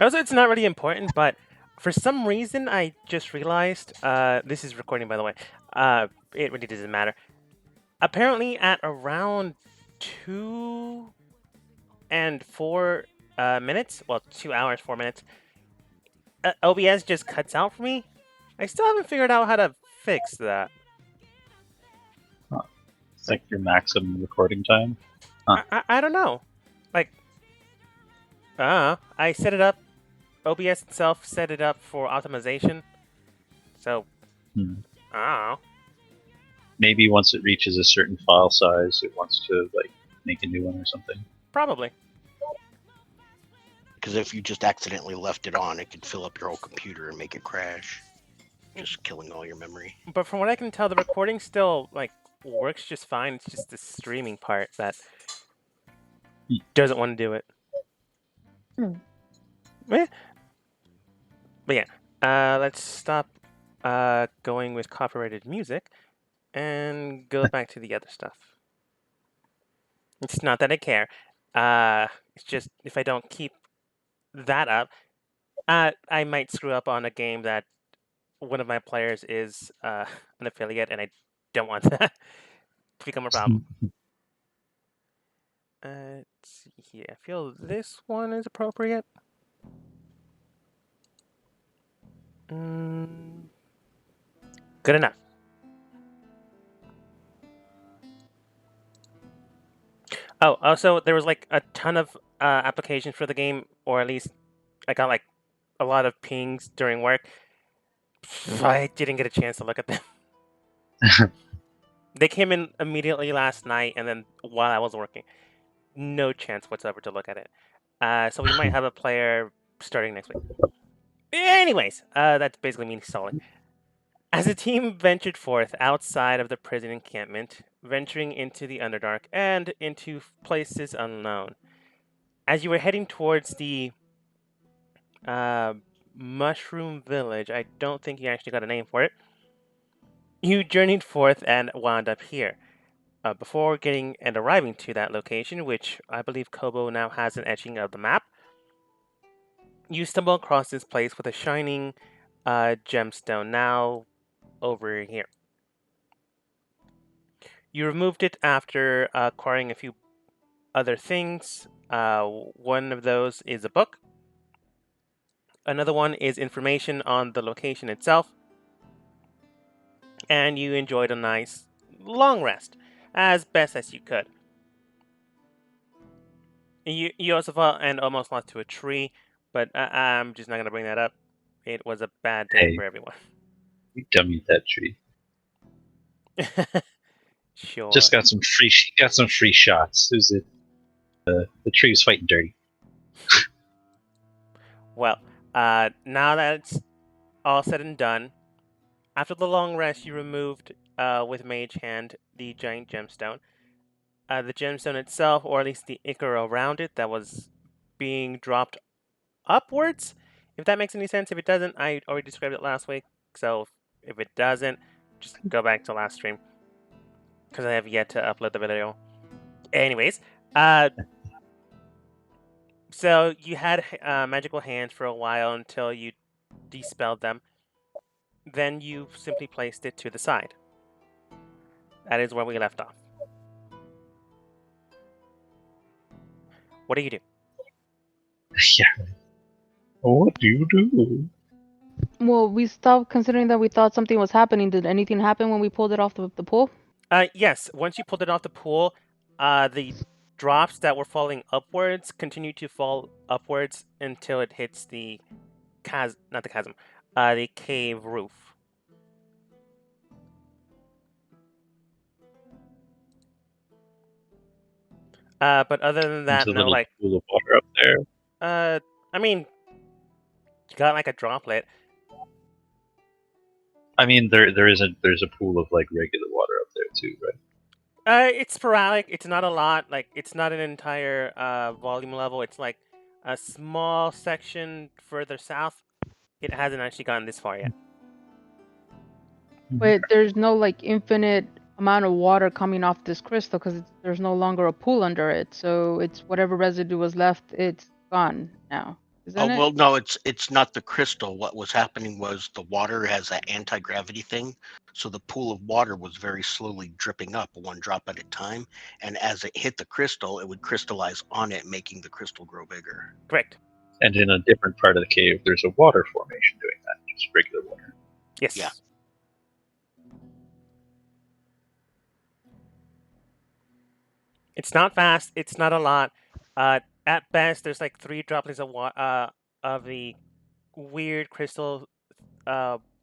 Also, it's not really important, but for some reason, I just realized. This is recording, by the way. It really doesn't matter. Apparently, at around 2 and 4 minutes, well, 2 hours, 4 minutes, OBS just cuts out for me. I still haven't figured out how to fix that. It's like your maximum recording time. Huh. I don't know. Like, I set it up. OBS itself set it up for optimization. So, Hmm. I don't know. Maybe once it reaches a certain file size, it wants to like make a new one or something. Probably. Because if you just accidentally left it on, it could fill up your whole computer and make it crash, just killing all your memory. But from what I can tell, the recording still works just fine. It's just the streaming part that doesn't want to do it. Eh. But yeah, let's stop going with copyrighted music and go back to the other stuff. It's not that I care. It's just if I don't keep that up, I might screw up on a game that one of my players is an affiliate, and I don't want that to become a problem. Let's see here. I feel this one is appropriate. Good enough. Oh, also, there was like a ton of applications for the game, or at least I got like a lot of pings during work. I didn't get a chance to look at them. They came in immediately last night, and then while I was working, no chance whatsoever to look at it. So we might have a player starting next week. Anyways, that's basically me stalling. As the team ventured forth outside of the prison encampment, venturing into the Underdark and into places unknown. As you were heading towards the Mushroom Village, I don't think you actually got a name for it, you journeyed forth and wound up here. Before getting and arriving to that location, which I believe Kobo now has an etching of the map, you stumble across this place with a shining gemstone now over here. You removed it after acquiring a few other things. One of those is a book. Another one is information on the location itself. And you enjoyed a nice long rest, as best as you could. You also fell and almost lost to a tree, but I'm just not going to bring that up. It was a bad day for everyone. You dummied that tree. Sure. Just got some free shots. Who's it? The tree was fighting dirty. Well, now that it's all said and done, after the long rest, you removed with Mage Hand the giant gemstone. The gemstone itself, or at least the ichor around it, that was being dropped upwards. If that makes any sense. If it doesn't, I already described it last week. So if it doesn't, just go back to last stream because I have yet to upload the video. Anyways, so you had magical hands for a while until you dispelled them. Then you simply placed it to the side. That is where we left off. What do you do? Yeah. What do you do? Well, we stopped considering that we thought something was happening. Did anything happen when we pulled it off the pool? Yes. Once you pulled it off the pool, the drops that were falling upwards continue to fall upwards until it hits the the cave roof. But other than that, There's a no, little pool of water up there. I mean, you got like a droplet. I mean, there's a pool of like regular water up there too, right? It's sporadic. It's not a lot. Like, it's not an entire volume level. It's like a small section further south. It hasn't actually gotten this far yet. But there's no like infinite amount of water coming off this crystal because there's no longer a pool under it. So it's whatever residue was left, it's gone now. isn't it? well, no, it's not the crystal. What was happening was the water has that anti-gravity thing, so the pool of water was very slowly dripping up, one drop at a time, and as it hit the crystal, it would crystallize on it, making the crystal grow bigger. Correct. And in a different part of the cave, there's a water formation doing that, just regular water. Yes. Yeah. It's not fast. It's not a lot. At best, there's like 3 droplets of the weird crystal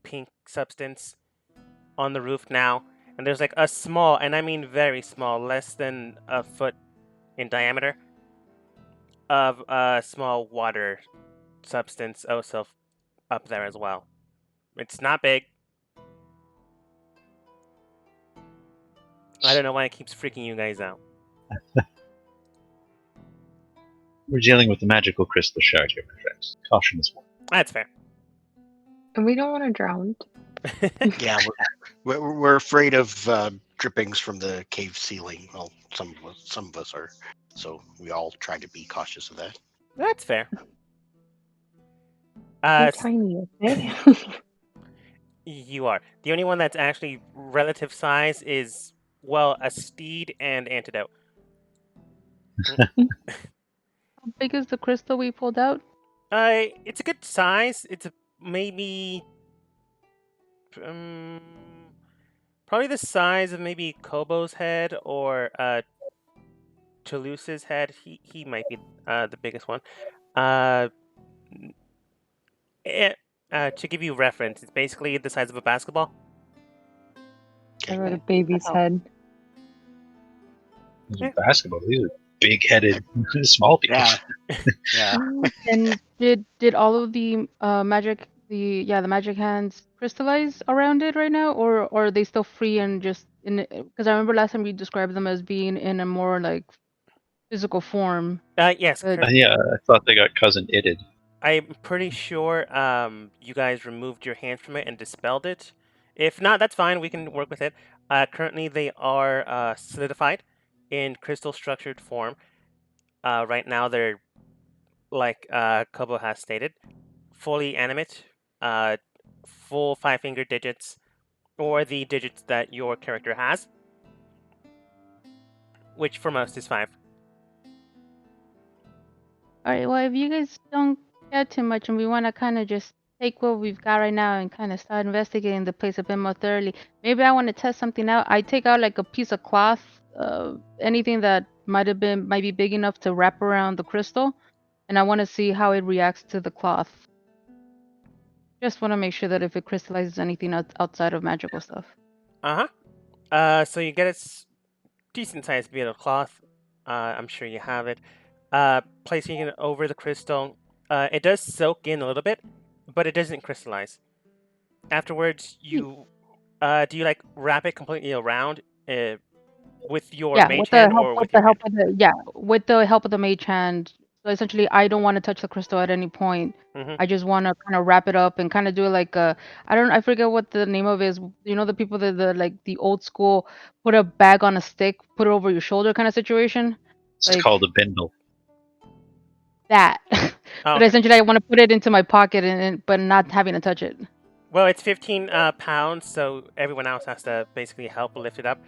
pink substance on the roof now, and there's like a small, and I mean very small, less than a foot in diameter, of small water substance also up there as well. It's not big. I don't know why it keeps freaking you guys out. We're dealing with the magical crystal shard here, my friends. Caution is one. That's fair. And we don't want to drown. Yeah, we're afraid of drippings from the cave ceiling. Well, some of us are, so we all try to be cautious of that. That's fair. We're tiny, okay? You are. The only one that's actually relative size is, well, a steed and antidote. How big is the crystal we pulled out? It's a good size. It's maybe probably the size of maybe Kobo's head or Toulouse's head. He might be the biggest one. To give you reference, it's basically the size of a basketball. I wrote a baby's head. These are basketball. These are big-headed, small people. Yeah, yeah. And did all of the magic the magic hands crystallize around it right now, or are they still free and just in? Because I remember last time you described them as being in a more like physical form. Yes. Yeah, I thought they got cousin itted. I'm pretty sure you guys removed your hand from it and dispelled it. If not, that's fine. We can work with it. Currently, they are solidified in crystal structured form. Right now, they're, like Kobo has stated, fully animate, full 5-finger digits, or the digits that your character has, which for most is 5. All right. Well, if you guys don't care too much and we want to kind of just take what we've got right now and kind of start investigating the place a bit more thoroughly, maybe I want to test something out. I take out like a piece of cloth, anything that might be big enough to wrap around the crystal, and I want to see how it reacts to the cloth. Just want to make sure that if it crystallizes anything outside of magical stuff. So you get a decent sized bit of cloth. I'm sure you have it. Placing it over the crystal, it does soak in a little bit, but it doesn't crystallize. Afterwards, you do you like wrap it completely around with your mage hand or with your hand? With the help of the mage hand. So essentially, I don't want to touch the crystal at any point. I just want to kind of wrap it up and kind of do it like I forget what the name of it is. You know, the people that like the old school put a bag on a stick, put it over your shoulder kind of situation. It's Like called a bindle. that. But essentially, I want to put it into my pocket but not having to touch it. Well, it's 15 pounds, so everyone else has to basically help lift it up.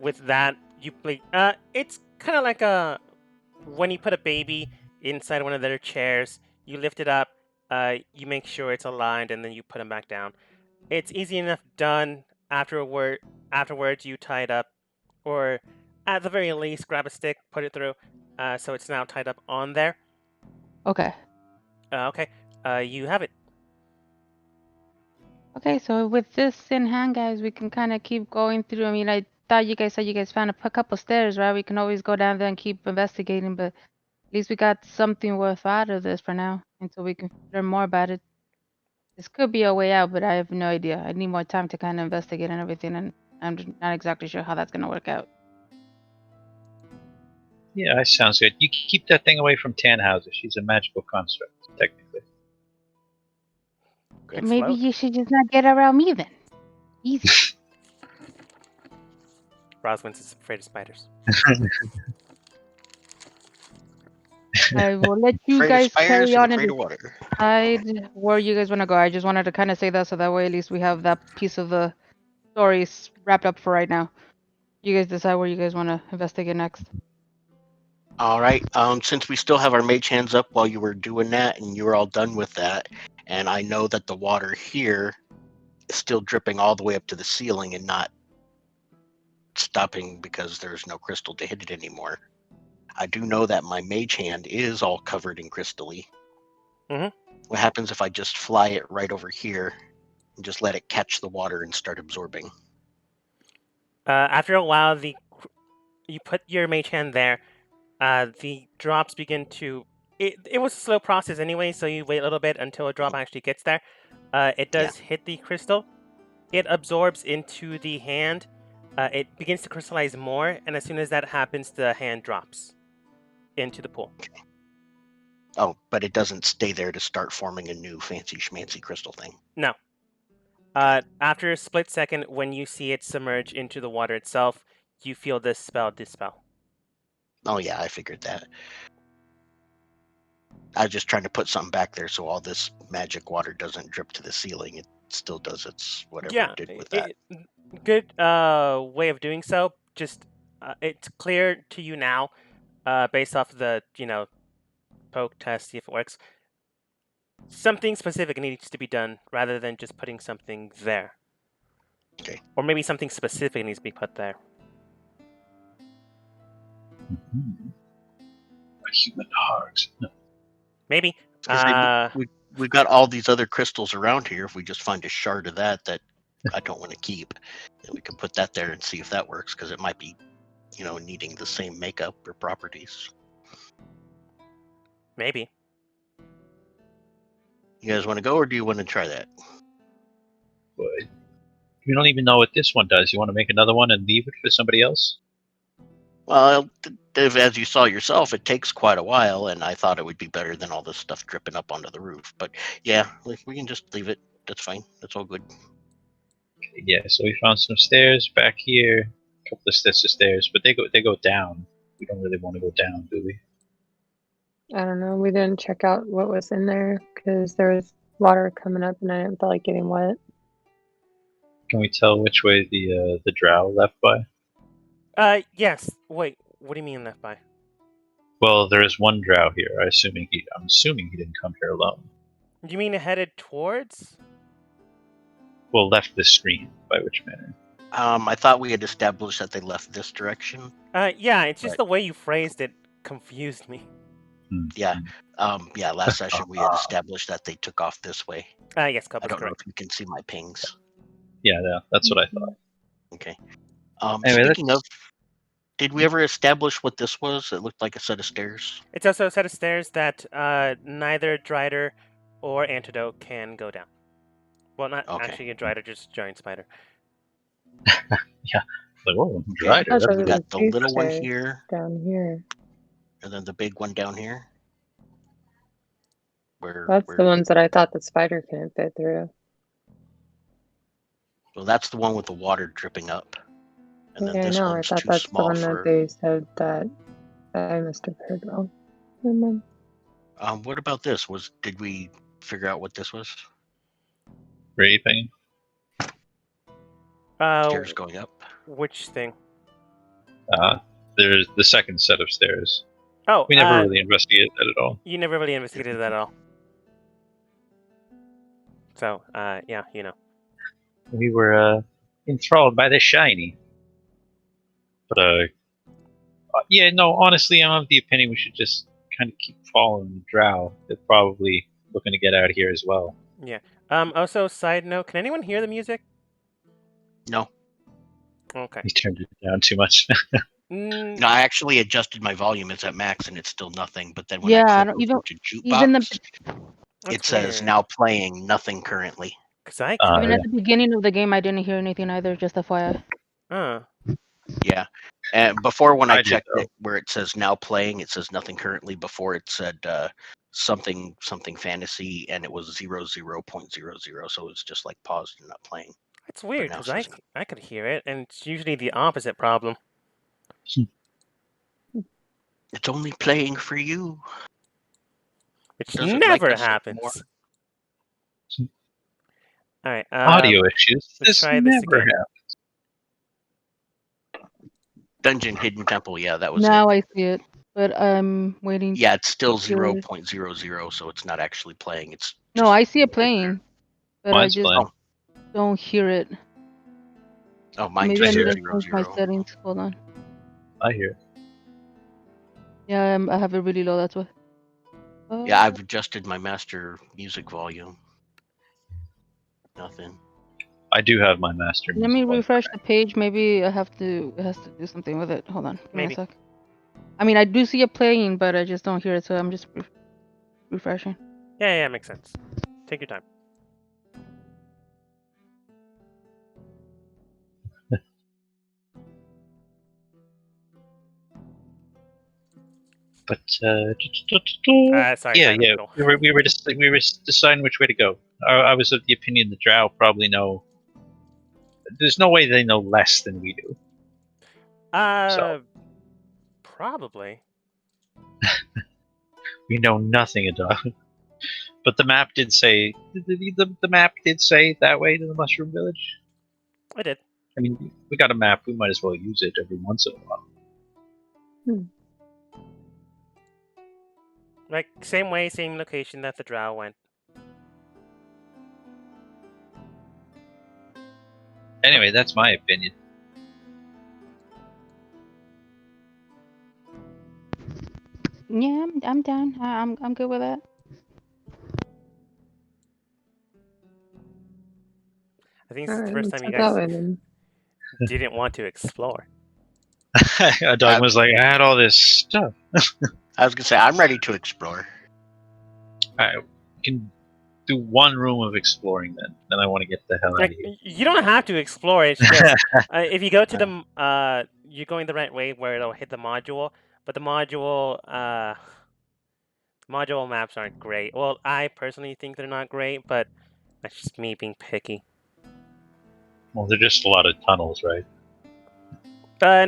With that, it's kind of like when you put a baby inside one of their chairs, you lift it up, you make sure it's aligned, and then you put them back down. It's easy enough done. Afterwards, you tie it up, or at the very least, grab a stick, put it through, so it's now tied up on there. Okay. Okay. You have it. Okay, so with this in hand, guys, we can kind of keep going through. I mean, I thought you guys said you guys found a couple stairs, right? We can always go down there and keep investigating, but at least we got something worth out of this for now until we can learn more about it. This could be a way out, but I have no idea. I need more time to kind of investigate and everything, and I'm just not exactly sure how that's going to work out. Yeah, that sounds good. You keep that thing away from Tannhauser. She's a magical construct, technically. Maybe you should just not get around me then. Easy. Roswin's is afraid of spiders. I will let you Afraid of guys spiders carry and on and afraid of water. decide where you guys want to go. I just wanted to kind of say that so that way at least we have that piece of the story wrapped up for right now. You guys decide where you guys want to investigate next. All right. Since we still have our mage hands up while you were doing that, and you were all done with that, and I know that the water here is still dripping all the way up to the ceiling and not stopping because there's no crystal to hit it anymore. I do know that my mage hand is all covered in crystally. Mhm. What happens if I just fly it right over here and just let it catch the water and start absorbing? After a while, you put your mage hand there. The drops begin to. It was a slow process anyway, so you wait a little bit until a drop actually gets there. It does hit the crystal. It absorbs into the hand. It begins to crystallize more, and as soon as that happens, the hand drops into the pool. Oh, but it doesn't stay there to start forming a new fancy schmancy crystal thing. No. After a split second, when you see it submerge into the water itself, you feel this spell dispel. Oh yeah, I figured that. I was just trying to put something back there so all this magic water doesn't drip to the ceiling. It still does its whatever Yeah, it did with that. good way of doing so. Just it's clear to you now, based off the poke test, see if it works. Something specific needs to be done rather than just putting something there. Okay. Or maybe something specific needs to be put there. A human heart. Maybe. 'Cause we've got all these other crystals around here. If we just find a shard of that I don't want to keep, then we can put that there and see if that works, because it might be, needing the same makeup or properties. Maybe. You guys want to go, or do you want to try that? But you don't even know what this one does. You want to make another one and leave it for somebody else? Well, as you saw yourself, it takes quite a while, and I thought it would be better than all this stuff dripping up onto the roof. But yeah, we can just leave it. That's fine. That's all good. Yeah, so we found some stairs back here, a couple of sets of stairs, but they go down. We don't really want to go down, do we? I don't know. We didn't check out what was in there because there was water coming up and I didn't feel like getting wet. Can we tell which way the drow left by? Yes. Wait, what do you mean left by? Well, there is one drow here. I'm assuming he didn't come here alone. You mean headed towards? Well, left this screen, by which manner? I thought we had established that they left this direction. Yeah, it's just the way you phrased it confused me. Yeah. Last session we had established that they took off this way. Yes, I Copa's don't know correct. if you can see my pings. Yeah, that's what I thought. Okay. Anyway, Speaking of, did we ever establish what this was? It looked like a set of stairs. It's also a set of stairs that neither Drider or Antidote can go down. Well, not actually a Drider, just giant spider. Yeah. Like, oh, Drider. Oh, so We there's got the two little one stairs here, down here. and then the big one down here. That's the ones that I thought the spider couldn't fit through. Well, that's the one with the water dripping up. And then Yeah, I this know. I one's thought too that's the small one for. that they said that I must have heard wrong. Never mind. What about this? Did we figure out what this was? Raping. Stairs going up. Which thing? There's the second set of stairs. Oh, we never really investigated that at all. You never really investigated that at all. So, yeah, We were enthralled by the shiny. But, yeah, no, honestly, I'm of the opinion we should just kind of keep following the drow. They're probably looking to get out of here as well. Yeah. Also, side note, can anyone hear the music? No. Okay. You turned it down too much. No, I actually adjusted my volume. It's at max and it's still nothing. But then when Yeah, I click over to jukebox, it says now playing, nothing currently. Even at the beginning of the game, I didn't hear anything either. Just FYI. Yeah, and before when I checked though. it, where it says now playing, it says nothing currently. Before it said something fantasy, and it was 00.00, so it's just like paused and not playing. It's weird because I could hear it, and it's usually the opposite problem. It's only playing for you. which Does it like never us anymore? happens. All right. Audio issues. Let's This try this never again. happens. Dungeon Hidden Temple. Yeah, that was Now it. I see it, but I'm waiting. Yeah, it's still to hear it. 0.00, so it's not actually playing. It's No, just I see it playing, but I Mine's just playing. don't hear it. mine Maybe I just need says to 0, change my 0. settings. Hold on. I hear it. Yeah, I have it really low. That's what. Yeah, I've adjusted my master music volume. Nothing. I do have my master. Let me music volume refresh the cranked. page. Maybe it has to do something with it. Hold on. Give me Maybe. a sec. I mean, I do see it playing, but I just don't hear it, so I'm just refreshing. Yeah, makes sense. Take your time. But Sorry, yeah. technical. We were deciding which way to go. I was of the opinion the Drow probably know. There's no way they know less than we do. Probably. We know nothing about. But the map did say the map did say that way to the Mushroom Village. I did. I mean, we got a map. We might as well use it every once in a while. Like same way, same location that the Drow went. Anyway, that's my opinion. Yeah, I'm down. I'm good with that. I think this is the Alright, first let's time you head that guys way then. didn't want to explore. A dog was like, I had all this stuff. I was gonna say I'm ready to explore. I can do one room of exploring then I want to get the hell out Like of here. you don't have to explore. It's just if you go to the you're going the right way where it'll hit the module, but the module maps aren't great. Well, I personally think they're not great, but that's just me being picky. Well, they're just a lot of tunnels, right?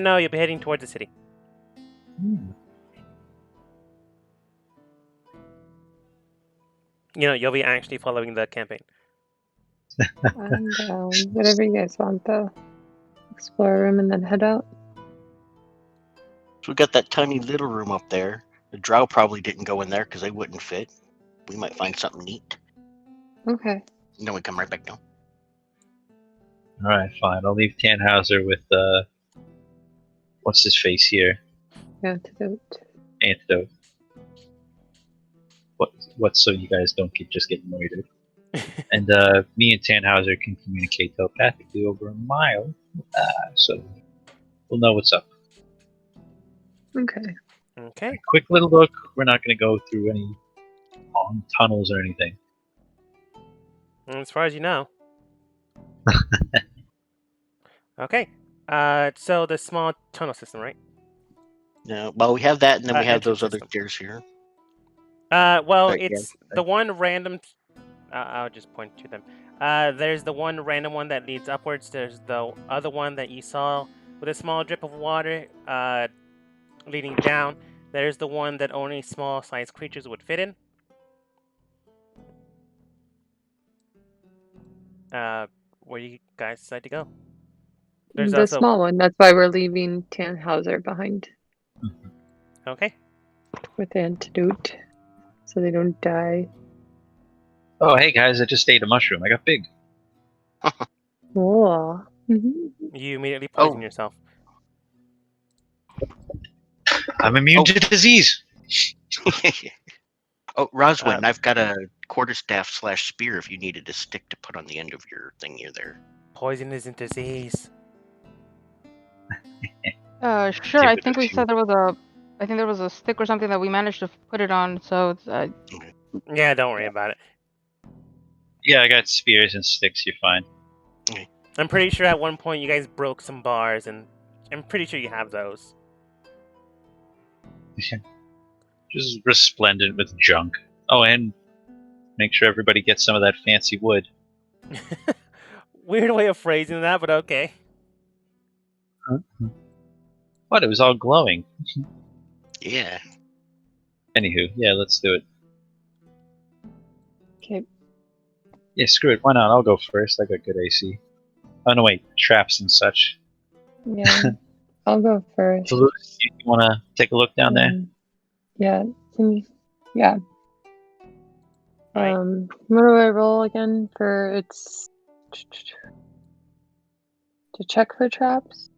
No, you'll be heading towards the city. You know, you'll be actually following the campaign. I'm down. Whatever you guys want, though. Explore a room and then head out. So we got that tiny little room up there. The Drow probably didn't go in there because they wouldn't fit. We might find something neat. Okay. And then we come right back down. Alright, fine. I'll leave Tannhauser with what's his face here? Antidote. Antidote. What so you guys don't just get murdered. And me and Tannhauser can communicate telepathically over a mile. So we'll know what's up. Okay. Okay. Quick little look. We're not going to go through any long tunnels or anything. As far as you know. Okay. So the small tunnel system, right? Yeah. Well, we have that, and then we have Entrance those other system. stairs here. Well, Right, it's yeah. the one random. I'll just point to them. There's the one random one that leads upwards. There's the other one that you saw with a small drip of water leading down. There's the one that only small-sized creatures would fit in. Where do you guys decide to go? There's The also small one. That's why we're leaving Tannhauser behind okay. with Antidote. So they don't die. Oh, hey guys, I just ate a mushroom. I got big. Oh. You immediately poison Oh. yourself. I'm immune to disease. Oh, Roswin, I've got a quarterstaff / spear if you needed a stick to put on the end of your thing here there. Poison isn't disease. Sure. Give I it a think we few. said there was a. I think there was a stick or something that we managed to put it on. So it's, Yeah, don't worry about it. Yeah, I got spears and sticks. You're fine. I'm pretty sure at one point you guys broke some bars, and I'm pretty sure you have those. Just resplendent with junk. Oh, and make sure everybody gets some of that fancy wood. Weird way of phrasing that, but okay. What? It was all glowing. Yeah. Anywho, yeah, let's do it. Okay. Yeah, screw it. Why not? I'll go first. I got good AC. Oh no, wait, traps and such. Yeah. I'll go first. Toulouse, you want to take a look down there? Yeah. Can you? Yeah. Right. What do I roll again for its to check for traps?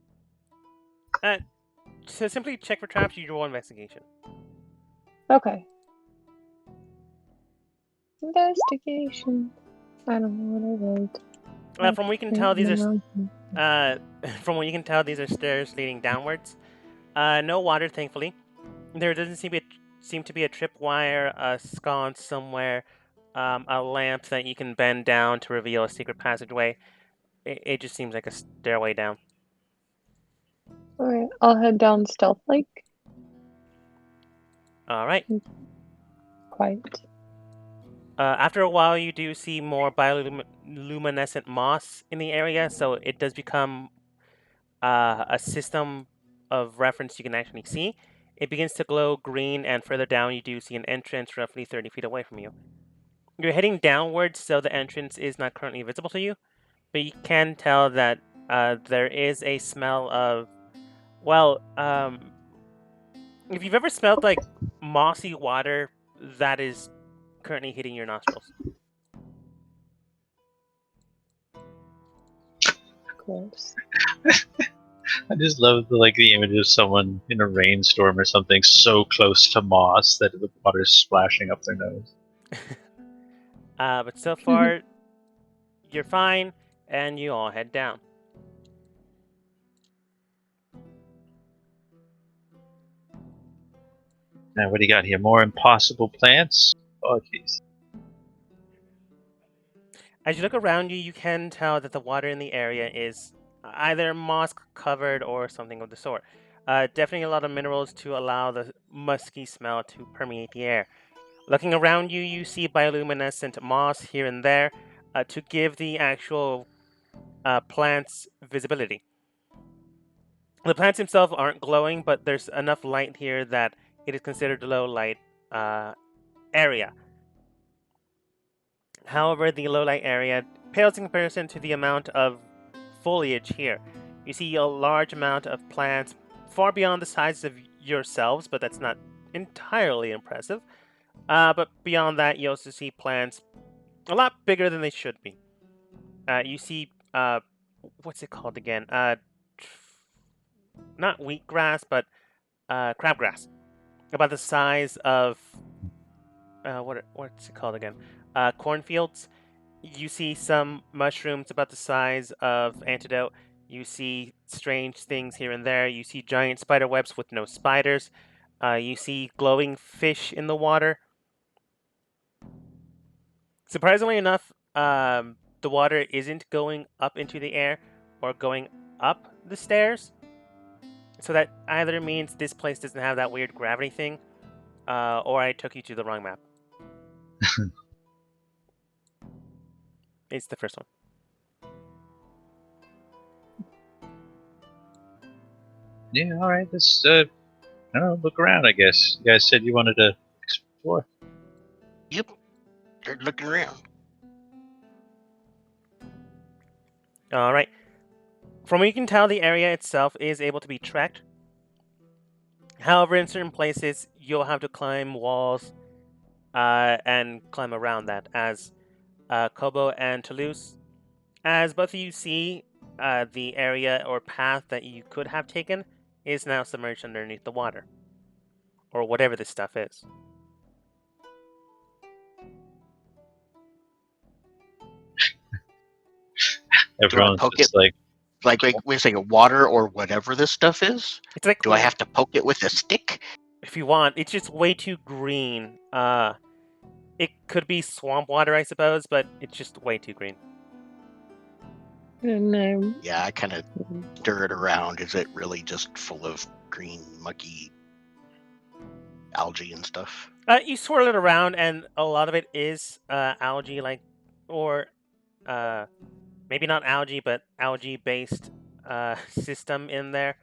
So simply check for traps. You roll investigation. Okay. Investigation. I don't know what I rolled. From what you can tell, these are from what you can tell, these are stairs leading downwards. No water, thankfully. There doesn't seem to be a tripwire, a sconce somewhere, a lamp that you can bend down to reveal a secret passageway. It just seems like a stairway down. Alright, I'll head down stealth like. All right. Quiet. After a while, you do see more bioluminescent moss in the area, so it does become a system of reference you can actually see. It begins to glow green, and further down, you do see an entrance roughly 30 feet away from you. You're heading downwards, so the entrance is not currently visible to you, but you can tell that there is a smell of, well, if you've ever smelled like mossy water, that is currently hitting your nostrils. Gross. I just love the image of someone in a rainstorm or something so close to moss that the water's splashing up their nose. But so far, you're fine, and you all head down. Now, what do you got here? More impossible plants? Oh, jeez. As you look around you, you can tell that the water in the area is either moss covered or something of the sort. Definitely a lot of minerals to allow the musky smell to permeate the air. Looking around you, you see bioluminescent moss here and there to give the actual plants visibility. The plants themselves aren't glowing, but there's enough light here that it is considered a low light area. However, the low light area pales in comparison to the amount of foliage here. You see a large amount of plants far beyond the size of yourselves, but that's not entirely impressive. But beyond that, you also see plants a lot bigger than they should be. You see, what's it called again? Not wheatgrass, but crabgrass, about the size of what's it called again? Cornfields. You see some mushrooms about the size of antidote. You see strange things here and there. You see giant spider webs with no spiders. You see glowing fish in the water. Surprisingly enough, the water isn't going up into the air or going up the stairs. So that either means this place doesn't have that weird gravity thing, or I took you to the wrong map. It's the first one. Yeah, alright, let's, I don't know, look around, I guess. You guys said you wanted to explore. Yep. They're looking around. All right. From what you can tell, the area itself is able to be tracked. However, in certain places, you'll have to climb walls and climb around that. As Kobo and Toulouse, as both of you see, the area or path that you could have taken is now submerged underneath the water, or whatever this stuff is. Everyone's poke just it? like, Like, wait a second, water or whatever this stuff is? It's like, Do I have to poke it with a stick? if you want, it's just way too green. It could be swamp water, I suppose, but it's just way too green. And Yeah, I kind of stir it around. Is it really just full of green, mucky algae and stuff? You swirl it around, and a lot of it is algae, like, or maybe not algae, but algae-based system in there.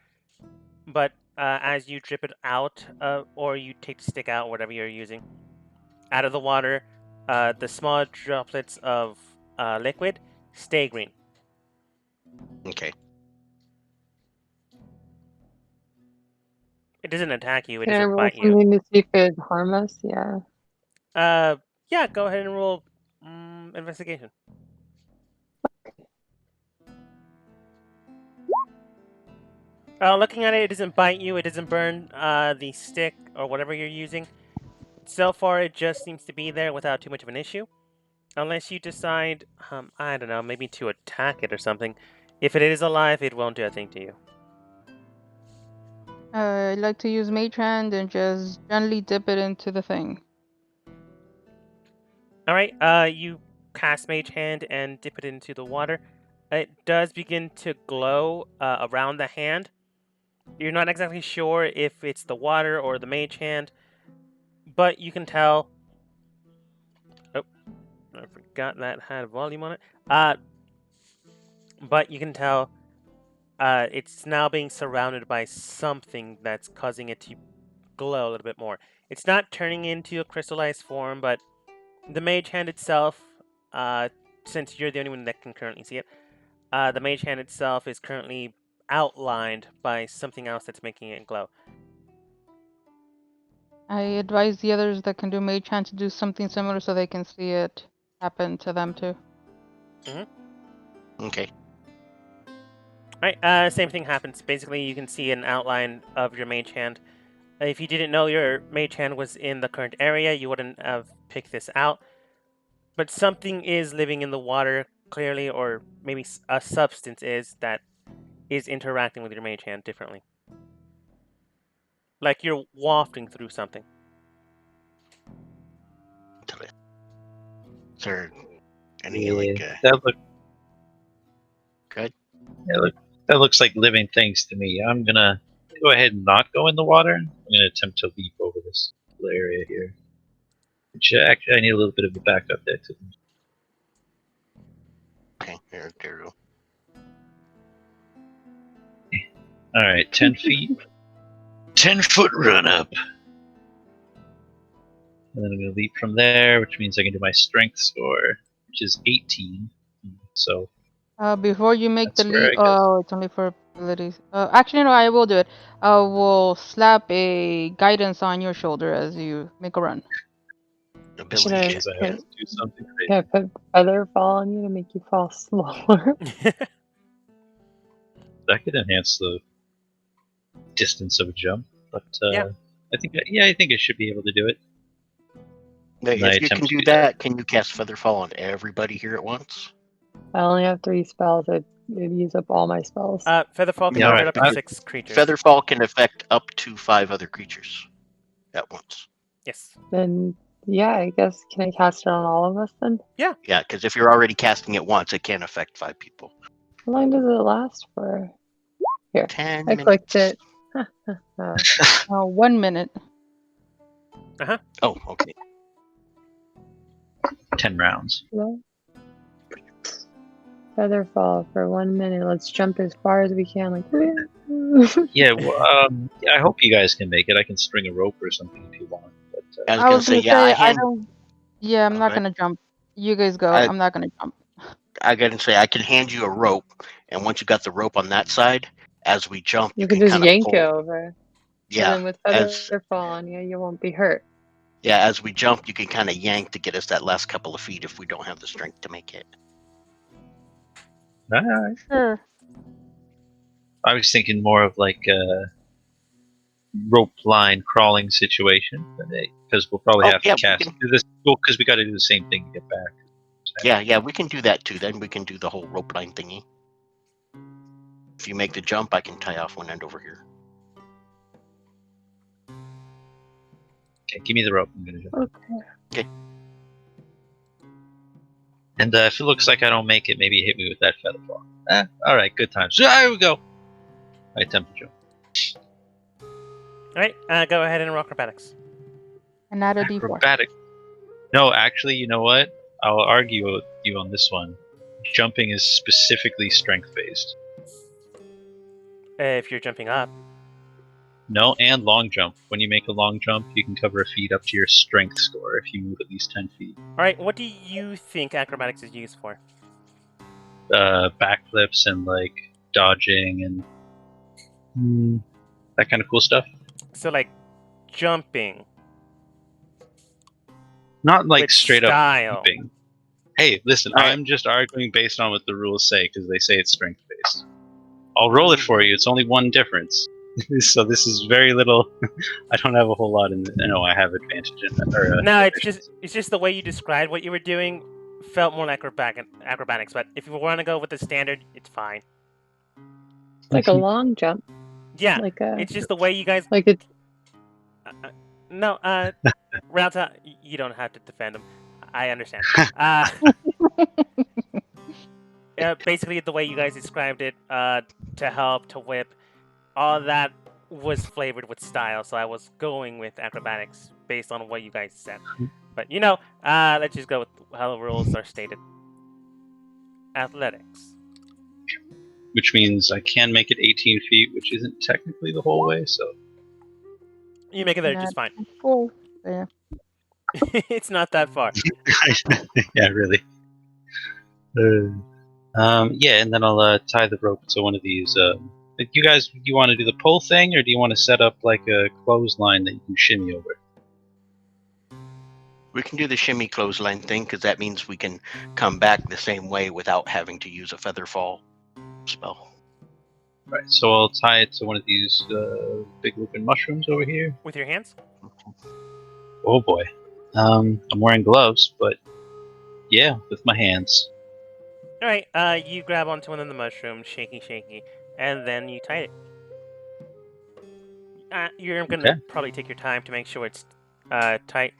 But as you drip it out, or you take the stick out, whatever you're using, out of the water, the small droplets of liquid stay green. Okay. It doesn't attack you. It Can I doesn't roll bite you. something to see if it harm us? Yeah. Yeah. Go ahead and roll investigation. Looking at it, it doesn't bite you. It doesn't burn the stick or whatever you're using. So far, it just seems to be there without too much of an issue. Unless you decide, I don't know, maybe to attack it or something. If it is alive, it won't do a thing to you. I like to use Mage Hand and just gently dip it into the thing. All right. You cast Mage Hand and dip it into the water. It does begin to glow around the hand. You're not exactly sure if it's the water or the Mage Hand, but you can tell. Oh, I forgot that had volume on it. But you can tell it's now being surrounded by something that's causing it to glow a little bit more. It's not turning into a crystallized form, but the Mage Hand itself, since you're the only one that can currently see it, the Mage Hand itself is currently outlined by something else that's making it glow. I advise the others that can do Mage Hand to do something similar so they can see it happen to them too. Okay. Alright, same thing happens. Basically, you can see an outline of your Mage Hand. If you didn't know your Mage Hand was in the current area, you wouldn't have picked this out. But something is living in the water, clearly, or maybe a substance that is interacting with your Mage Hand differently. Like you're wafting through something. Is there any that look. Good. That looks like living things to me. I'm gonna go ahead and not go in the water. I'm gonna attempt to leap over this little area here. Which actually, I need a little bit of a backup there too. Okay, there we go. All right, 10 feet, 10-foot run up, and then I'm gonna leap from there, which means I can do my strength score, which is 18. So Before you make the that's where leap, I guess. oh, it's only for abilities. Actually, no, I will do it. We'll slap a guidance on your shoulder as you make a run. Should Ability I check. I Yeah. have to do something Can I put feather fall on you to make you fall slower? that could enhance the distance of a jump, but Yeah. I think I should be able to do it. If I you attempt can to do do that. that, can you cast Featherfall on everybody here at once? I only have 3 spells. It'd use up all my spells. Featherfall can Yeah, fit alright. up to 6 creatures. Featherfall can affect up to 5 other creatures at once. Yes. Then, yeah, I guess, can I cast it on all of us then? Yeah, because if you're already casting it once, it can affect 5 people. How long does it last for? Here, 10 I minutes. clicked it. 1 minute. Oh, okay. 10 rounds. Well, feather fall for 1 minute. Let's jump as far as we can. Like, Yeah, well, I hope you guys can make it. I can string a rope or something if you want. But I was gonna say, yeah, I don't. Yeah, I'm not Okay. gonna jump. You guys go. I- I'm not gonna jump. I gotta say, I can hand you a rope, and once you got the rope on that side, as we jump, you can just kinda yank pull. it over. Yeah, And then with as feather fall on you, you won't be hurt. as we jump, you can kind of yank to get us that last couple of feet if we don't have the strength to make it. alright. Sure. I was thinking more of like a rope line crawling situation, because we'll probably Oh, have yeah, to cast do this. Well, because we got to do the same thing to get back. Yeah, we can do that too. Then we can do the whole rope line thingy. If you make the jump, I can tie off one end over here. Okay, give me the rope. I'm gonna jump. Okay. And if it looks like I don't make it, maybe hit me with that feather fall. All right, good times. There we go. I attempt to jump. Alright, go ahead and roll acrobatics. And add a D4. Acrobatic. No, actually, you know what? I'll argue with you on this one. Jumping is specifically strength based. If you're jumping up. No, and long jump. When you make a long jump, you can cover a feat up to your strength score if you move at least 10 feet. All right, what do you think acrobatics is used for? Backflips and like dodging and that kind of cool stuff. So like jumping Not like with straight up style. jumping. Hey, listen, All right. I'm just arguing based on what the rules say because they say it's strength based. I'll roll it for you. It's only one difference. So this is very little. I don't have a whole lot in. No, I have advantage in that. Or, No, it's just the way you described what you were doing felt more like acrobatics. But if you want to go with the standard, it's fine. Like a long jump. Yeah, Like a it's just the way you guys. like it's No, Ralta, you don't have to defend him. I understand. Basically, the way you guys described it, to help, to whip, all that was flavored with style. So I was going with acrobatics based on what you guys said. But let's just go with how the rules are stated. Athletics. which means I can make it 18 feet, which isn't technically the whole way. So You make it there Not just fine. full. Yeah. It's not that far. yeah, really. Yeah, and then I'll tie the rope to one of these. You guys, you want to do the pull thing, or do you want to set up like a clothesline that you can shimmy over? We can do the shimmy clothesline thing because that means we can come back the same way without having to use a feather fall spell. Right. So I'll tie it to one of these big looking mushrooms over here. With your hands? Oh boy. I'm wearing gloves, but yeah, with my hands. All right. You grab onto one of the mushrooms, shaky, and then you tie it. You're gonna probably take your time to make sure it's tight.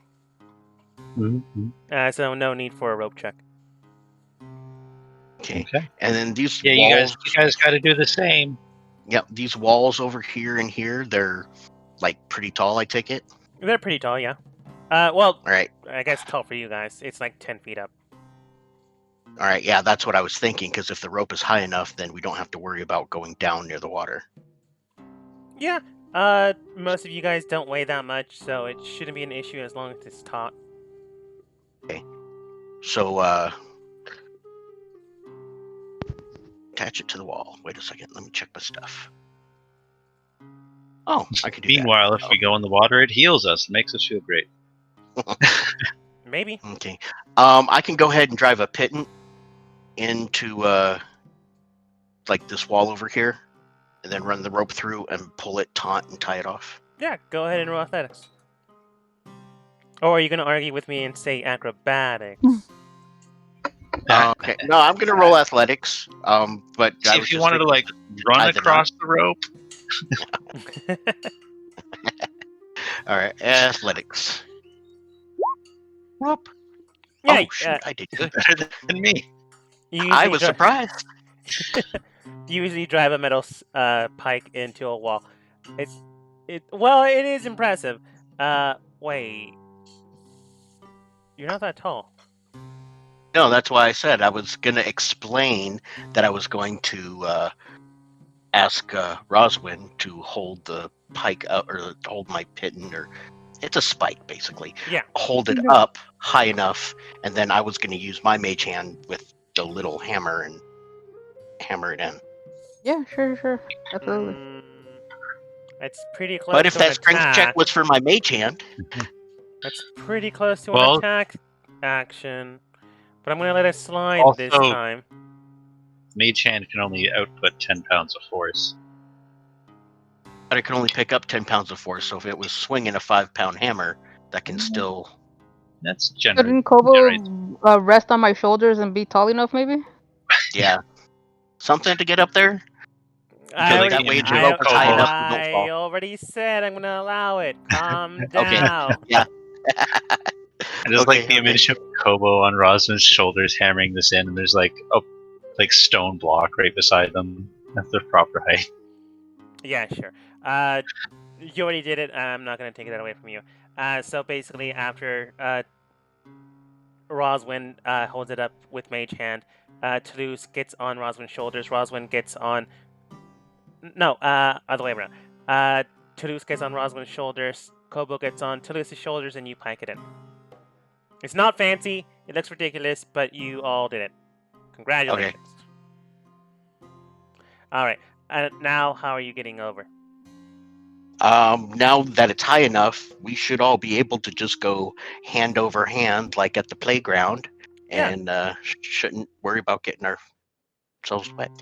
Mm-hmm. So no need for a rope check. Okay. Okay. And then these Yeah, walls. you guys got to do the same. Yep, these walls over here and here, they're like pretty tall, I take it. They're pretty tall, yeah. Well, All right. I guess tall for you guys. It's like 10 feet up. All right, yeah, that's what I was thinking, because if the rope is high enough, then we don't have to worry about going down near the water. Yeah. Most of you guys don't weigh that much, so it shouldn't be an issue as long as it's taut. Okay. So, attach it to the wall. Wait a second, let me check my stuff. Oh, I can do Meanwhile, that. if we go in the water, it heals us. It makes us feel great. Maybe. Okay. I can go ahead and drive a piton into like this wall over here, and then run the rope through and pull it taut and tie it off. Yeah, go ahead and roll athletics. Or are you going to argue with me and say acrobatics? Okay. No, I'm gonna roll athletics. But See, if you wanted to like run across the rope. All right, athletics. Whoop. Yeah, Oh shoot, I did good. Better than me. I was surprised. You usually drive a metal pike into a wall. Well, it is impressive. Wait. You're not that tall. No, that's why I said I was gonna explain that I was going to ask Roswin to hold the pike up, or hold my piton, or it's a spike basically. Yeah. Hold it up high enough, and then I was gonna use my mage hand with the little hammer and hammer it in. Yeah, sure. Absolutely. It's pretty close But if to an that strength attack. check was for my mage hand, That's pretty close to an attack action. But I'm going to let it slide this Also, time. Mage Hand can only output 10 pounds of force. but I can only pick up 10 pounds of force, so if it was swinging a 5-pound hammer, that can still... That's generous. Couldn't Kobo rest on my shoulders and be tall enough, maybe? Yeah. Something to get up there? Because that way your rope is high enough, you don't fall. I already said I'm going to allow it. Calm Okay. down. Yeah. I just like the image of Kobo on Rosman's shoulders hammering this in, and there's like a stone block right beside them at the proper height. Yeah, sure. You already did it. I'm not going to take that away from you. So basically, after Roswin holds it up with Mage Hand, Toulouse gets on Roswin's shoulders. Roswin gets on... No, other way around. Toulouse gets on Rosalind's shoulders, Kobo gets on Toulouse's shoulders, and you pike it in. It's not fancy, it looks ridiculous, but you all did it. Congratulations. Alright, now how are you getting over? Now that it's high enough, we should all be able to just go hand over hand, like at the playground, Yeah. and shouldn't worry about getting ourselves wet.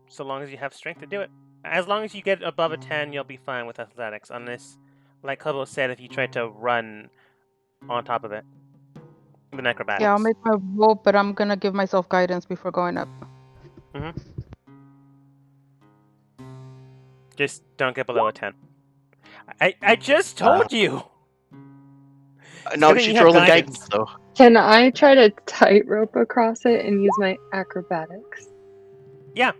So long as you have strength to do it. As long as you get above a 10, you'll be fine with athletics, unless, like Kobo said, if you try to run on top of it. With acrobatics. Yeah, I'll make my roll, but I'm gonna give myself guidance before going up. Just don't get below a 10. I just told you! No, good thing you she's have rolling guidance. guidance, though. Can I try to tightrope across it and use my acrobatics? Yeah.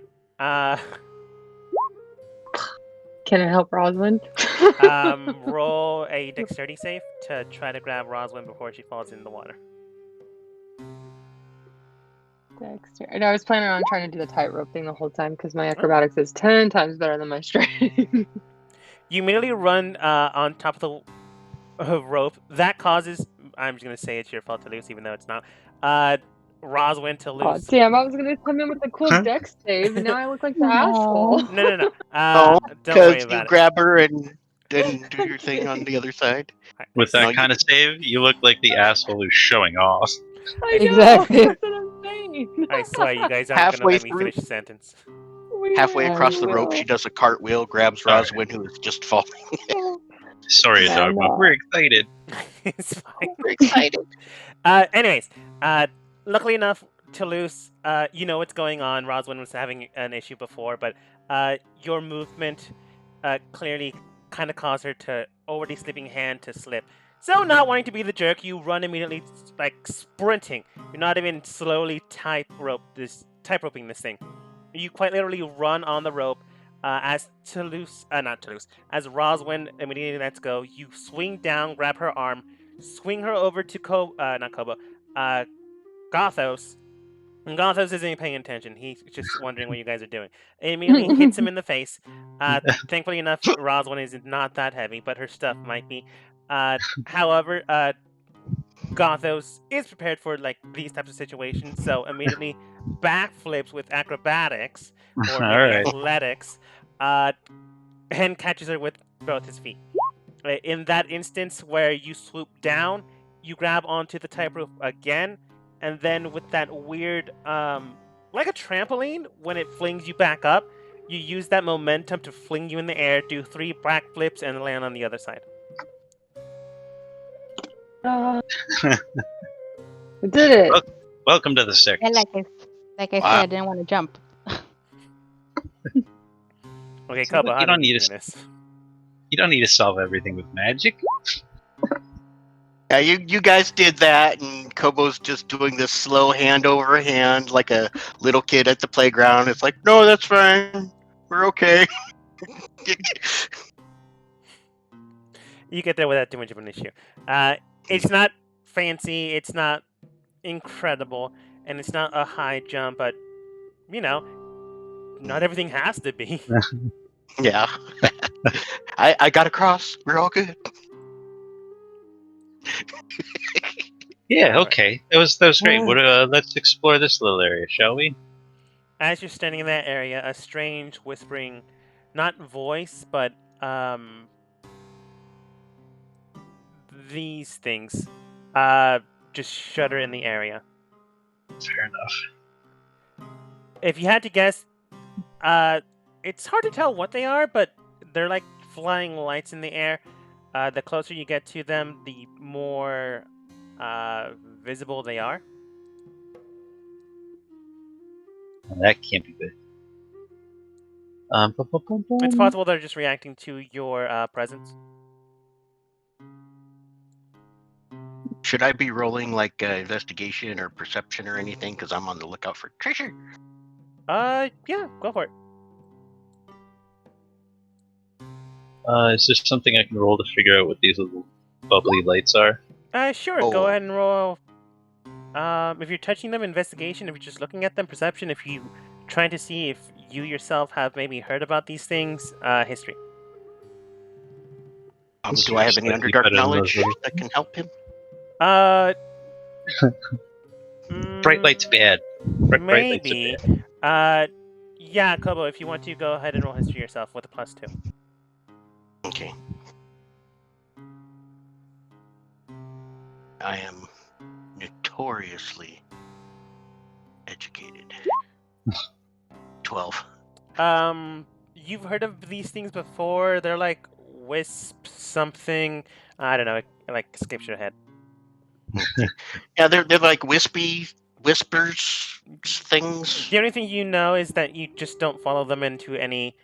Can it help Rosalind? Roll a dexterity save to try to grab Rosalind before she falls in the water. Dexter. I was planning on trying to do the tightrope thing the whole time because my acrobatics is 10 times better than my strength. You immediately run on top of the rope. That causes, I'm just going to say it's your fault to lose, even though it's not, Rosalind to Oh lose. damn! I was gonna come in with a cool dex save, and now I look like the asshole. No. No, Don't worry because you about it. grab her and then do your thing on the other side. With No, that kind of save, you look like the asshole who's showing off. I know. Exactly. That's what I'm saying. I swear you guys aren't going to Halfway let me through- finish the sentence. Halfway I across the rope, will. she does a cartwheel, grabs All right. Rosalind, who is just falling. Sorry, Yeah, dog, but no. we're excited. It's fine. We're excited. Anyways, luckily enough, Toulouse, you know what's going on. Rosalind was having an issue before, but your movement clearly kind of caused her to already slipping hand to slip. So, not wanting to be the jerk, you run immediately, like sprinting. You're not even slowly roping this thing. You quite literally run on the rope. As as Rosalind immediately lets go, you swing down, grab her arm, swing her over to Gothos. And Gothos isn't paying attention. He's just wondering what you guys are doing. It immediately hits him in the face. Thankfully enough, Rosalind is not that heavy, but her stuff might be. However, Gothos is prepared for like these types of situations, so immediately backflips with acrobatics or maybe Alright. athletics, and catches her with both his feet. In that instance where you swoop down, you grab onto the tightrope again, and then with that weird, like a trampoline, when it flings you back up, you use that momentum to fling you in the air, do 3 backflips, and land on the other side. I did it. Welcome to the circus. And like I said, I didn't want to jump. Okay, So Kobo, how you don't did you need do to- this? You don't need to solve everything with magic. Yeah, you guys did that, and Kobo's just doing this slow hand over hand like a little kid at the playground. It's like, no, that's fine. We're okay. You get there without too much of an issue. It's not fancy, it's not incredible, and it's not a high jump, but, you know, not everything has to be. Yeah. I got across. We're all good. Yeah, Alright. okay. That was great. Let's explore this little area, shall we? As you're standing in that area, a strange whispering, not voice, but these things just shudder in the area. Fair enough. If you had to guess, it's hard to tell what they are, but they're like flying lights in the air. The closer you get to them, the more visible they are. Well, that can't be good. It's possible they're just reacting to your presence. Should I be rolling like investigation or perception or anything? Because I'm on the lookout for treasure. Yeah, go for it. Is there something I can roll to figure out what these little bubbly lights are? Sure, Oh. go ahead and roll. If you're touching them, investigation. If you're just looking at them, perception. If you trying to see if you yourself have maybe heard about these things, history. Do I have any Slightly Underdark better than those knowledge little that can help him? Uh, bright light's bad. Bright lights are maybe. bad. Yeah, Kobo, if you want to, go ahead and roll history yourself with a +2. Okay. I am notoriously educated. 12. You've heard of these things before? They're like wisp something. I don't know. It like escapes your head. Yeah, they're like wispy whispers things. The only thing you know is that you just don't follow them into any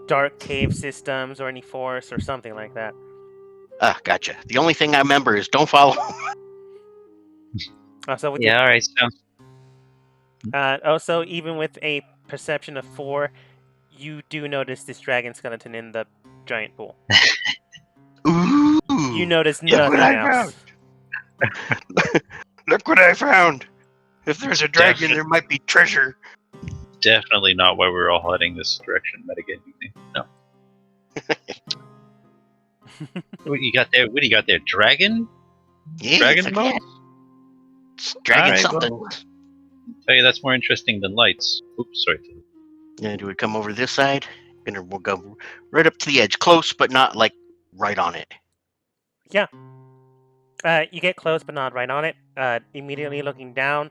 dark cave systems or any forests or something like that. Ah, gotcha. The only thing I remember is don't follow. Also, with Yeah, alright, sounds. also, even with a perception of 4, you do notice this dragon skeleton in the giant pool. Ooh, You notice look what nothing I else. found. Look what I found. If there's a dragon, there might be treasure. Definitely not why we're all heading this direction. Metagaming. No. What you got there? What do you got there? Dragon? Yeah, Dragon forget. bones? It's dragon Alright, something. well, tell you that's more interesting than lights. Oops, sorry. Yeah, do we come over this side? We'll go right up to the edge, close, but not like right on it. Yeah. You get close, but not right on it. Immediately looking down,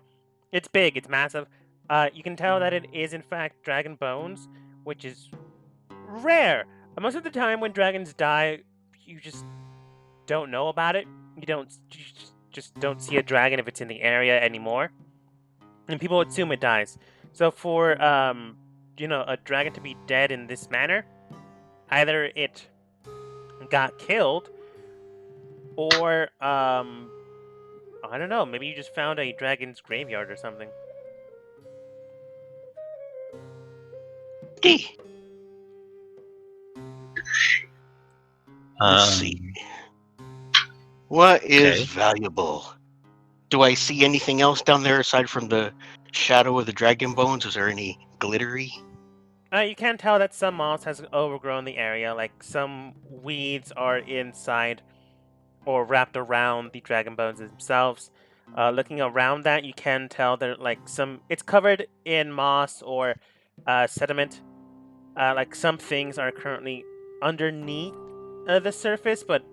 it's big, it's massive. You can tell that it is in fact dragon bones, which is rare. Most of the time, when dragons die, you just don't know about it. You just don't see a dragon if it's in the area anymore, and people assume it dies. So for a dragon to be dead in this manner, either it got killed, or I don't know, maybe you just found a dragon's graveyard or something. Let's Um, see. What is okay. valuable? Do I see anything else down there aside from the shadow of the dragon bones? Is there any glittery? You can tell that some moss has overgrown the area, like some weeds are inside or wrapped around the dragon bones themselves. Looking around that, you can tell that it's covered in moss or sediment. Like some things are currently underneath the surface, but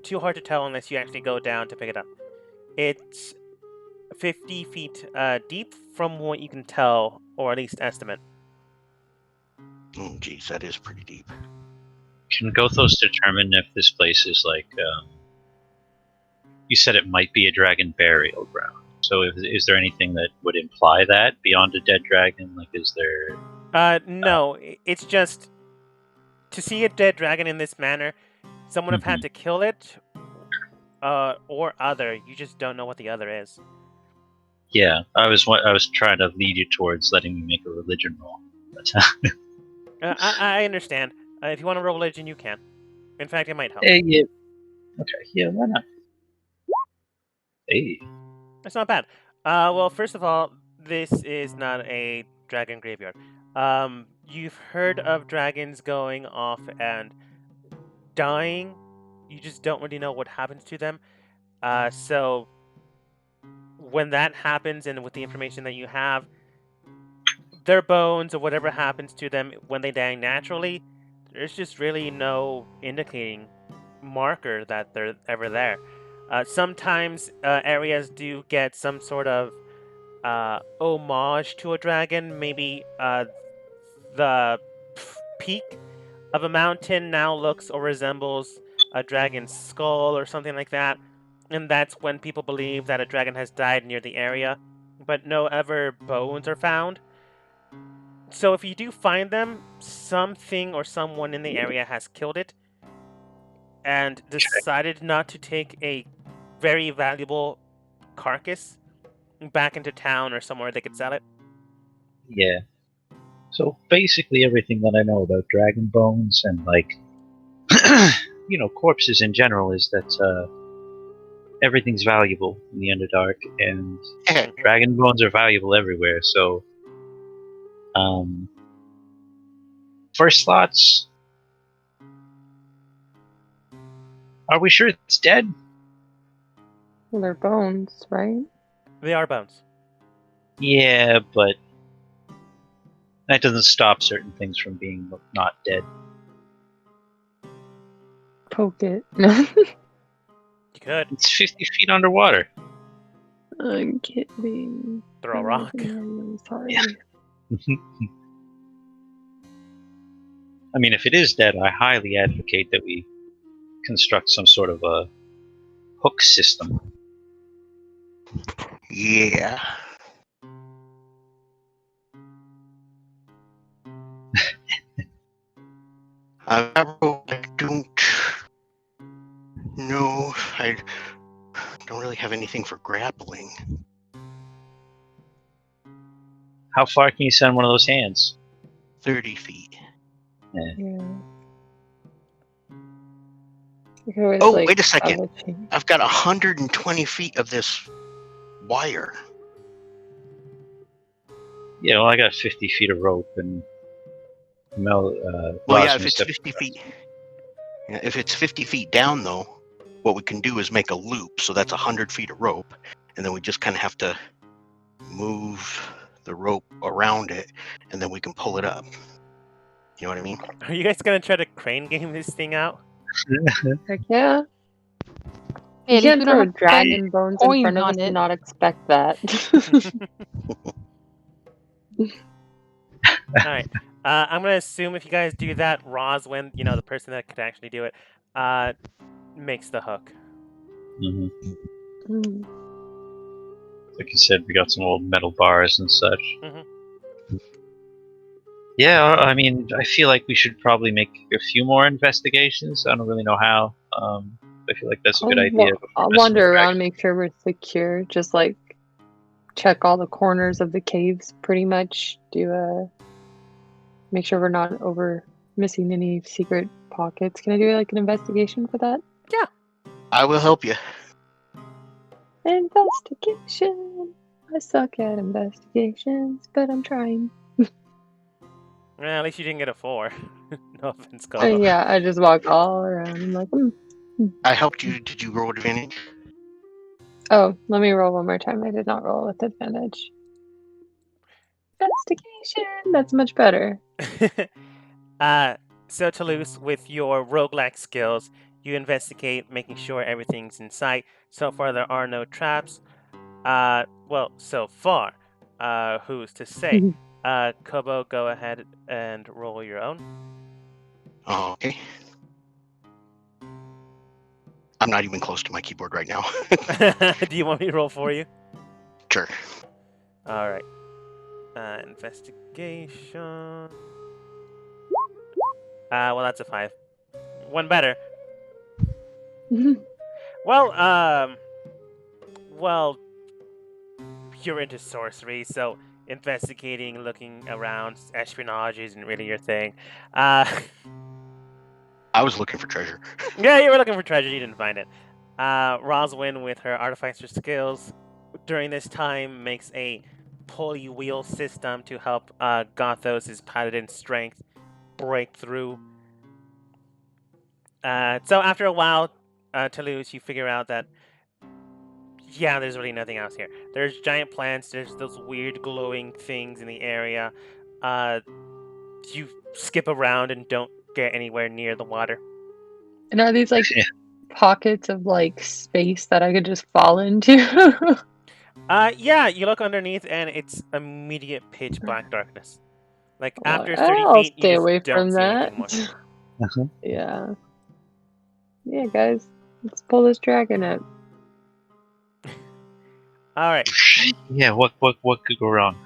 too hard to tell unless you actually go down to pick it up. It's 50 feet deep from what you can tell, or at least estimate. Oh, geez, that is pretty deep. Can Gothos determine if this place is like? You said it might be a dragon burial ground. So, is there anything that would imply that beyond a dead dragon? Like, is there? No, it's just to see a dead dragon in this manner, someone have had to kill it, or other. You just don't know what the other is. Yeah, I was trying to lead you towards letting me make a religion roll. I understand. If you want to roll religion, you can. In fact, it might help. Yeah. Okay. Yeah. Why not? Hey. It's not bad. Well, first of all, this is not a dragon graveyard. You've heard of dragons going off and dying. You just don't really know what happens to them. So when that happens, and with the information that you have, their bones or whatever happens to them when they die naturally, there's just really no indicating marker that they're ever there. Sometimes areas do get some sort of homage to a dragon. Maybe the peak of a mountain now looks or resembles a dragon's skull or something like that. And that's when people believe that a dragon has died near the area, but no ever bones are found. So if you do find them, something or someone in the area has killed it and decided not to take a very valuable carcass back into town or somewhere they could sell it. Yeah. So basically, everything that I know about dragon bones and corpses in general is that everything's valuable in the Underdark, and dragon bones are valuable everywhere. So, first thoughts. Are we sure it's dead? Well, they're bones, right? They are bones. Yeah, but that doesn't stop certain things from being not dead. Poke it. No, You could It's 50 feet underwater. I'm kidding. throw a rock. I'm sorry. Yeah. I mean, if it is dead, I highly advocate that we construct some sort of a hook system. Yeah. I don't know. I don't really have anything for grappling. How far can you send one of those hands? 30 feet. Eh. Yeah. You could always, Oh, like, wait a second. other thing. I've got 120 feet of this wire. Yeah, well, I got 50 feet of rope and Well, yeah, if it's 50 feet. Yeah, if it's 50 feet down, though, what we can do is make a loop. So that's 100 feet of rope. And then we just kind of have to move the rope around it. And then we can pull it up. You know what I mean? Are you guys gonna try to crane game this thing out? Heck yeah. Hey, You at least can't we don't throw have to dragon bones in coins front of us on and it. not expect that. All right. I'm gonna assume if you guys do that, Roswin, the person that could actually do it, makes the hook. Mhm. Mm. Like you said, we got some old metal bars and such. Mhm. Yeah, I mean, I feel like we should probably make a few more investigations. I don't really know how. I feel like that's a good idea. I'll wander around, make sure we're secure. Just like check all the corners of the caves, pretty much. Make sure we're not missing any secret pockets. Can I do like an investigation for that? I will help you. Investigation. I suck at investigations, but I'm trying. Well, at least you didn't get a 4. No offense, Kobo. Yeah, I just walk all around. I'm like, I helped you. Did you roll advantage? Oh, let me roll one more time. I did not roll with advantage. Investigation. That's much better. So Toulouse, with your roguelike skills, you investigate, making sure everything's in sight. So far, there are no traps. Well, so far. Who's to say? Kobo, go ahead and roll your own. Oh, okay. I'm not even close to my keyboard right now. Do you want me to roll for you? Sure. All right. Investigation. Well, that's a 5. One better. Well, you're into sorcery, so investigating, looking around, espionage isn't really your thing. I was looking for treasure. Yeah, you were looking for treasure, you didn't find it. Roswin, with her artificer skills, during this time makes a pulley wheel system to help Gothos' paladin strength break through. So after a while, Toulouse, you figure out that yeah, there's really nothing else here. There's giant plants. There's those weird glowing things in the area. You skip around and don't get anywhere near the water. And are these like Yeah. pockets of like space that I could just fall into? Yeah, you look underneath and it's immediate pitch black darkness. Like after 30 I'll feet, you stay just away don't from see that. anything more. Yeah. Yeah, guys, let's pull this dragon up. All right. Yeah, what could go wrong?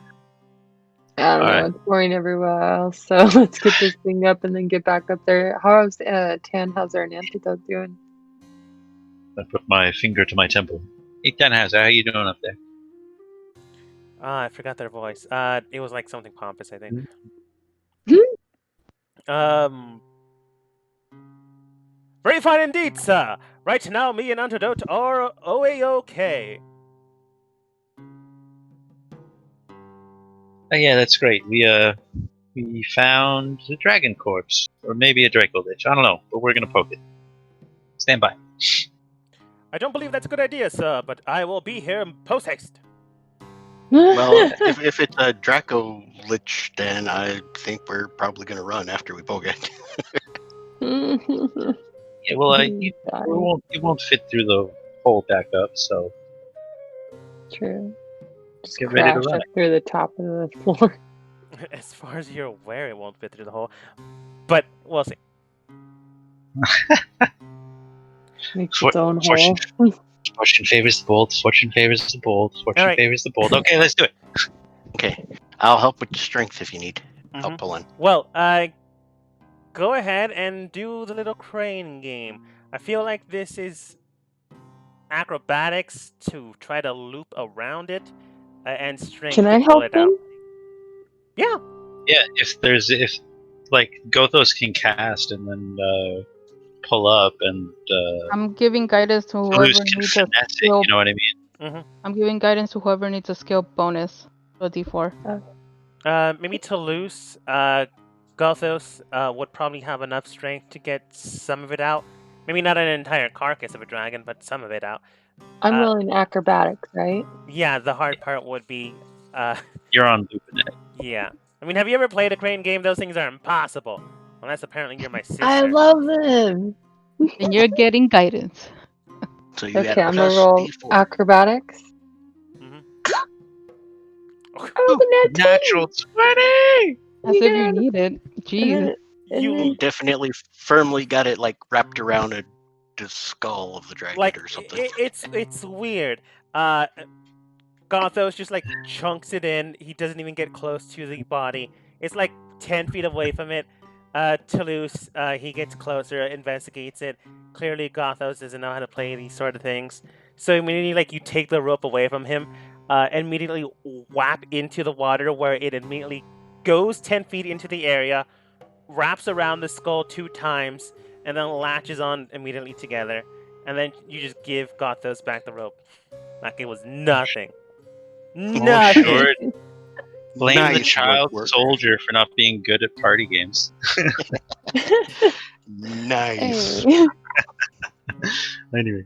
I don't know. Alright. It's boring everywhere else. So let's get this thing up and then get back up there. How's Tan? How's our antidote doing? I put my finger to my temple. Hey, Tanhauser, how you doing up there? I forgot their voice. It was like something pompous, I think. Very fine indeed, sir. Right now, me and Antidote are okay. Oh, yeah, that's great. We found a dragon corpse, or maybe a Draco Lich. I don't know, but we're gonna poke it. Stand by. I don't believe that's a good idea, sir, but I will be here post haste. Well, if it's a Draco Lich, then I think we're probably going to run after we poke it. Yeah, well, Die. it won't fit through the hole back up, so True. Just get ready to crash run up through the top of the floor. As far as you're aware, it won't fit through the hole. But we'll see. Makes For- its own fortune- hole. Fortune favors the bold. Fortune favors the bold. Fortune Alright. favors the bold. Okay, let's do it. Okay, I'll help with the strength if you need help Mhm. pulling. Well, go ahead and do the little crane game. I feel like this is acrobatics to try to loop around it, and strength Can to I pull help it out. them? Yeah. Yeah, if like Gothos can cast and then pull up and I'm giving guidance to whoever Toulouse can needs a finesse it. skill. You know what I mean? Mm-hmm. I'm giving guidance to whoever needs a skill bonus. So D4. Maybe Toulouse, Gothos would probably have enough strength to get some of it out. Maybe not an entire carcass of a dragon, but some of it out. I'm rolling acrobatics, right? Yeah, the hard part would be, You're on looping it. yeah. I mean, have you ever played a crane game? Those things are impossible. Unless apparently you're my sister. I love them. And you're getting guidance. So you Okay, add a I'm gonna plus roll D4. acrobatics. Mhm. Oh, the net Natural 20! As if you Yeah. need it. Jeez. You Definitely firmly got it like wrapped around the skull of the dragon like or something. it's weird. Gothos just like chunks it in. He doesn't even get close to the body. It's like 10 feet away from it. Toulouse, he gets closer, investigates it. Clearly, Gothos doesn't know how to play these sort of things. So immediately, like, you take the rope away from him, immediately whap into the water where it immediately goes 10 feet into the area, wraps around the skull 2 times, and then latches on immediately together. And then you just give Gothos back the rope. Like it was nothing. Nothing. Sure. Blame the Nice child work. soldier for not being good at party games. Nice. Hey. Anyway,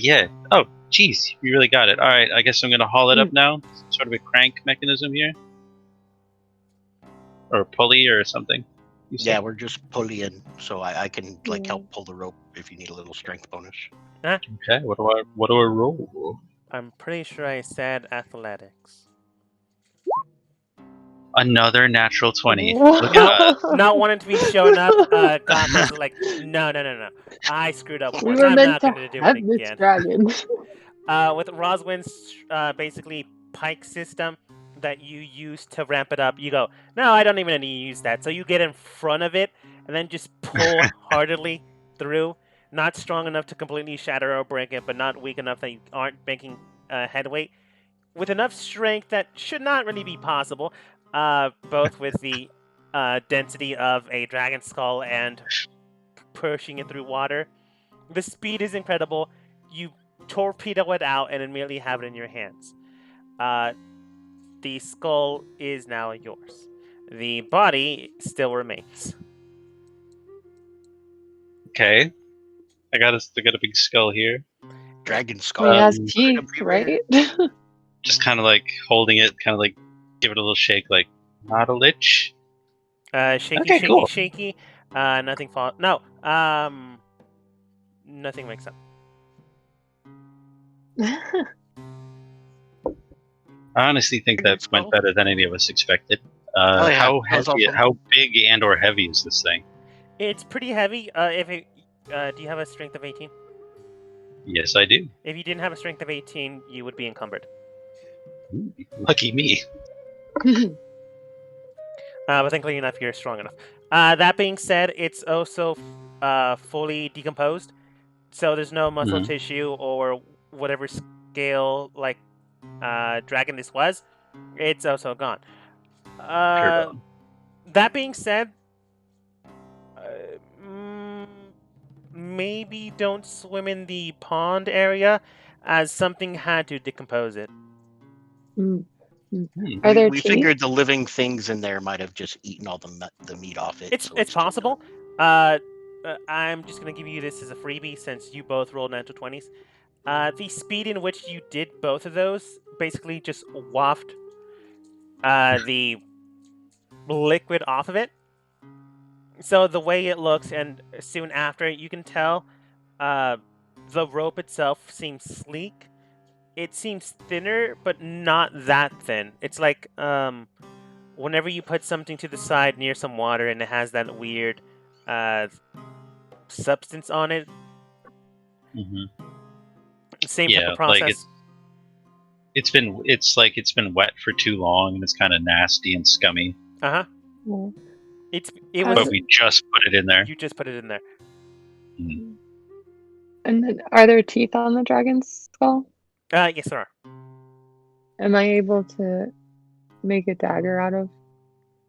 yeah. Oh, geez, we really got it. All right, I guess I'm gonna haul it up now. Sort of a crank mechanism here, or a pulley or something. You said? Yeah, we're just pulling, so I can like help pull the rope if you need a little strength bonus. Okay. What do I roll? I'm pretty sure I said athletics. Another natural 20. Whoa. Look at us. Not wanting to be shown up, Gothos is like, no. I screwed up We once. were I'm meant not to going to do have it this again. dragon. With Roswin's basically pike system that you use to ramp it up, you go, no, I don't even need to use that. So you get in front of it and then just pull heartedly through. Not strong enough to completely shatter or break it, but not weak enough that you aren't making headway. With enough strength that should not really be possible, both with the density of a dragon skull and pushing it through water. The speed is incredible. You torpedo it out and immediately have it in your hands. The skull is now yours. The body still remains. Okay. I got a big skull here. Dragon It skull. has Could teeth, be rare. right? Just kind of like holding it, kind of like give it a little shake, like not a lich. Shaky, Okay, shaky, cool. shaky. Nothing fall. No. Nothing makes sense. I honestly think that went better than any of us expected. Oh, yeah. How That was heavy? awesome. How big and/or heavy is this thing? It's pretty heavy. Do you have a strength of 18? Yes, I do. If you didn't have a strength of 18, you would be encumbered. Ooh, lucky me. But thankfully enough, you're strong enough. That being said, it's also fully decomposed, so there's no muscle Mhm. tissue or whatever scale like dragon this was. It's also gone. Pure bone. That being said, maybe don't swim in the pond area, as something had to decompose it. Mm. Hmm. Are there We teeth? figured the living things in there might have just eaten all the meat off it. It's so still possible. I'm just gonna give you this as a freebie since you both rolled natural 20s. The speed in which you did both of those basically just waft the liquid off of it. So the way it looks, and soon after, you can tell the rope itself seems sleek. It seems thinner, but not that thin. It's like whenever you put something to the side near some water and it has that weird substance on it. Hmm. Same type Yeah, of process. it's been wet for too long and it's kind of nasty and scummy. Uh huh. Yeah. It How's was. But we just put it in there. You just put it in there. Mhm. And then, are there teeth on the dragon's skull? Yes, there are. Am I able to make a dagger out of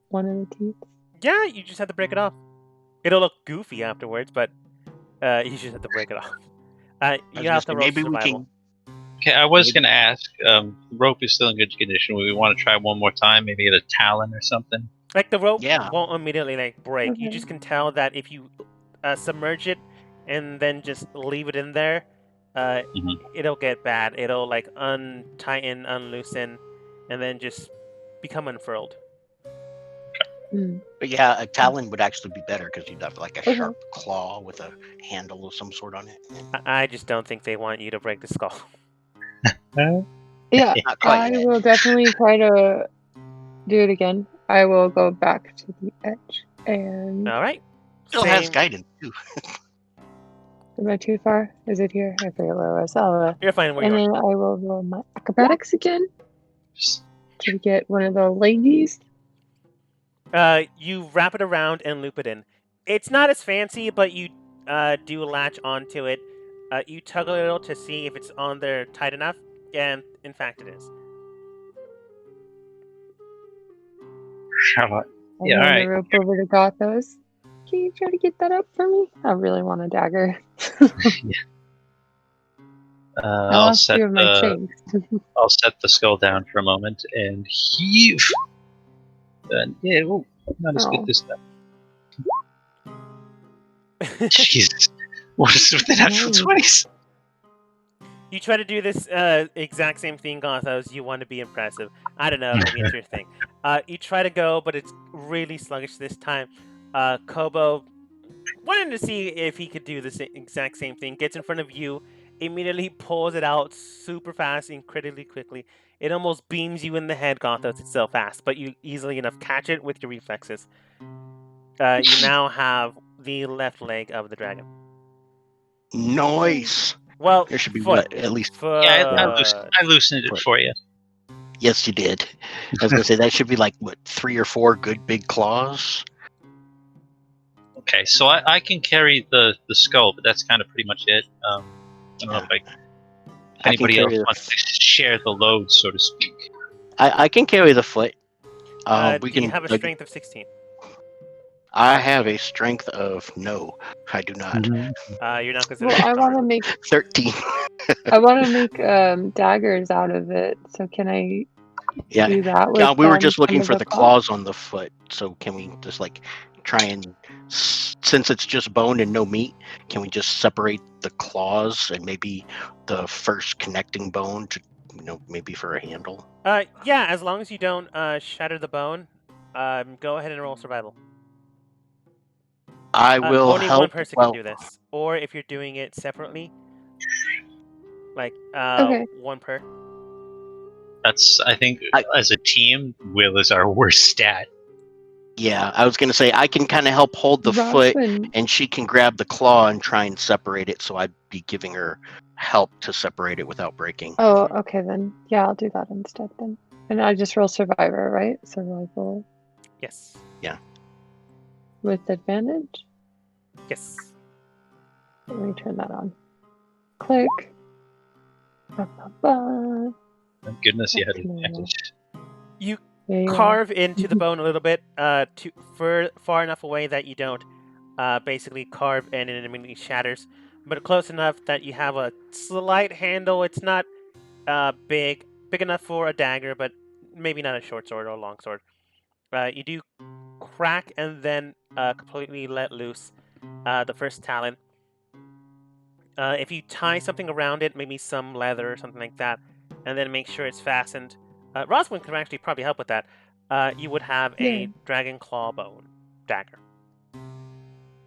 one of the teeth? Yeah, you just have to break it off. It'll look goofy afterwards, but you just have to break it off. I was You gonna have say, to roll maybe we survival. Okay, I was Maybe- going to ask. The rope is still in good condition. We want to try one more time, maybe get a talon or something. Like the rope Yeah. won't immediately like break. You Okay. just can tell that if you submerge it and then just leave it in there, Mhm. it'll get bad. It'll like untighten, unloosen, and then just become unfurled. Mm. But yeah, a talon would actually be better because you'd have like a Okay. sharp claw with a handle of some sort on it. I just don't think they want you to break the skull. Yeah, Not quite I yet. will definitely try to do it again. I will go back to the edge. And All right. Still has Same. guidance too. am I too far? Is it here? I forget where I was. Oh, You're fine where and you are. then I will roll my acrobatics again Just- to get one of the ladies. You wrap it around and loop it in. It's not as fancy, but you do latch onto it. You tug a little to see if it's on there tight enough, and in fact, it is. I Yeah, hand alright. the rope over to Gothos. Can you try to get that up for me? I really want a dagger. I I'll lost set 2 of my the chains. I'll set the skull down for a moment and heave. And yeah, ooh, not as good Oh. this time. Jesus, what is with the natural Nice. 20s? You try to do this exact same thing, Gothos. You want to be impressive. I don't know, maybe it's your thing. You try to go, but it's really sluggish this time. Kobo, wanting to see if he could do the exact same thing, gets in front of you, immediately pulls it out super fast, incredibly quickly. It almost beams you in the head, Gothos. It's so fast, but you easily enough catch it with your reflexes. You now have the left leg of the dragon. Nice. Well, There should be foot. what, at least. Yeah, Foot. I loosened it Foot. for you. Yes, you did. I was gonna say that should be like what, 3 or 4 good big claws. Okay, so I can carry the skull, but that's kind of pretty much it. I don't know if I can anybody else carry the wants to share the load, so to speak. I can carry the foot. We Do you can. have a strength of 16? I have a strength of no. I do not. You're not considered Well, I want powered. to make 13. daggers out of it. So can I Yeah. do that with Yeah, we were just some looking of for the the claws? claws on the foot. So can we just like try and, since it's just bone and no meat, can we just separate the claws and maybe the first connecting bone to, maybe for a handle? Yeah, as long as you don't shatter the bone, go ahead and roll survival. I will Only one help. person Well, can do this, or if you're doing it separately, like Okay. one per. That's I think as a team, Will is our worst stat. yeah, I was gonna say I can kind of help hold the foot, Robin, and she can grab the claw and try and separate it. So I'd be giving her help to separate it without breaking. oh, okay then. Yeah, I'll do that instead then. And I just roll survivor, right? Survival Yes. with advantage. Yes. Let me turn that on. Click. Ba, ba, ba. Thank goodness you had Okay. advantage. You There you are. carve into the bone a little bit, far enough away that you don't basically carve and it immediately shatters, but close enough that you have a slight handle. It's not big enough for a dagger, but maybe not a short sword or a long sword. You do crack and then completely let loose. the first talon. If you tie something around it, maybe some leather or something like that, and then make sure it's fastened, Roswin can actually probably help with that. You would have a Yeah. dragon claw bone dagger.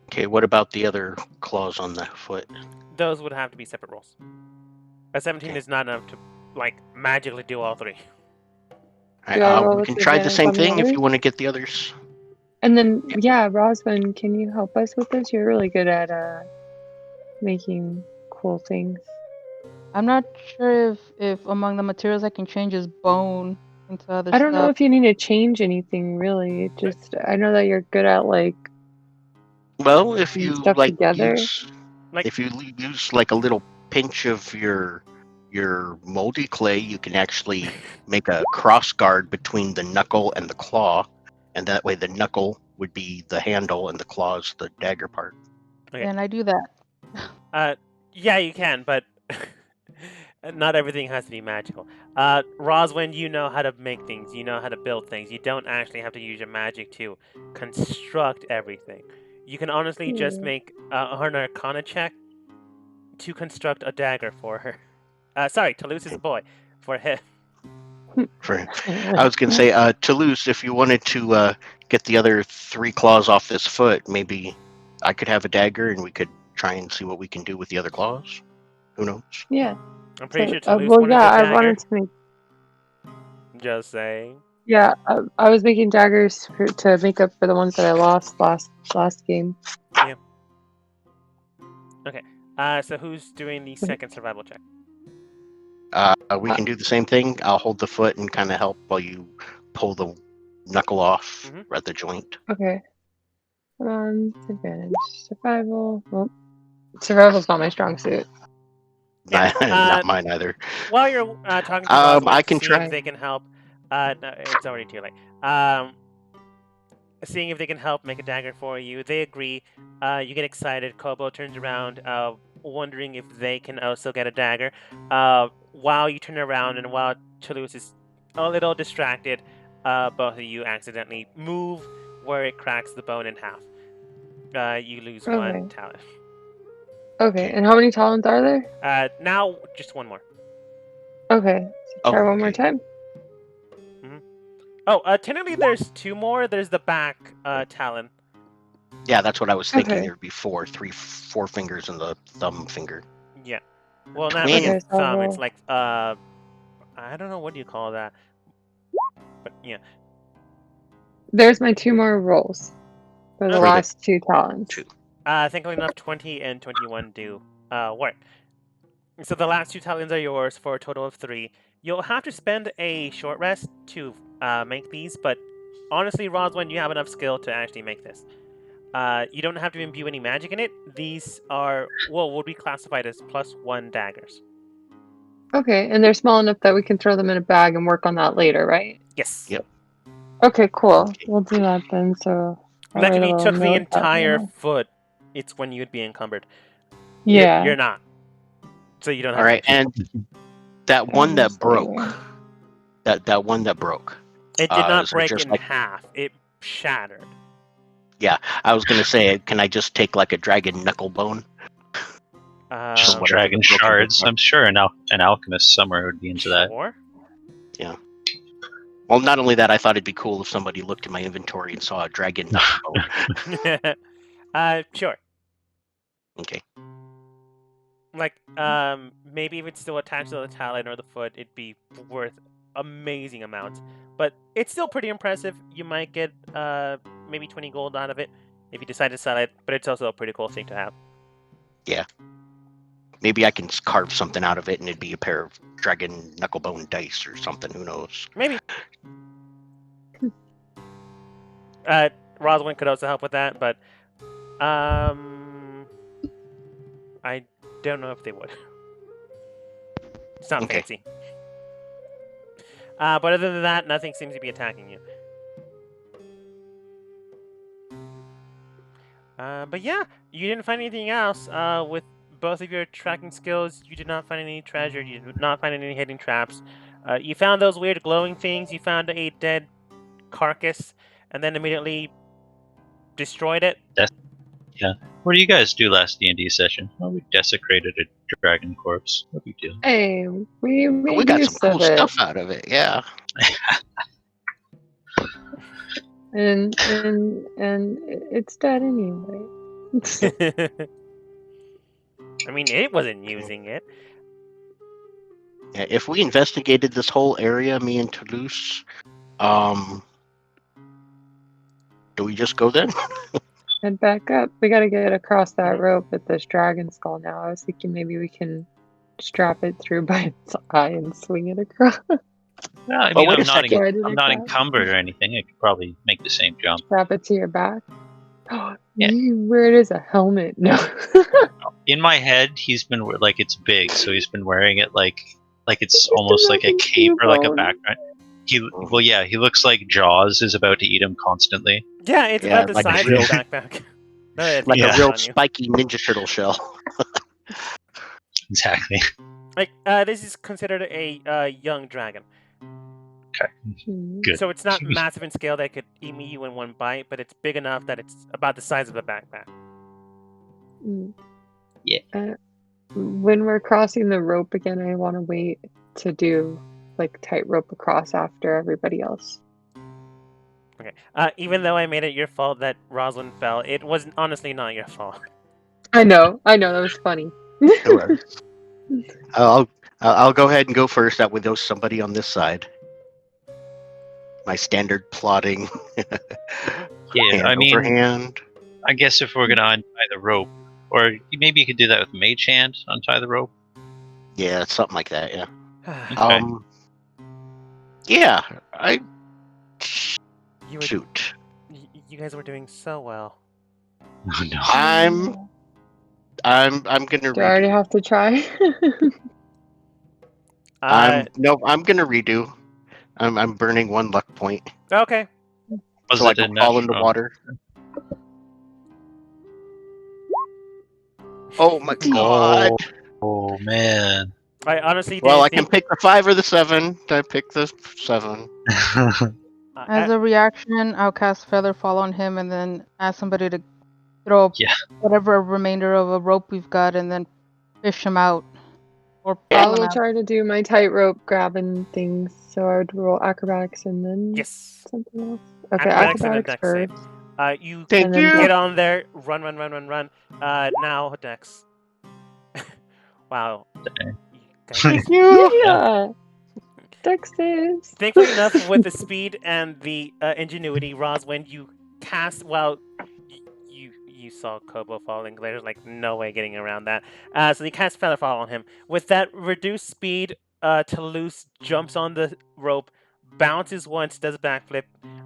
Okay, what about the other claws on the foot? Those would have to be separate rolls. A 17 Okay. is not enough to magically do all three. All Do I right, roll we with can try the advantage same on the thing if others? you want to get the others. And then, yeah, Roswin, can you help us with this? You're really good at making cool things. I'm not sure if among the materials I can change is bone into other I don't know stuff. if you need to change anything really. It just I know that you're good at like Well, if putting you stuff like together. use Like- if you use like a little pinch of your moldy clay, you can actually make a cross guard between the knuckle and the claw, and that way the knuckle would be the handle and the claw is the dagger part. Okay. And I do that. Yeah, you can, but not everything has to be magical. Roswin, you know how to make things. You know how to build things. You don't actually have to use your magic to construct everything. You can honestly just Yeah. make an Arcana check to construct a dagger for her. Sorry, Toulouse's boy for him. I was gonna say, Toulouse, if you wanted to get the other 3 claws off this foot, maybe I could have a dagger and we could try and see what we can do with the other claws. Who knows? Yeah. I'm pretty sure So, Toulouse well, wanted yeah, a I dagger. wanted to make. Just saying. Yeah, I was making daggers to make up for the ones that I lost last game. So who's doing the second survival check? We can do the same thing. I'll hold the foot and kind of help while you pull the knuckle off at the joint. Okay. Advantage. Survival. Well, survival's not my strong suit. Yeah, Not mine either. While you're talking to Roswin, I can seeing try. if they can help. No, it's already too late. Seeing if they can help make a dagger for you. They agree. You get excited. Kobo turns around, wondering if they can also get a dagger. While you turn around and while Toulouse is a little distracted, both of you accidentally move where it cracks the bone in half. You lose one talent. Okay, and how many talents are there? Now just one more. Okay, so try one more okay. time. Technically there's 2 more. There's the back talon. Yeah, that's what I was thinking. Okay. There'd be 4 fingers and the thumb finger. Yeah. Well, not Twin. really Okay, so I'll thumb. It's roll. like I don't know what do you call that. But yeah. There's my 2 more rolls for the Okay. last 2 talents. 2. Thankfully enough, 20 and 21 do work. So the last 2 talons are yours for a total of 3. You'll have to spend a short rest to make these, but honestly, Roswin, you have enough skill to actually make this. You don't have to imbue any magic in it. These are, would be classified as +1 daggers. Okay, and they're small enough that we can throw them in a bag and work on that later, right? Yes. Yep. Okay, cool. Okay. We'll do that then. So I'll Like write if a you little took the note entire that foot, it's when you'd be encumbered. Yeah. You're not. So you don't have All right, to. and that one that broke. That one that broke. It did not is it break just in like- half. It shattered. Yeah, I was gonna say, can I just take like a dragon knuckle bone? Just whatever dragon the broken shards. bits are. I'm sure an alchemist somewhere would be into that. Sure. Well, not only that, I thought it'd be cool if somebody looked in my inventory and saw a dragon knuckle bone. Sure. Okay. Like, maybe if it's still attached to the talon or the foot, it'd be worth amazing amounts. But it's still pretty impressive. You might get maybe 20 gold out of it if you decide to sell it. But it's also a pretty cool thing to have. Maybe I can carve something out of it and it'd be a pair of dragon knucklebone dice or something. Who knows? Maybe. Rosalind could also help with that, but I don't know if they would. It's not Okay. fancy. But other than that, nothing seems to be attacking you. But yeah, you didn't find anything else. With both of your tracking skills, you did not find any treasure. You did not find any hidden traps. You found those weird glowing things. You found a dead carcass, and then immediately destroyed it. What did you guys do last D&D session? Well, we desecrated a dragon corpse. No big deal. Hey, we But made we got some use cool of it, stuff out of it. Yeah. and it's dead anyway. I mean, it wasn't using it. Yeah, if we investigated this whole area, me and Toulouse, do we just go then? Head back up. We gotta get across that Mhm. rope with this dragon skull now. I was thinking maybe we can strap it through by its eye and swing it across. No, I Well, mean, wait a I'm not, second. Ride it I'm not across. encumbered or anything. I could probably make the same jump. Strap it to your back. Yeah. You wear it as a helmet. No. In my head, he's been like it's big, so he's been wearing it like it's almost like a imagine cape or like a Cubone. background. He looks like Jaws is about to eat him constantly. Yeah, it's Yeah, about the like a size of real- his backpack. No, it's Like Yeah. a real on you. spiky Ninja Turtle shell. Exactly. Like, this is considered a young dragon. Good. So it's not massive in scale that it could eat you in one bite, but it's big enough that it's about the size of a backpack. Yeah. When we're crossing the rope again, I want to wait to do like tightrope across after everybody else. Okay. Even though I made it your fault that Rosalind fell, it was honestly not your fault. I know, that was funny. Sure. I'll go ahead and go first. That way there's somebody on this side. My standard plotting. Yeah, hand I mean, over hand. I guess if we're gonna untie the rope, or maybe you could do that with Mage Hand, untie the rope. Yeah, something like that. Yeah. Okay. Yeah. I You were, shoot. you guys were doing so well. Oh no. I'm gonna Do I already redo. have to try? I'm gonna redo. I'm burning one luck point Okay. Was so I it a can fall in the natural? water. Oh my god! Oh man. I honestly didn't Well, I can think. pick the 5 or the 7. I pick the 7. As a reaction, I'll cast Feather Fall on him and then ask somebody to throw Yeah. whatever remainder of a rope we've got and then fish him out. Or pull I him will out. try to do my tightrope grabbing things, so I would roll acrobatics and then Yes. something else. Okay, Acrobatics and a acrobatics dex save. first. You Thank And then you. get on there, run. Now dex. Wow. Dang. You guys- Thank you. Yeah. Dex saves. Thankfully enough, with the speed and the ingenuity, Roz, when you cast, well, you saw Kobo falling. There's like no way getting around that. So you cast Feather Fall on him. With that reduced speed, Toulouse jumps on the rope, bounces once, does a backflip.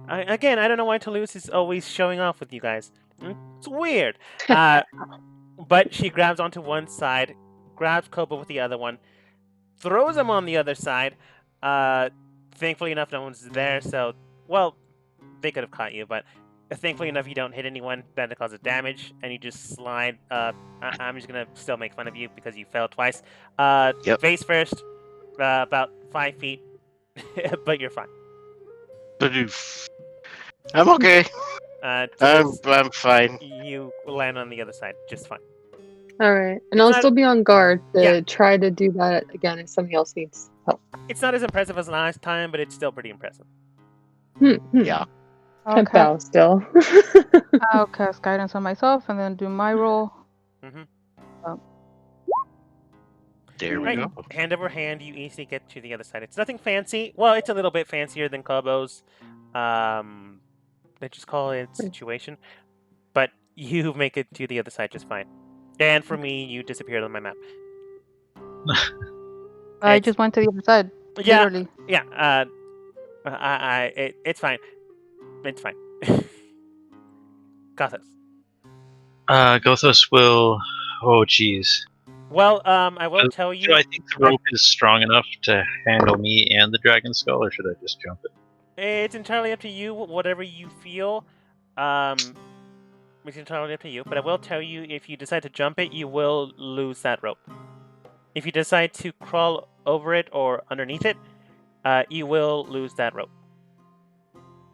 Again, I don't know why Toulouse is always showing off with you guys. It's weird. But she grabs onto one side, grabs Kobo with the other one, throws him on the other side. Thankfully enough, no one's there, so, well, they could have caught you, but thankfully enough, you don't hit anyone that causes damage, and you just slide. I'm just gonna still make fun of you because you failed twice. Yep. Face first, about 5 feet, but you're fine. I'm okay. Toulouse, I'm fine. you land on the other side just fine. Alright, and It's I'll not- still be on guard to Yeah. try to do that again if somebody else needs help. It's not as impressive as last time, but it's still pretty impressive. Yeah. I'll Can't bow cast, still. I'll cast guidance on myself and then do my roll. There we Right. go. Hand over hand, you easily get to the other side. It's nothing fancy. Well, it's a little bit fancier than Kobo's. They just call it situation. But you make it to the other side just fine. And for me, you disappeared on my map. I It's- just went to the other side. Yeah, Literally. yeah. It's fine. It's fine. Gothos. Gothos will. Oh, jeez. Well, I will tell you. Do I think the rope is strong enough to handle me and the dragon skull, or should I just jump it? It's entirely up to you. Whatever you feel. It's entirely up to you. But I will tell you, if you decide to jump it, you will lose that rope. If you decide to crawl over it or underneath it, you will lose that rope.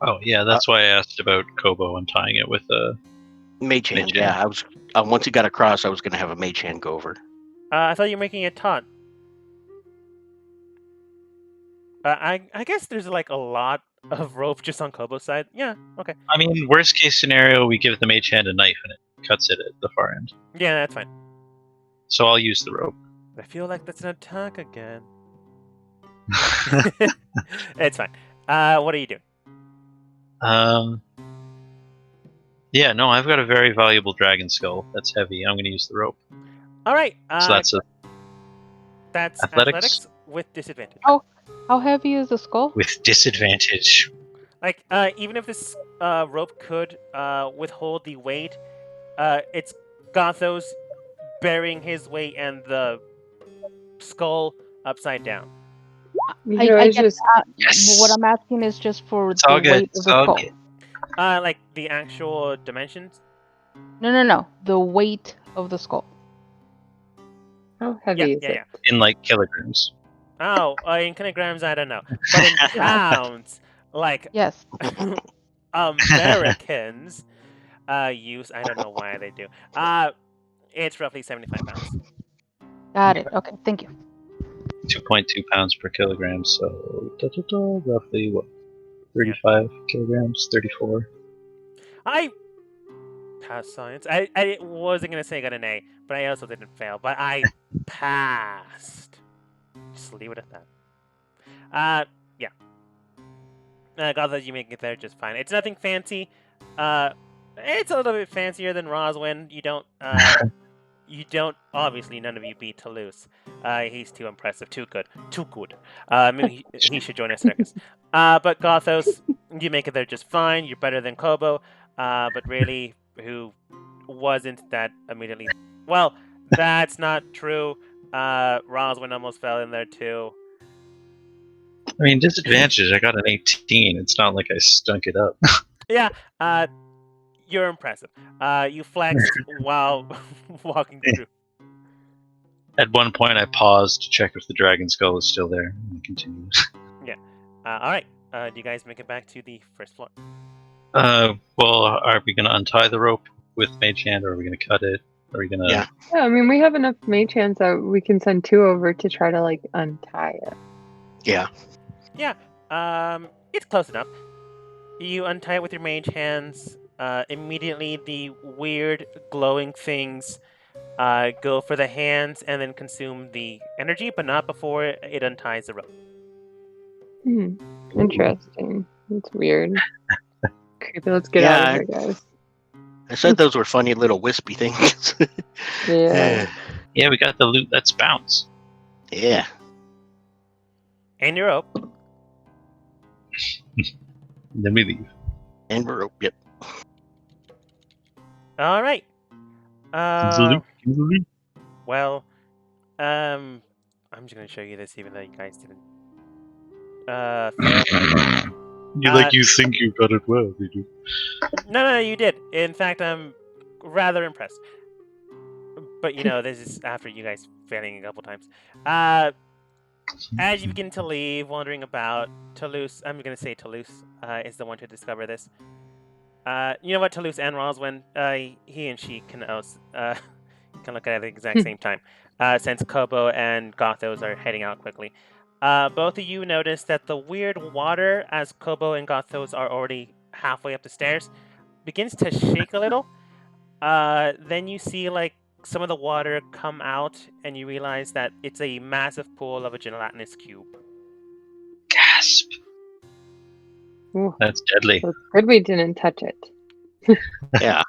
Oh, yeah, that's why I asked about Kobo untying it with a Mage hand, Mage yeah. hand. I was once he got across, I was gonna have a mage hand go over. I thought you were making it taut. I guess there's like a lot of rope just on Kobo's side. Yeah, okay. I mean, worst case scenario, we give the mage hand a knife and it cuts it at the far end. Yeah, that's fine. So I'll use the rope. I feel like that's an attack again. It's fine. What are you doing? Yeah, no, I've got a very valuable dragon skull that's heavy. I'm going to use the rope. All right. So That's athletics? with disadvantage. How heavy is the skull? With disadvantage. Like, even if this rope could withhold the weight, it's Gothos bearing his weight and the skull upside down. You I could always get just Yes! What I'm asking is just for It's the all good. weight of It's the all skull. good. Like the actual dimensions. No. The weight of the skull. how heavy is Yeah. it? In like kilograms. Oh, in kilograms, I don't know, but in pounds, like Yes. Americans use. I don't know why they do. It's roughly 75 pounds. Got it. Okay, thank you. 2.2 pounds per kilogram, so roughly what? 35 kilograms, 34. I passed science. I wasn't gonna say I got an A, but I also didn't fail. But I passed. Just leave it at that. Yeah. God that you make it there just fine. It's nothing fancy. It's a little bit fancier than Roswin. You don't. Obviously, none of you beat Toulouse. He's too impressive, too good. Maybe he should join a circus. But Gothos, you make it there just fine. You're better than Kobo. But really, who wasn't that immediately? Well, that's not true. Roswin almost fell in there too. I mean, disadvantage, I got an 18. It's not like I stunk it up. Yeah. You're impressive. You flexed while walking through. At one point, I paused to check if the dragon skull was still there, and continued. All right. Do you guys make it back to the first floor? Well, are we going to untie the rope with mage hand, or are we going to cut it? Are we going to... Yeah. Yeah, I mean, we have enough mage hands that we can send 2 over to try to like untie it. Yeah. It's close enough. You untie it with your mage hands. Immediately, the weird glowing things go for the hands and then consume the energy, but not before it unties the rope. Interesting. It's weird. Creepy. Let's get out of here, guys. I said those were funny little wispy things. Yeah. Yeah, we got the loot. Let's bounce. Yeah. And your rope. Then we leave. And we're yep. All right. Give the loot. Give the loot. Well, I'm just gonna show you this, even though you guys didn't. Fail. You think you got it well, did you? No, you did. In fact, I'm rather impressed. But this is after you guys failing a couple times. As you begin to leave, wandering about, Toulouse, I'm going to say Toulouse is the one to discover this. You know what, Toulouse and Roswin, he and she can look at it at the exact same time, since Kobo and Gothos are heading out quickly. Both of you notice that the weird water, as Kobo and Gothos are already halfway up the stairs, begins to shake a little. Then you see some of the water come out, and you realize that it's a massive pool of a gelatinous cube. Gasp! Ooh, That's deadly. so it's good we didn't touch it. Yeah.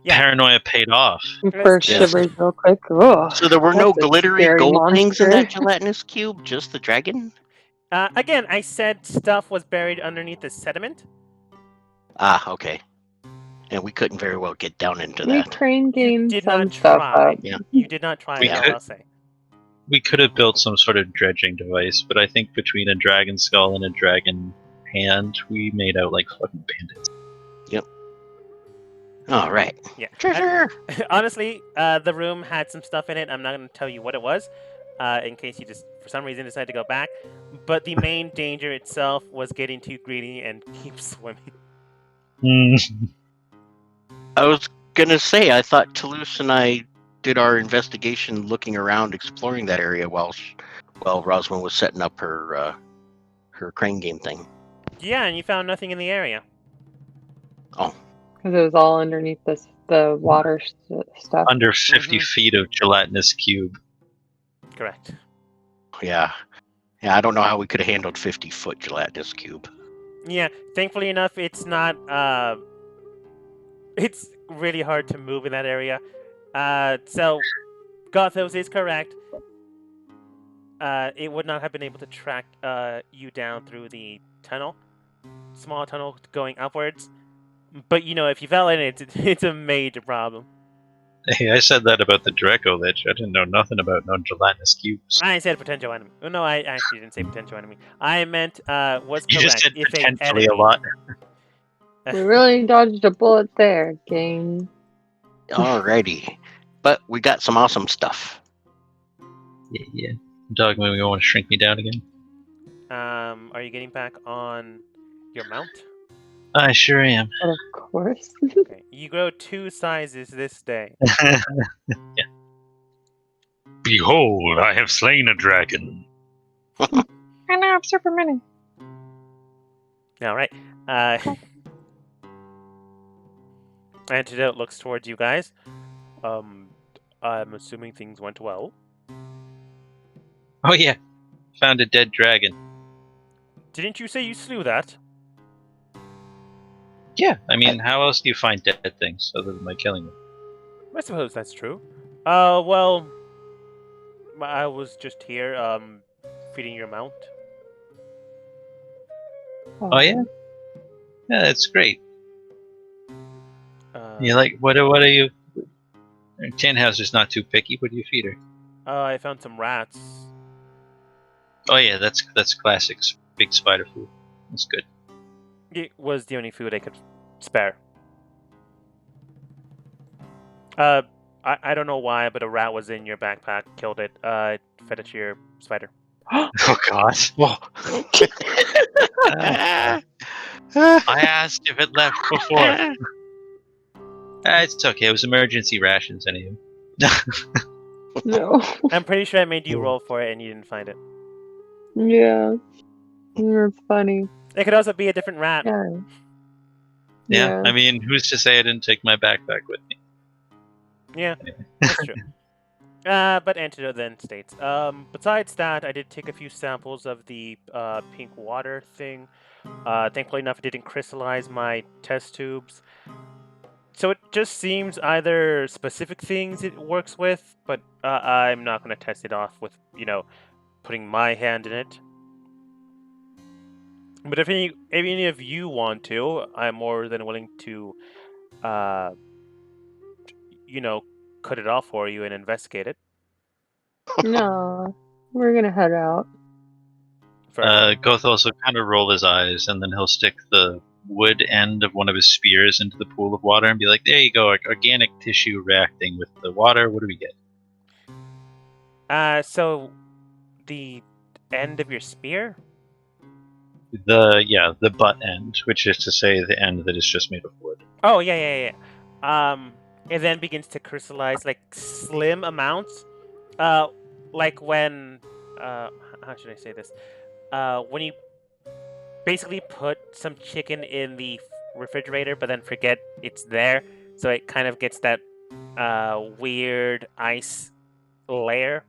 Paranoia paid off. First Yeah. shivers real quick. Oh, So there were no that's a glittery scary gold things in that monster. gelatinous cube, just the dragon? Again, I said stuff was buried underneath the sediment. Ah, okay. And we couldn't very well get down into We that. crane You gained did some not stuff try. up. Yeah. You did not try, We though, could- I'll say. We could have built some sort of dredging device, but I think between a dragon skull and a dragon hand, we made out like fucking bandits. All right. Yeah. Treasure! Honestly, the room had some stuff in it. I'm not going to tell you what it was, in case you just, for some reason, decide to go back. But the main danger itself was getting too greedy and keep swimming. I was gonna say, I thought Toulouse and I did our investigation, looking around, exploring that area while Rosalind was setting up her crane game thing. Yeah, and you found nothing in the area. Oh, Because it was all underneath the water stuff. Under 50 Mhm. feet of gelatinous cube. Correct. yeah. I don't know how we could have handled 50-foot gelatinous cube. Yeah, thankfully enough, it's not. It's really hard to move in that area. So Gothos is correct. It would not have been able to track you down through the tunnel, small tunnel going upwards. But if you fell in it, it's a major problem. Hey, I said that about the Draco Lich. I didn't know nothing about no gelatinous cubes. I said potential enemy. Oh, no, I actually didn't say potential enemy. I meant was correct. You just said if potentially a a lot. We really dodged a bullet there, gang. Alrighty. But we got some awesome stuff. Yeah. Dog, maybe you want to shrink me down again? Are you getting back on your mount? I sure am. But of course. Okay. You grow 2 sizes this day. Yeah. Behold, I have slain a dragon. I know, I'm super mini. All right. Antidote looks towards you guys. I'm assuming things went well. Oh yeah, found a dead dragon. Didn't you say you slew that? Yeah, I mean, how else do you find dead things other than by killing them? I suppose that's true. Well, I was just here, feeding your mount. Oh yeah? Yeah, that's great. Uh, You like, what are you... Tannhauser's not too picky. What do you feed her? I found some rats. Oh yeah, that's classic big spider food. That's good. It was the only food I could spare. I don't know why, but a rat was in your backpack. Killed it. Fed it to your spider. Oh god. Whoa. I asked if it left before. It's okay. It was emergency rations anyway. No. I'm pretty sure I made you roll for it and you didn't find it. Yeah. You're funny. It could also be a different rat. Yeah. Yeah, I mean, who's to say I didn't take my backpack with me? Yeah, that's true. But Antidote then states, besides that, I did take a few samples of the pink water thing. Thankfully enough, it didn't crystallize my test tubes. So it just seems either specific things it works with, but I'm not going to test it off with, putting my hand in it. But if any of you want to, I'm more than willing to, cut it off for you and investigate it. No. We're gonna head out. Gothos will kind of roll his eyes, and then he'll stick the wood end of one of his spears into the pool of water and be like, there you go, organic tissue reacting with the water. What do we get? So the end of your spear? The butt end, which is to say the end that is just made of wood. Oh, yeah. It then begins to crystallize, like, slim amounts. Like when, how should I say this? When you basically put some chicken in the refrigerator, but then forget it's there, so it kind of gets that weird ice layer.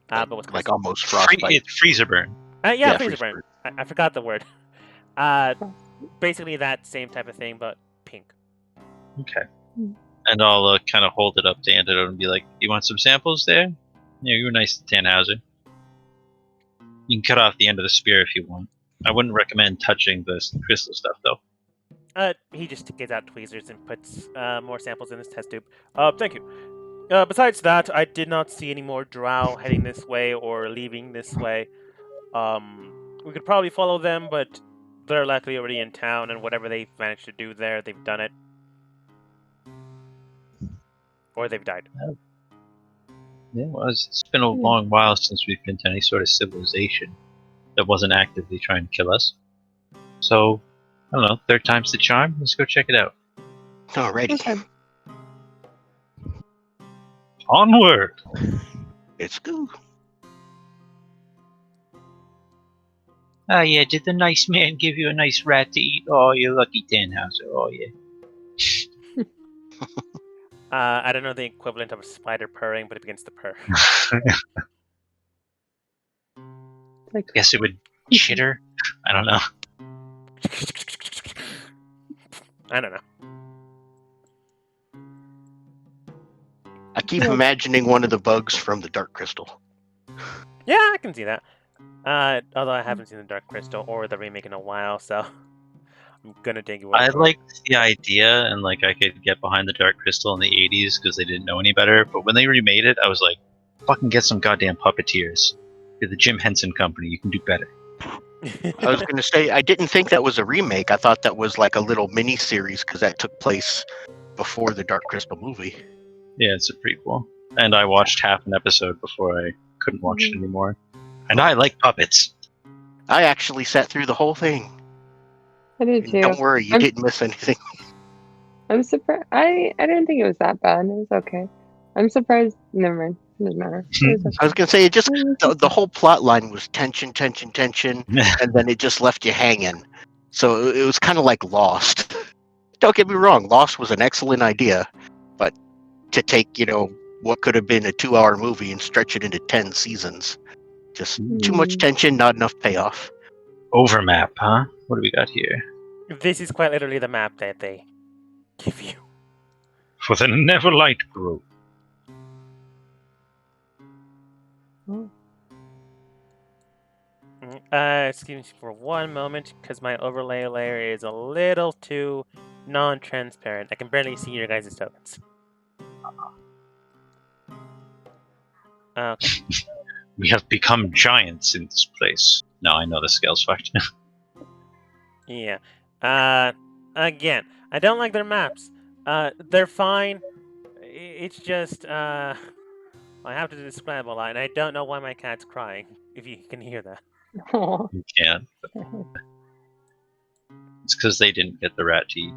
But with like almost frostbite. It's freezer burn. Yeah, freezer burn. I forgot the word. Basically that same type of thing, but pink. Okay. And I'll kind of hold it up to Antidote and be like, you want some samples there? Yeah, you were nice to Tannhauser. You can cut off the end of the spear if you want. I wouldn't recommend touching the crystal stuff, though. He just gets out tweezers and puts more samples in his test tube. Thank you. Besides that, I did not see any more drow heading this way or leaving this way. We could probably follow them, but they're likely already in town, and whatever they've managed to do there, they've done it. Or they've died. Yeah, well, it's been a long while since we've been to any sort of civilization that wasn't actively trying to kill us. So, I don't know, third time's the charm. Let's go check it out. Alrighty. Okay. Onward! It's go. Oh yeah, did the nice man give you a nice rat to eat? Oh, you lucky Tannhauser. Oh yeah. I don't know the equivalent of a spider purring, but it begins to purr. Like, Guess it would chitter. I don't know. I don't know. I keep Yeah. imagining one of the bugs from the Dark Crystal. Yeah, I can see that. Although I haven't seen the Dark Crystal or the remake in a while, so I'm gonna take your word I for it. liked the idea, and like I could get behind the Dark Crystal in the '80s because they didn't know any better. But when they remade it, I was like, "Fucking get some goddamn puppeteers. You're the Jim Henson Company. You can do better." I was going to say, I didn't think that was a remake. I thought that was like a little mini series because that took place before the Dark Crystal movie. Yeah, it's a prequel, and I watched half an episode before I couldn't watch it anymore. And I like puppets. I actually sat through the whole thing. I did And too. don't worry, you didn't miss anything. I'm surprised. I didn't think it was that bad. It was okay. I'm surprised. Never mind. It doesn't matter. It was I was going to say, it just okay. the whole plot line was tension, tension, tension, and then it just left you hanging. So it was kind of like Lost. Don't get me wrong, Lost was an excellent idea, but to take, what could have been a 2-hour movie and stretch it into 10 seasons, just too much tension, not enough payoff. Overmap, huh? What do we got here? This is quite literally the map that they give you. For the Neverlight Group. Excuse me for one moment, because my overlay layer is a little too non-transparent. I can barely see your guys' tokens. Okay. We have become giants in this place. No, I know the scale's fucked. Yeah. Again, I don't like their maps. They're fine. It's just, I have to describe a lot, and I don't know why my cat's crying, if you can hear that. Aw. You can't. It's because they didn't get the rat to eat.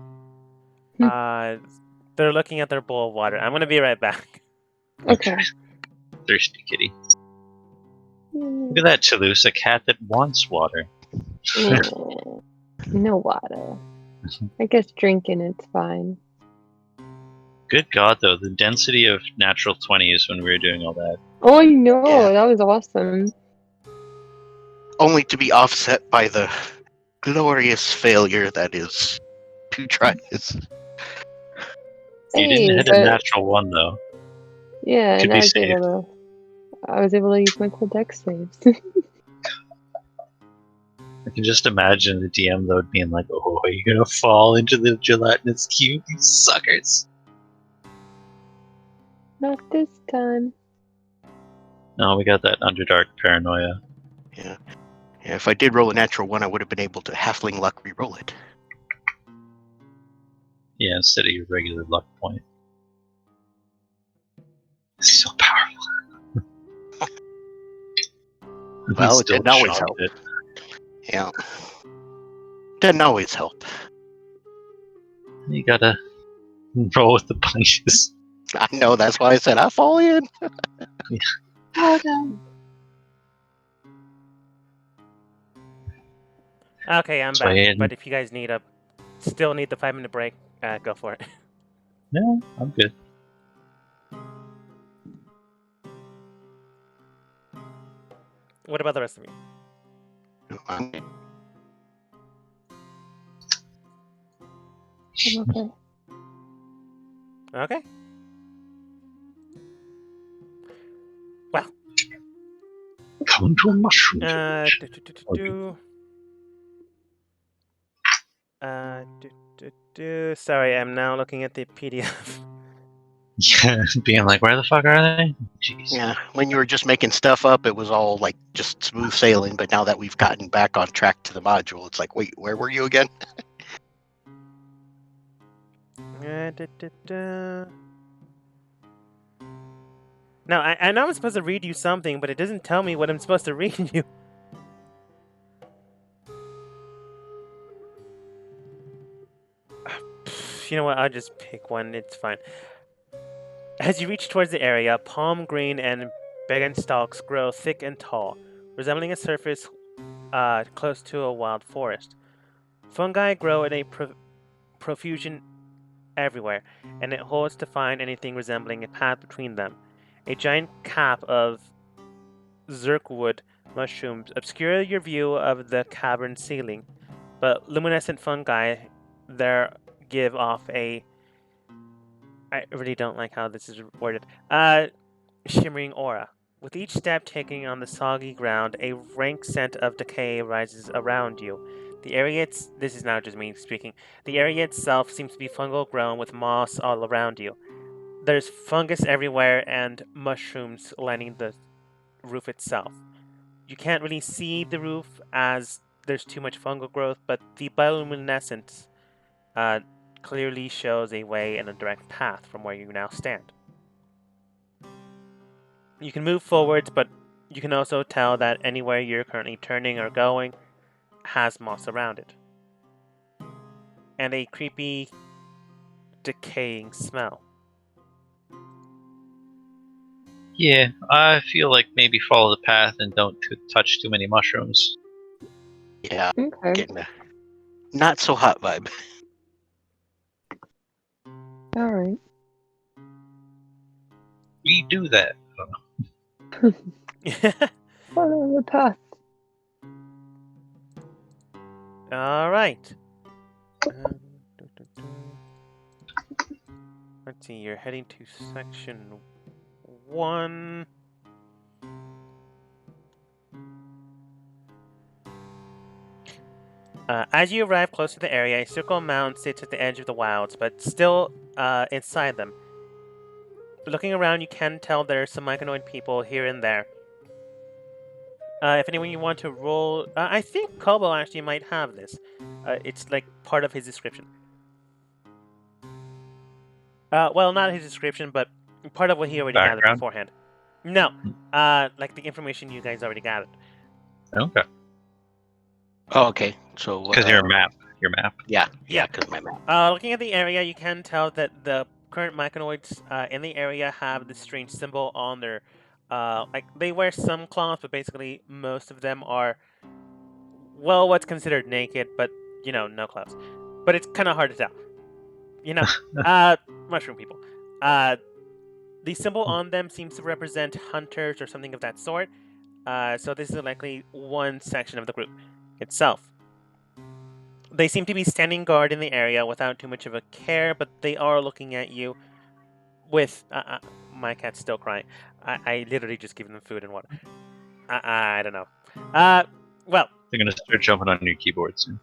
They're looking at their bowl of water. I'm gonna be right back. Okay. Thirsty kitty. Look at that, Toulouse, a cat that wants water. No water. I guess drinking it's fine. Good God, though, the density of natural 20s when we were doing all that. Oh, I know. Yeah. That was awesome. Only to be offset by the glorious failure that is 2 tries. You didn't hit a natural 1, though. Yeah, Could and be I was saved. able to use my cool dex saves. I can just imagine the DM, though, being like, "Oh, are you gonna fall into the gelatinous cube, you suckers?" Not this time. No, we got that Underdark paranoia. Yeah. If I did roll a natural 1, I would have been able to halfling luck re-roll it. Yeah, instead of your regular luck point. It's so powerful. Well, it Still didn't always chunked help. it. Yeah. Didn't always help. You gotta roll with the punches. I know, that's why I said I fall in. Okay, I'm That's why back. But if you guys still need the 5-minute break, go for it. No, I'm good. What about the rest of you? I'm okay. Okay. Well. Come to a mushroom. Sorry, I'm now looking at the PDF. Yeah, being like, where the fuck are they? Jeez. Yeah, when you were just making stuff up, it was all like just smooth sailing. But now that we've gotten back on track to the module, it's like, wait, where were you again? Now, I know I'm supposed to read you something, but it doesn't tell me what I'm supposed to read you. You know what? I'll just pick one. It's fine. As you reach towards the area, palm green and began stalks grow thick and tall, resembling a surface close to a wild forest. Fungi grow in a profusion everywhere, and it holds to find anything resembling a path between them. A giant cap of zirkwood mushrooms obscure your view of the cavern ceiling, but luminescent fungi there give off a. I really don't like how this is worded. Shimmering aura. With each step taken on the soggy ground, a rank scent of decay rises around you. The area this is now just me speaking. The area itself seems to be fungal grown with moss all around you. There's fungus everywhere and mushrooms lining the roof itself. You can't really see the roof as there's too much fungal growth, but the bioluminescence uh, clearly shows a way and a direct path from where you now stand. You can move forwards, but you can also tell that anywhere you're currently turning or going has moss around it. And a creepy, decaying smell. Yeah, I feel like maybe follow the path and don't touch too many mushrooms. Yeah, Okay. getting a not so hot vibe. All right. We do that. Follow the path. All right. Let's see, you're heading to section 1. As you arrive close to the area, a circle mound sits at the edge of the wilds, but still inside them. Looking around, you can tell there are some myconoid people here and there. If anyone you want to roll, I think Kobo actually might have this. It's like part of his description. Well, not his description, but part of what he already gathered Background? beforehand. No, like the information you guys already gathered. Okay. Oh, okay. So Because your map. Yeah, Yeah. because my map. Looking at the area, you can tell that the current myconoids in the area have this strange symbol on their. Like they wear some cloth, but basically most of them are, well, what's considered naked, but no clothes. But it's kind of hard to tell. Mushroom people. The symbol on them seems to represent hunters or something of that sort. So this is likely one section of the group itself. They seem to be standing guard in the area without too much of a care, but they are looking at you with. My cat's still crying. I literally just give them food and water. I don't know. Well. They're gonna start jumping on your keyboard soon.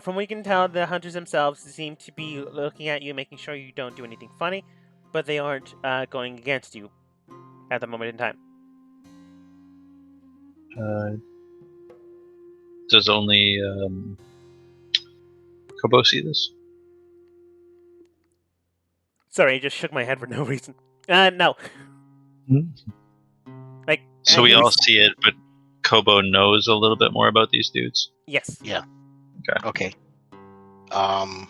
From what you can tell, the hunters themselves seem to be looking at you, making sure you don't do anything funny, but they aren't going against you at the moment in time. Does only Kobo see this? Sorry, I just shook my head for no reason. No. Like. So we all see it, but Kobo knows a little bit more about these dudes? Yes. Yeah. Okay. I'm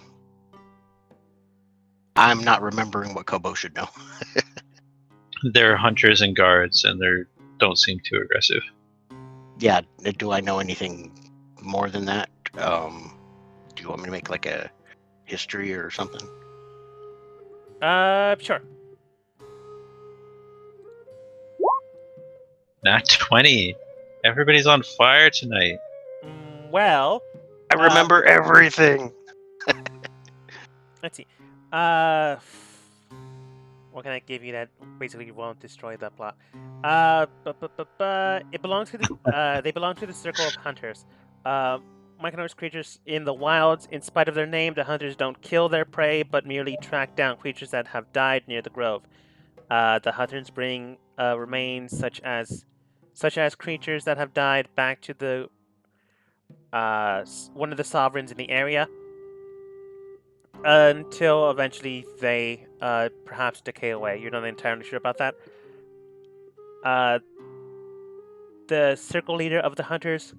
not remembering what Kobo should know. They're hunters and guards, and they don't seem too aggressive. Yeah. Do I know anything more than that? Do you want me to make like a history or something? Sure. Not 20. Everybody's on fire tonight. Well, I remember everything. Let's see. What can I give you that basically won't destroy the plot? It belongs to the. They belong to the circle of hunters. Myconoid creatures in the wilds. In spite of their name, the hunters don't kill their prey, but merely track down creatures that have died near the grove. The hunters bring remains such as creatures that have died back to the one of the sovereigns in the area, until eventually they perhaps decay away. You're not entirely sure about that. The circle leader of the hunters,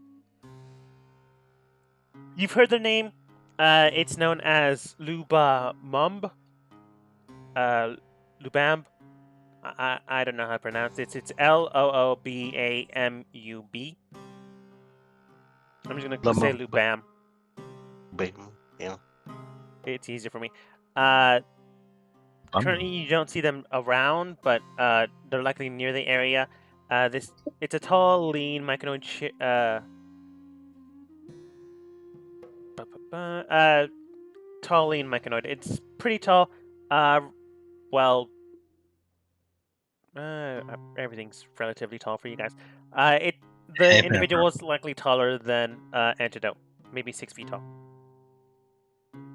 you've heard their name. It's known as Luba Mumb. Lubamb. I don't know how to pronounce it. It's Loobamub. I'm just gonna say Lubam. Yeah. It's easier for me. Um, Currently, you don't see them around, but they're likely near the area. It's a tall, lean myconoid. Tall, lean myconoid. It's pretty tall. Well, everything's relatively tall for you guys. The individual is likely taller than Antidote, maybe 6 feet tall.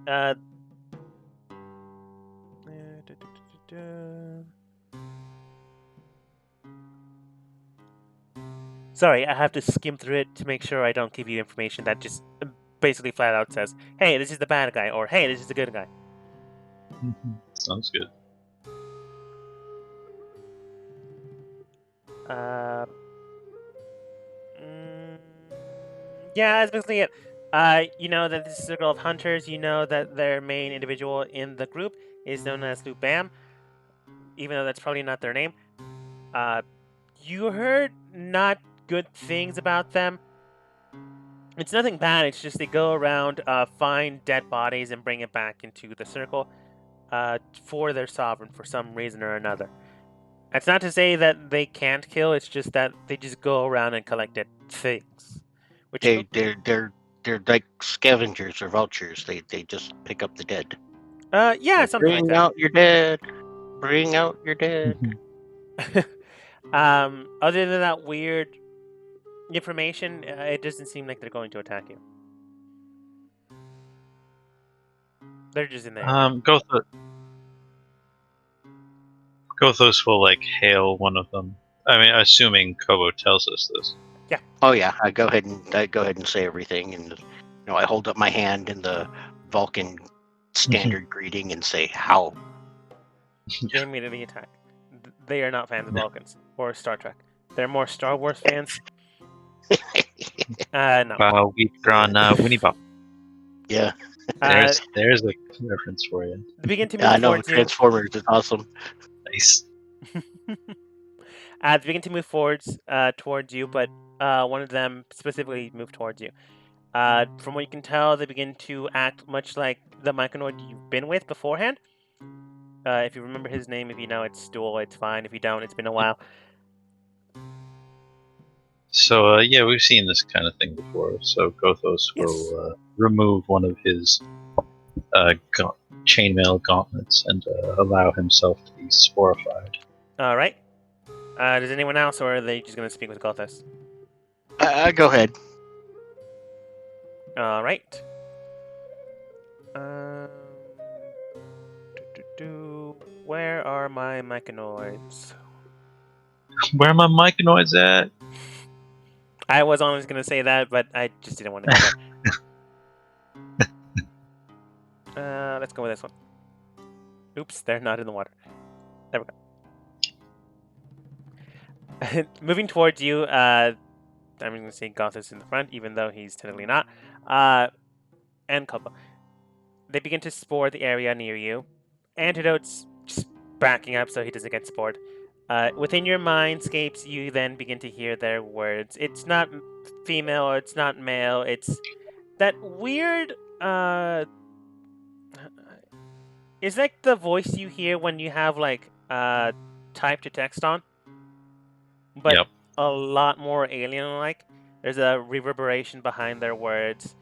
Uh, Sorry, I have to skim through it to make sure I don't give you information that just basically flat out says, "Hey, this is the bad guy," or "Hey, this is the good guy." Sounds good. Yeah, that's basically it. You know that this is a circle of hunters. You know that their main individual in the group is known as Lubam, even though that's probably not their name. You heard not good things about them. It's nothing bad. It's just they go around, find dead bodies, and bring it back into the circle for their sovereign for some reason or another. That's not to say that they can't kill. It's just that they just go around and collect dead things. Which They're like scavengers or vultures. They just pick up the dead. yeah, something like Bring that. out your dead. Bring out your dead. Other than that weird information, it doesn't seem like they're going to attack you. They're just in there. Gothos will hail one of them. I mean, assuming Kobo tells us this. Yeah. Oh yeah, I go ahead and say everything, and I hold up my hand in the Vulcan standard greeting and say how. They immediately attack. They are not fans of Vulcans or Star Trek. They're more Star Wars fans. No. Wow, we've drawn Winnie Bob. Yeah. There's a reference for you. They begin to move I know towards you. Transformers is awesome. Nice. They begin to move towards you, but one of them specifically moved towards you. From what you can tell, they begin to act much like the myconoid you've been with beforehand. If you remember his name, if you know it's Stool, it's fine. If you don't, it's been a while. So, yeah, we've seen this kind of thing before. So Gothos will remove one of his chainmail gauntlets and allow himself to be sporified. All right. Does anyone else, or are they just going to speak with Gothos? Go ahead. All right. Where are my myconoids? Where are my myconoids at? I was always going to say that, but I just didn't want to go there. Let's go with this one. Oops, they're not in the water. There we go. Moving towards you, I'm going to say Gothos in the front, even though he's technically not. And Kobo. They begin to spore the area near you. Antidote's just backing up so he doesn't get spored. Within your mindscapes, you then begin to hear their words. It's not female or it's not male. It's that weird. It's like the voice you hear when you have type to text on, but a lot more alien-like. There's a reverberation behind their words.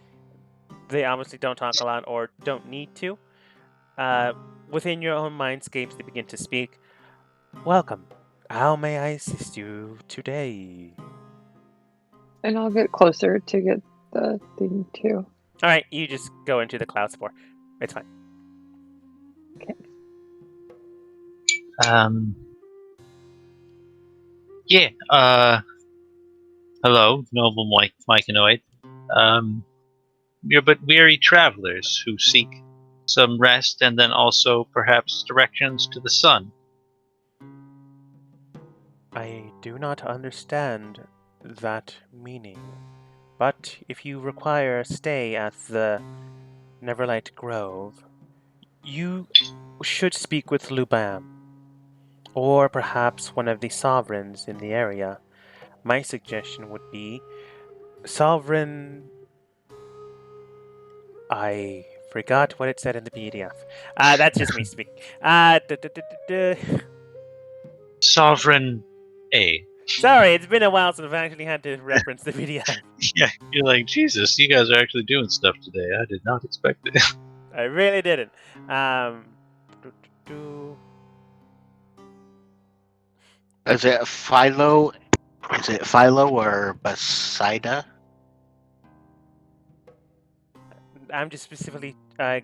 They obviously don't talk a lot or don't need to. Within your own mindscapes, they begin to speak. Welcome. How may I assist you today? And I'll get closer to get the thing too. All right, you just go into the cloud spore. It's fine. Okay. Yeah. Hello, noble myconoid. You're but weary travelers who seek some rest and then also perhaps directions to the sun. I do not understand that meaning. But if you require a stay at the Neverlight Grove, you should speak with Lubam, or perhaps one of the sovereigns in the area. My suggestion would be Sovereign. I forgot what it said in the PDF. That's just me speaking. Sovereign A. Sorry, it's been a while since I've actually had to reference the PDF. Yeah, you're like, Jesus, you guys are actually doing stuff today. I did not expect it. I really didn't. Do, do, Is it Philo? Is it Philo or Besida? I'm just specifically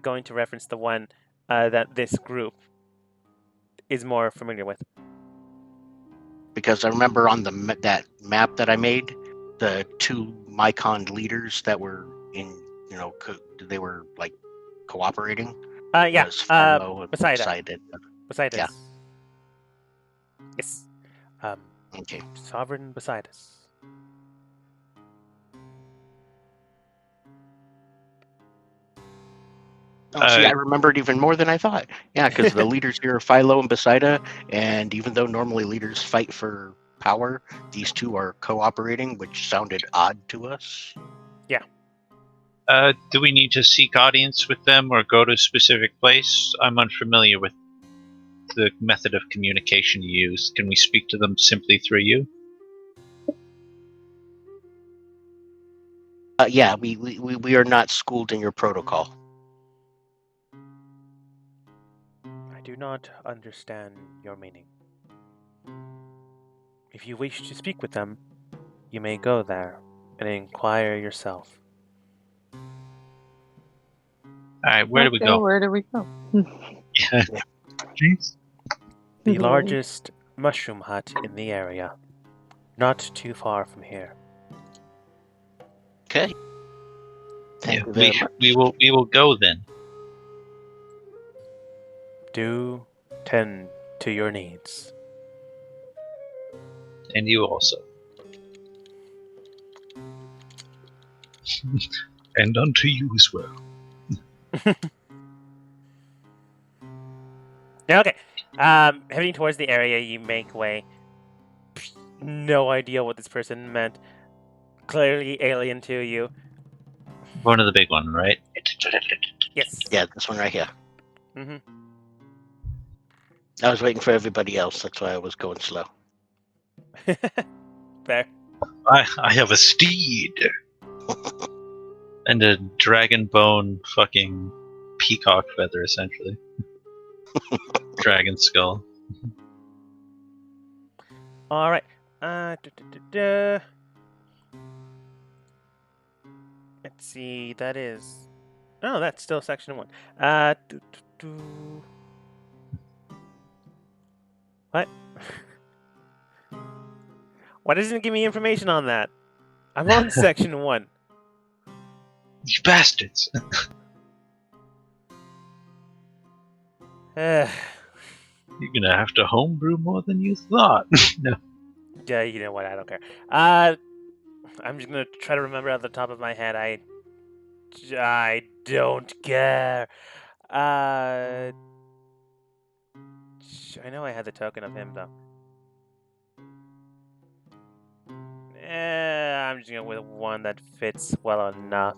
going to reference the one that this group is more familiar with. Because I remember on that map that I made, the two Mycon leaders that were in, they were like cooperating. Yeah. Was Philo and Besida. Besida. Beside Yeah. us. Yes. Okay. Sovereign beside us. Oh, see, I remembered even more than I thought. Yeah, because the leaders here are Philo and Besida, and even though normally leaders fight for power, these two are cooperating, which sounded odd to us. Yeah. Do we need to seek audience with them or go to a specific place? I'm unfamiliar with the method of communication you use. Can we speak to them simply through you? Yeah, we are not schooled in your protocol. I do not understand your meaning. If you wish to speak with them, you may go there and inquire yourself. Alright, where do we go? Where do we go? Yeah. Jeez. The largest mushroom hut in the area, not too far from here. Okay. Thank you very much. We will go then. Do tend to your needs. And you also. And unto you as well. Okay. Heading towards the area, you make way. No idea what this person meant. Clearly alien to you. One of the big one, right? Yes. Yeah, this one right here. Mm-hmm. I was waiting for everybody else. That's why I was going slow. Fair. I have a steed. And a dragon bone fucking peacock feather, essentially. Dragon skull. All right. Let's see. That is. Oh, that's still section 1. What? Why doesn't it give me information on that? I'm on section 1. You bastards! You're gonna have to homebrew more than you thought. No. Yeah, you know what? I don't care. I'm just gonna try to remember off the top of my head. I don't care. I know I had the token of him though. I'm just gonna go with one that fits well enough.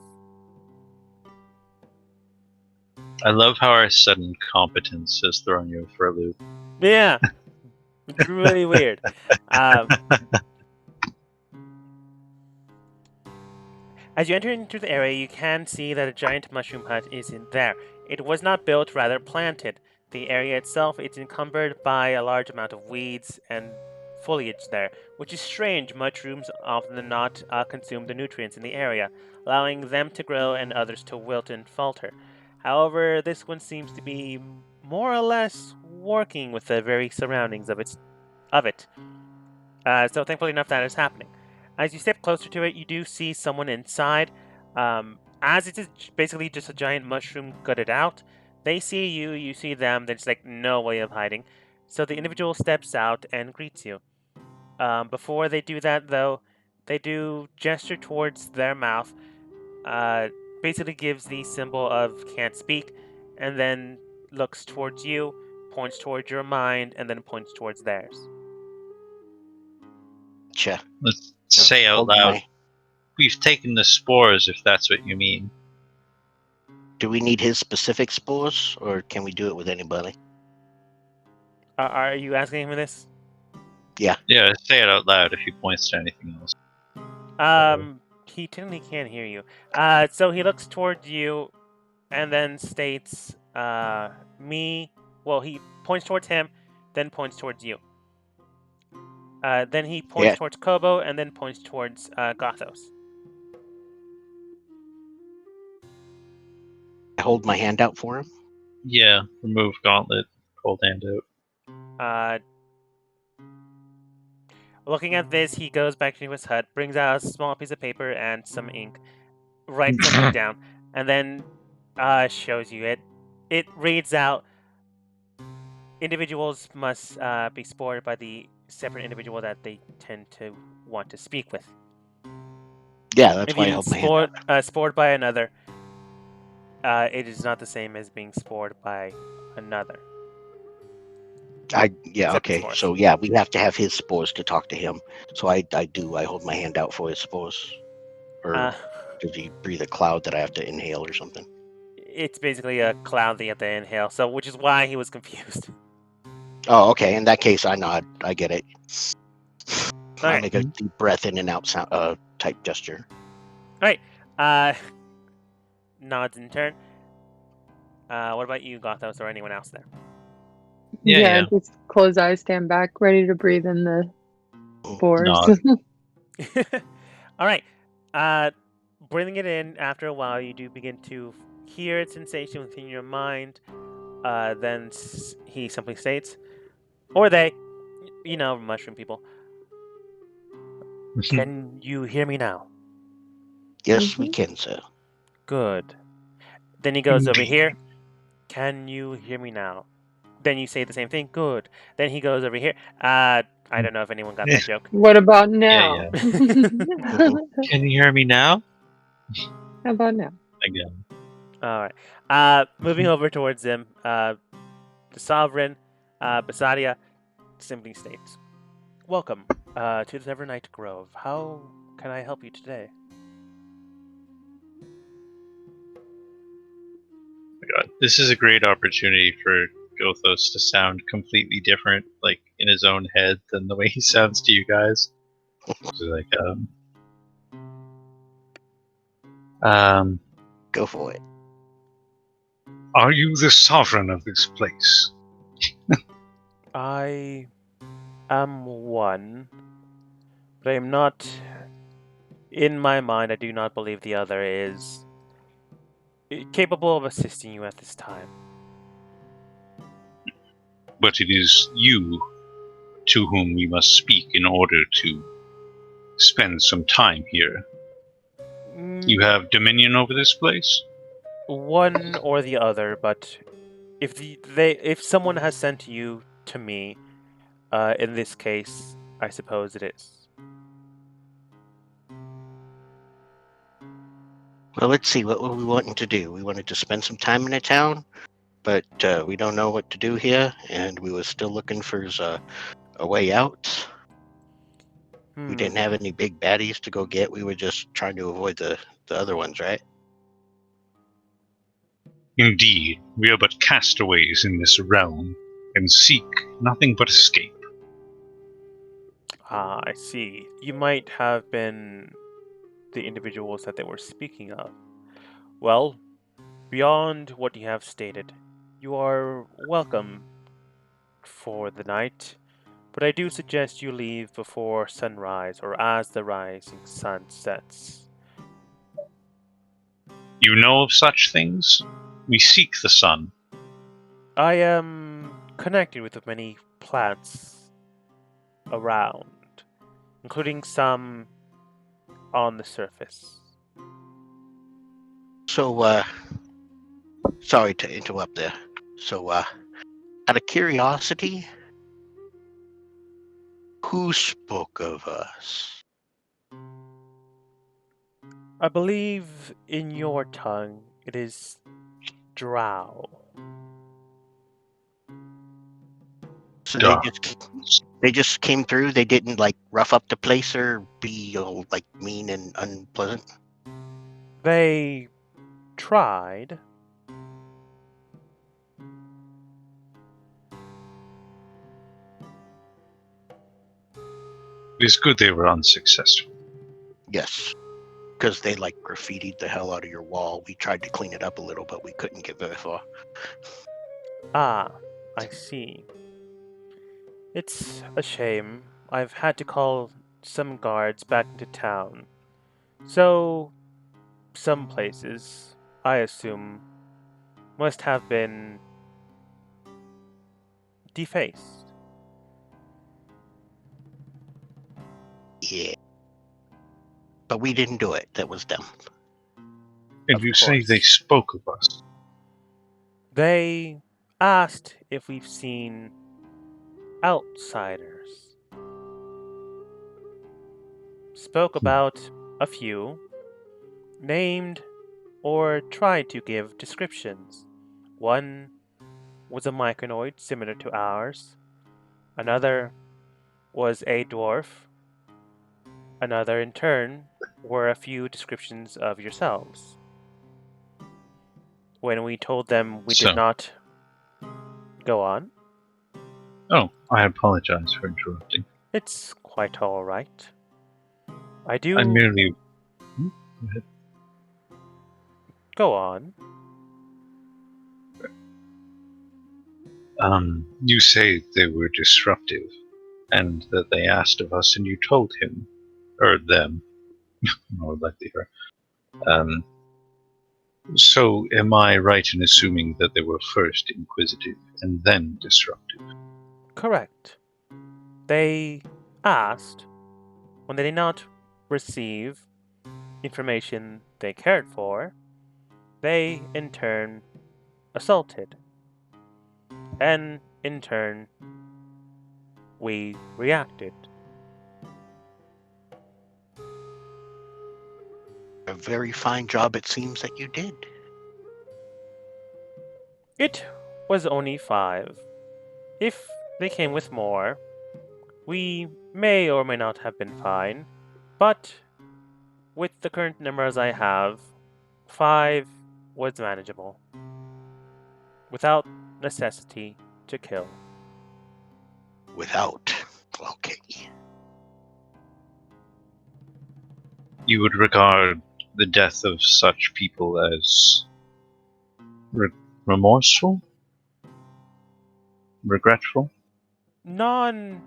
I love how our sudden competence has thrown you for a loop. Yeah, it's really weird. As you enter into the area, you can see that a giant mushroom hut is in there. It was not built, rather planted. The area itself is encumbered by a large amount of weeds and foliage there, which is strange. Mushrooms often do not consume the nutrients in the area, allowing them to grow and others to wilt and falter. However, this one seems to be more or less working with the very surroundings of it. So thankfully enough that is happening. As you step closer to it, you do see someone inside. As it is basically just a giant mushroom gutted out, they see you, you see them, there's like no way of hiding. So the individual steps out and greets you. Before they do that, though, they do gesture towards their mouth. basically gives the symbol of can't speak, and then looks towards you, points towards your mind, and then points towards theirs. Gotcha. Let's say out Hold loud. my- We've taken the spores, if that's what you mean. Do we need his specific spores, or can we do it with anybody? Are you asking him this? Yeah, say it out loud if he points to anything else. He technically can't hear you. So he looks towards you, and then states, me. Well, he points towards him, then points towards you. Then he points Yeah. towards Kobo, and then points towards Gothos. I hold my hand out for him. Yeah, remove gauntlet, hold hand out. Looking at this, he goes back to his hut, brings out a small piece of paper and some ink, writes something down, and then shows you it. It reads out: individuals must be spored by the separate individual that they tend to want to speak with. Yeah, that's If why I you've hold been my hand out. spored by another, it is not the same as being spored by another. Yeah, Except okay. spores. So yeah, we have to have his spores to talk to him. So I hold my hand out for his spores. Or does he breathe a cloud that I have to inhale or something? It's basically a cloud that you have to inhale, so which is why he was confused. Oh, okay. In that case, I nod. I get it. I Okay. make a deep breath in and out sound, type gesture. Alright. Nods in turn. What about you, Gothos, or anyone else there? Yeah. Just close eyes, stand back, ready to breathe in the spores. Nod. Alright. Breathing it in, after a while, you do begin to hear its sensation within your mind. Then he simply states, or they, mushroom people, can you hear me now? Yes, we can, sir. Good. Then he goes over Indeed. here. Can you hear me now? Then you say the same thing. Good. Then he goes over here. I don't know if anyone got that joke. What about now? Can you hear me now? How about now? Again. All right. Moving over towards him, the sovereign, Basadia, simply states, "Welcome to the Nevernight Grove. How can I help you today?" God, this is a great opportunity for Gothos to sound completely different, like in his own head, than the way he sounds to you guys. So like, Go for it. are you the sovereign of this place? I am one, but I am not. In my mind, I do not believe the other is capable of assisting you at this time. But it is you to whom we must speak in order to spend some time here. You have dominion over this place? One or the other, but if someone has sent you to me, in this case, I suppose it is. Well, let's see. What were we wanting to do? We wanted to spend some time in a town, but we don't know what to do here, and we were still looking for a way out. We didn't have any big baddies to go get. We were just trying to avoid the other ones, right? Indeed, we are but castaways in this realm, and seek nothing but escape. Ah, I see. You might have been the individuals that they were speaking of. Well, beyond what you have stated, you are welcome for the night, but I do suggest you leave before sunrise or as the rising sun sets. You know of such things? We seek the sun. I am connected with many plants around, including some on the surface. So, sorry to interrupt there. So, out of curiosity, who spoke of us? I believe in your tongue it is drow. So Duh. they just came through. They didn't like rough up the place or be all like mean and unpleasant. They tried. It's good they were unsuccessful. Yes, because they like graffitied the hell out of your wall. We tried to clean it up a little, but we couldn't get very far. Ah, I see. It's a shame. I've had to call some guards back into town. So, some places, I assume, must have been defaced. Yeah, but we didn't do it. That was them. And Of you say they course. spoke of us. They asked if we've seen outsiders. Spoke about a few, named or tried to give descriptions. One was a myconoid similar to ours, another was a dwarf, another in turn were a few descriptions of yourselves. When we told them we did So, not go on, oh, I apologize for interrupting. it's quite all right. I I do merely. Go ahead. go on. You say they were disruptive, and that they asked of us, and you told him, or them, more likely her. So, am I right in assuming that they were first inquisitive and then disruptive? Correct. They asked when they did not receive information they cared for, they in turn assaulted. And in turn, we reacted. A very fine job it seems that you did. It was only 5. If they came with more, we may or may not have been fine, but with the current numbers I have, 5 was manageable, without necessity to kill. Without. Okay. You would regard the death of such people as remorseful? Regretful? Non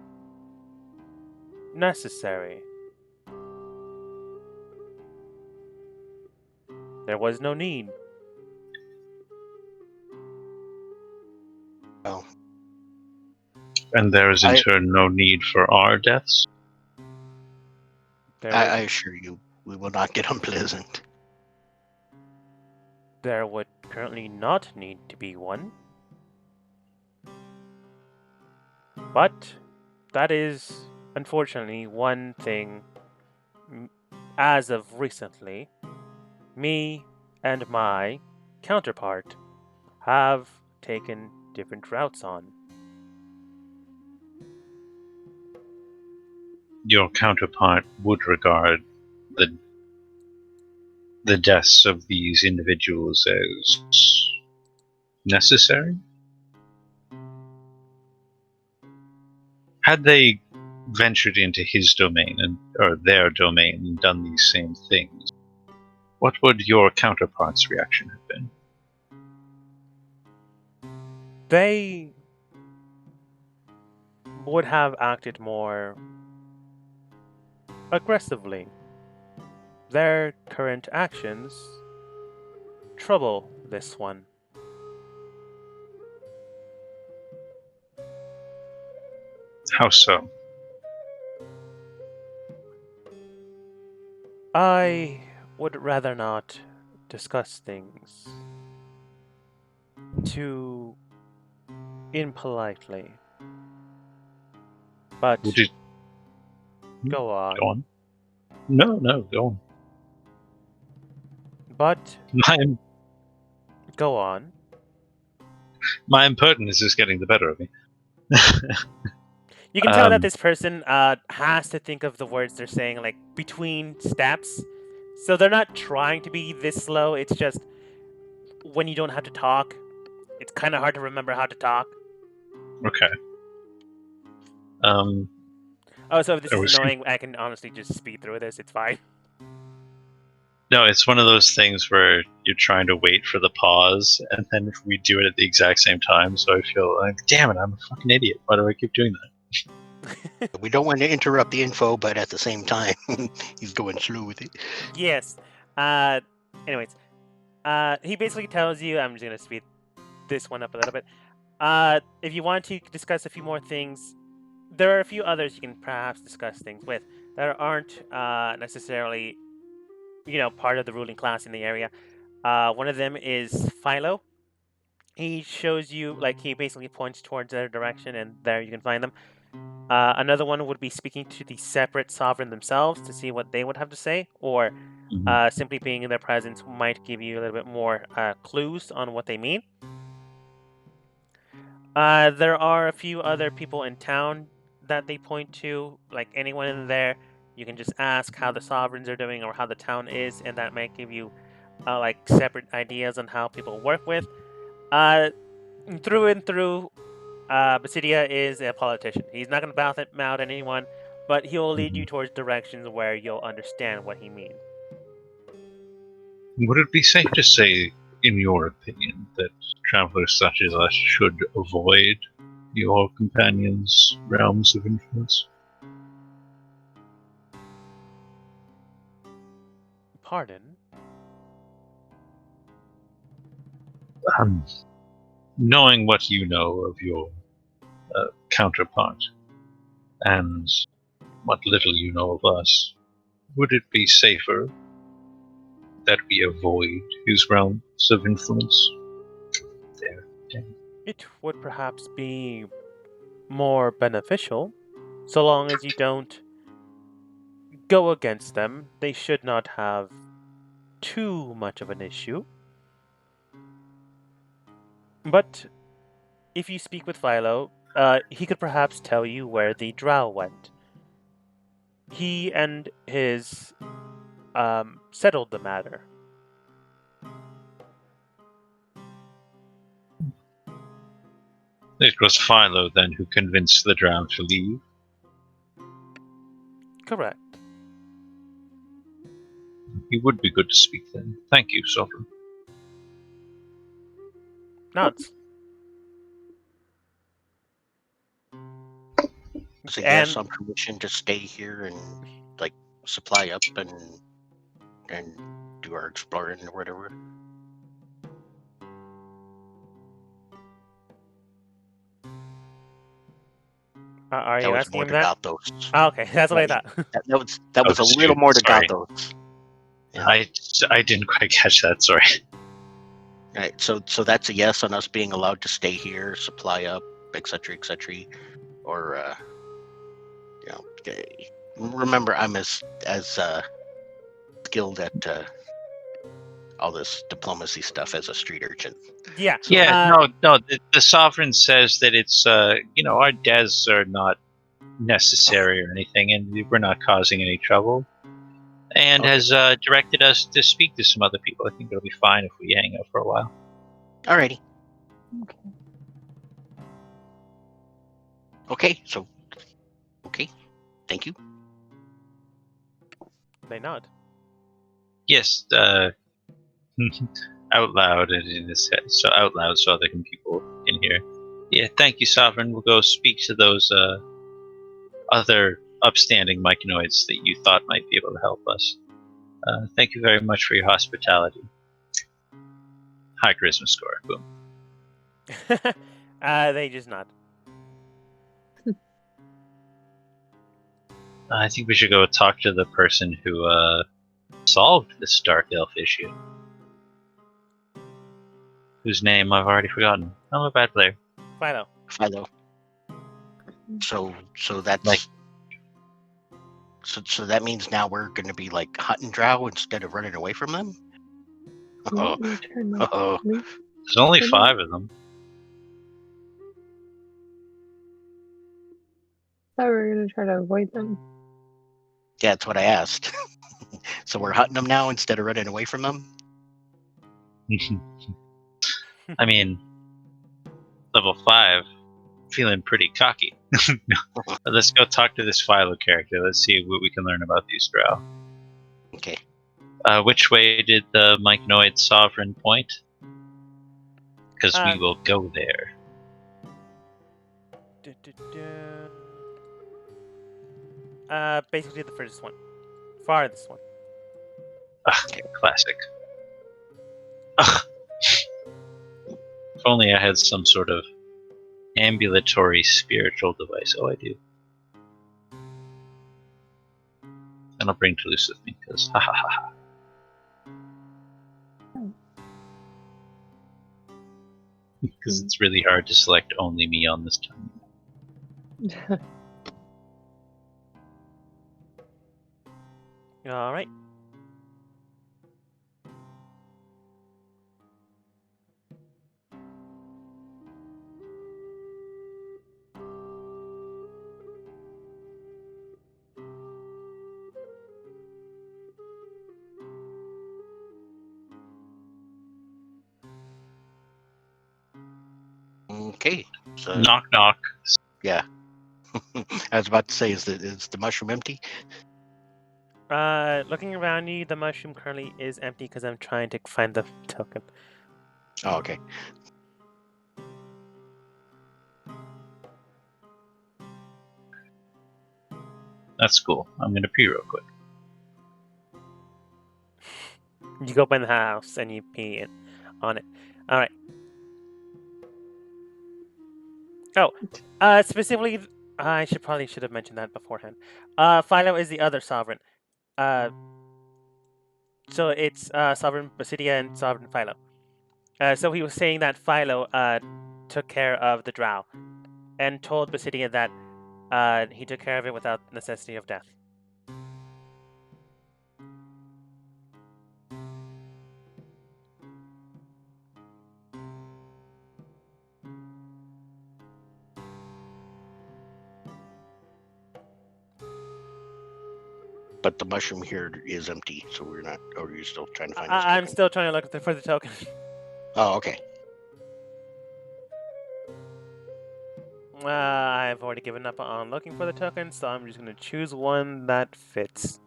necessary. There was no need. Well, And there is in I, turn no need for our deaths? There I would assure you, we will not get unpleasant. there would currently not need to be one. But that is unfortunately one thing as of recently me and my counterpart have taken different routes on. Your counterpart would regard the deaths of these individuals as necessary? Had they ventured into his domain or their domain and done these same things, what would your counterpart's reaction have been? They would have acted more aggressively. Their current actions trouble this one. How so? I would rather not discuss things too impolitely. Would But it go go on. on? No, go on. But My go on. my impertinence is getting the better of me. You can tell that this person has to think of the words they're saying like between steps. So they're not trying to be this slow. It's just when you don't have to talk, it's kind of hard to remember how to talk. Okay. Oh, so if this I is was- annoying, I can honestly just speed through this. It's fine. No, it's one of those things where you're trying to wait for the pause, and then we do it at the exact same time. So I feel like, damn it, I'm a fucking idiot. Why do I keep doing that? We don't want to interrupt the info, but at the same time, he's going slow with it. Yes. Anyways, he basically tells you. I'm just gonna speed this one up a little bit. If you want to discuss a few more things, there are a few others you can perhaps discuss things with that aren't necessarily, part of the ruling class in the area. One of them is Philo. He shows you, like, he basically points towards their direction, and there you can find them. Another one would be speaking to the separate sovereign themselves to see what they would have to say, or simply being in their presence might give you a little bit more clues on what they mean. There are a few other people in town that they point to, like anyone in there. You can just ask how the sovereigns are doing or how the town is, and that might give you like separate ideas on how people work with. Through and through, Basidia is a politician. He's not going to mouth at anyone, but he'll lead you towards directions where you'll understand what he means. Would it be safe to say, in your opinion, that travelers such as us should avoid your companions' realms of influence? Pardon? Knowing what you know of your counterpart and what little you know of us, would it be safer that we avoid his realms of influence? There. Damn. It would perhaps be more beneficial, so long as you don't go against them. They should not have too much of an issue. But if you speak with Philo, he could perhaps tell you where the drow went. He and his settled the matter. It was Philo then who convinced the drow to leave. Correct. He would be good to speak then. Thank you, Sovereign. Nods. So yes, on permission to stay here and like supply up and do our exploring or whatever. Are you asking more him to that? Gathos. Oh, okay, that's what I thought. That was a little more to Gathos. Yeah. I didn't quite catch that. Sorry. Right. So that's a yes on us being allowed to stay here, supply up, etc., or remember I'm as skilled at all this diplomacy stuff as a street urchin. Yeah. Yeah. No. The Sovereign says that it's our deaths are not necessary or anything, and we're not causing any trouble, and has directed us to speak to some other people. I think it'll be fine if we hang out for a while. Alrighty. Okay. Okay. Thank you. They nod. Yes. Out loud and in his head, so out loud so other people can hear. Yeah, thank you, Sovereign. We'll go speak to those other upstanding myconoids that you thought might be able to help us. Thank you very much for your hospitality. High charisma score. Boom. They just nod. I think we should go talk to the person who solved this dark elf issue. Whose name I've already forgotten. I'm a bad player. Philo. So that's like. So that means now we're going to be like hunting drow instead of running away from them. Oh, Your turn to oh. leave. There's only Good 5 of them. Thought we were gonna try to avoid them. Yeah, that's what I asked. So we're hunting them now instead of running away from them? I mean, level 5, feeling pretty cocky. Let's go talk to this Philo character. Let's see what we can learn about these drow. Okay. Which way did the Myconoid Sovereign point? Because we will go there. Basically the furthest one. Farthest one. Ugh, classic. Ugh. If only I had some sort of ambulatory spiritual device. Oh, I do. And I'll bring Toulouse with me, because ha ha ha ha. Because it's really hard to select only me on this time. All right. Okay. So Knock knock. yeah. I was about to say, is the mushroom empty? Looking around you, the mushroom currently is empty because I'm trying to find the token. Oh, okay. That's cool. I'm gonna pee real quick. You go up in the house and you pee on it. All right. Oh, specifically, I probably should have mentioned that beforehand. Philo is the other sovereign. So it's Sovereign Basidia and Sovereign Philo. So he was saying that Philo took care of the drow and told Basidia that he took care of it without necessity of death. But the mushroom here is empty, so we're not. Or are you still trying to find this I'm token? still trying to look for the token. Oh, okay. I've already given up on looking for the token, so I'm just going to choose one that fits.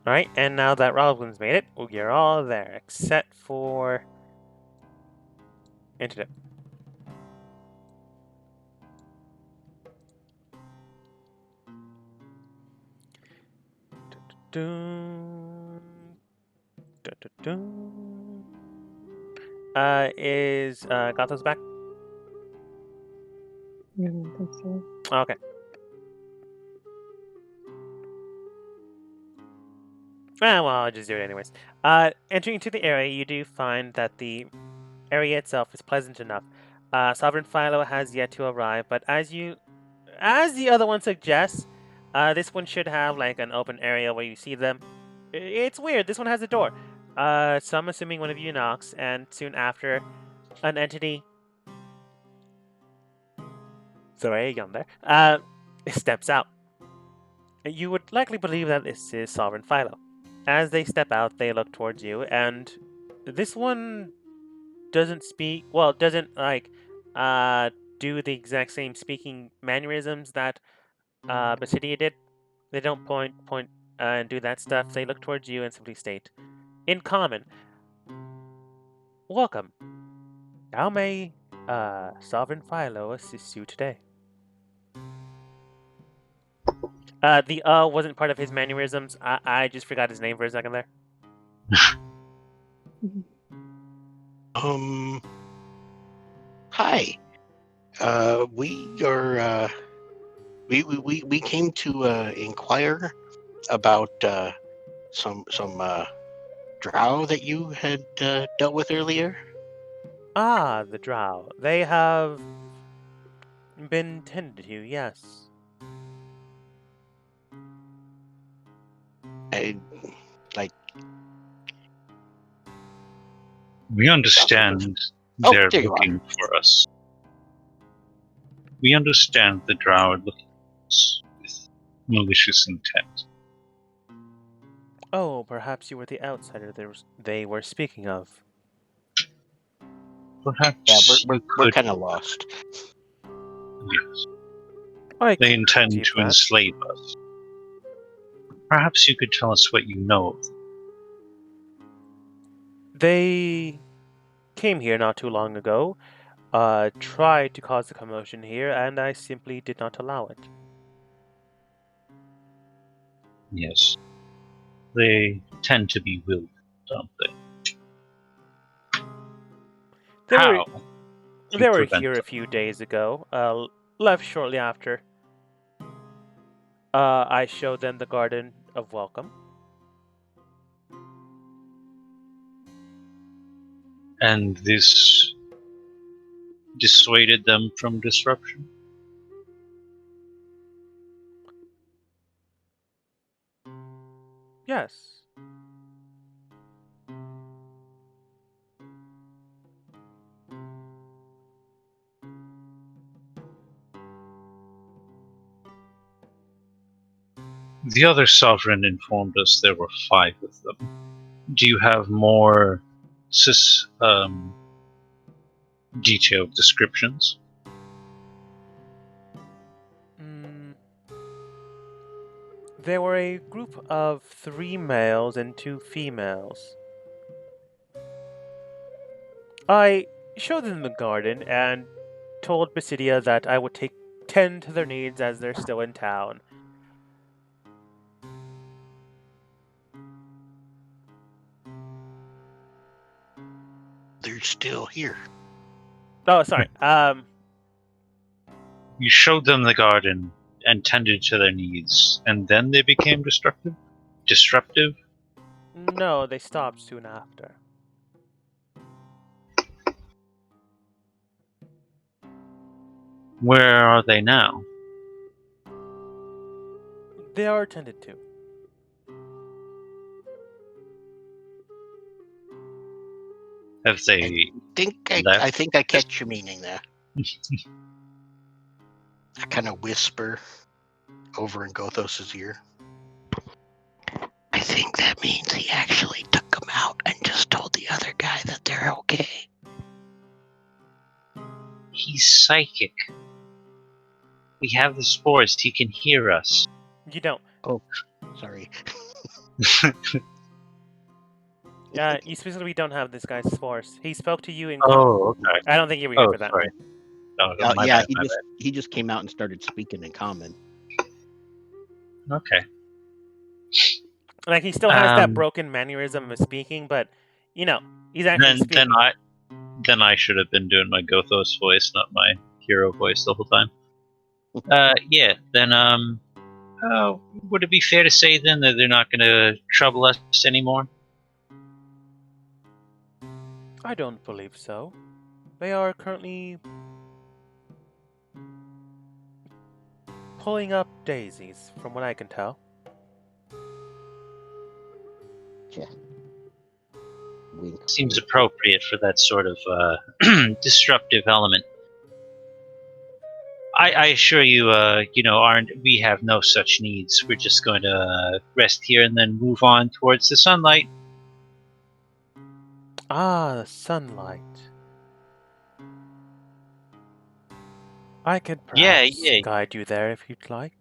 Alright, and now that Robin's made it, we're all there, except for Internet. Is Gotham's back? I don't think so. Okay. Well, I'll just do it anyways. Entering into the area, you do find that the area itself is pleasant enough. Sovereign Philo has yet to arrive, but as the other one suggests, this one should have like an open area where you see them. It's weird. This one has a door. So I'm assuming one of you knocks, and soon after, an entity. Sorry, yawn there. Steps out. You would likely believe that this is Sovereign Philo. As they step out, they look towards you, and this one doesn't speak. Well, doesn't like do the exact same speaking mannerisms that Basidia did. They don't point, and do that stuff. They look towards you and simply state, in common, "Welcome. How may Sovereign Philo assist you today?" The wasn't part of his mannerisms. I just forgot his name for a second there. Hi. We are. We came to inquire about some drow that you had dealt with earlier. Ah, the drow. They have been tended to, yes. We understand Oh, they're there you looking for us. We understand the Drow are looking for us with malicious intent. Oh, perhaps you were the outsider they were speaking of. Perhaps we're you could. kind of lost. Yes. I They could intend perceive to that. enslave us. Perhaps you could tell us what you know of them. They came here not too long ago, tried to cause a commotion here, and I simply did not allow it. Yes. They tend to be willful, don't they? They were How? do they you were prevent here a them? few days ago. Left shortly after. I showed them the garden of welcome. And this dissuaded them from disruption? Yes. The other sovereign informed us there were 5 of them. Do you have more detailed descriptions? There were a group of 3 males and 2 females. I showed them the garden and told Basidia that I would tend to their needs as they're still in town. They're still here. Oh, sorry. You showed them the garden and tended to their needs, and then they became destructive? Disruptive? No, they stopped soon after. Where are they now? They are tended to. Have they I left? think I catch your meaning there. I kind of whisper over in Gothos's ear. I think that means he actually took them out and just told the other guy that they're okay. He's psychic. We have the spores. He can hear us. You don't. Oh, sorry. You specifically don't have this guy's spores. He spoke to you in Oh, okay. I don't think you were here Oh, for that. sorry. No, my Yeah, bad, my bad. he just came out and started speaking in common. Okay. Like, he still has that broken mannerism of speaking, but, he's actually speaking. Then I should have been doing my Gothos voice, not my hero voice the whole time. Yeah, then, would it be fair to say then that they're not gonna trouble us anymore? I don't believe so. They are currently pulling up daisies, from what I can tell. Yeah. Wink. Seems appropriate for that sort of disruptive element. I assure you, we have no such needs. We're just going to rest here and then move on towards the sunlight. Ah, the sunlight. I could perhaps guide you there if you'd like.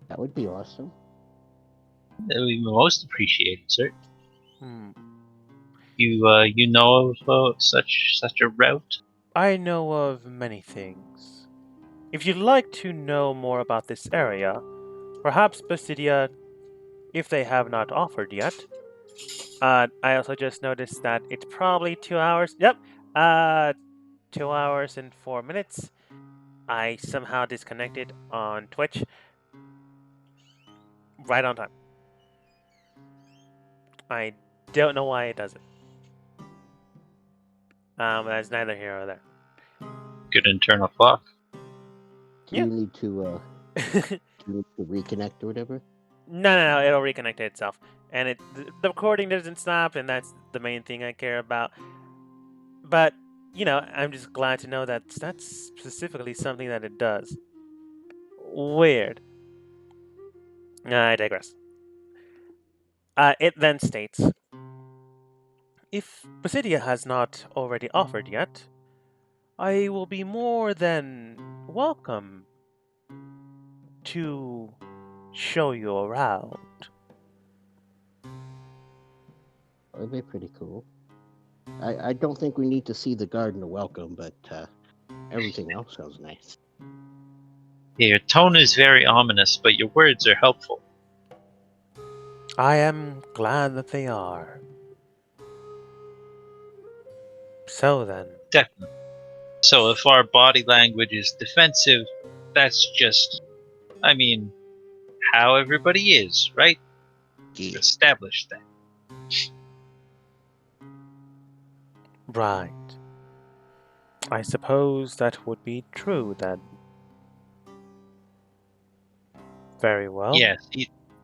That would be awesome. That would be most appreciated, sir. Hmm. You know of such a route? I know of many things. If you'd like to know more about this area, perhaps Basidia, if they have not offered yet. I also just noticed that it's probably 2 hours. Yep. 2 hours and 4 minutes. I somehow disconnected on Twitch. Right on time. I don't know why it does it. That's neither here nor there. Good internal clock. Do you need to you need to reconnect or whatever? No, it'll reconnect itself, and the recording doesn't stop, and that's the main thing I care about. But I'm just glad to know that that's specifically something that it does. Weird. I digress. It then states, if Basidia has not already offered yet, I will be more than welcome to show you around. That'd be pretty cool. I don't think we need to see the garden of welcome, but everything else sounds nice. Yeah, your tone is very ominous, but your words are helpful. I am glad that they are. So then. Definitely. So if our body language is defensive, that's just, how everybody is, right? Yeah. Establish that. Right. I suppose that would be true then. Very well. Yeah,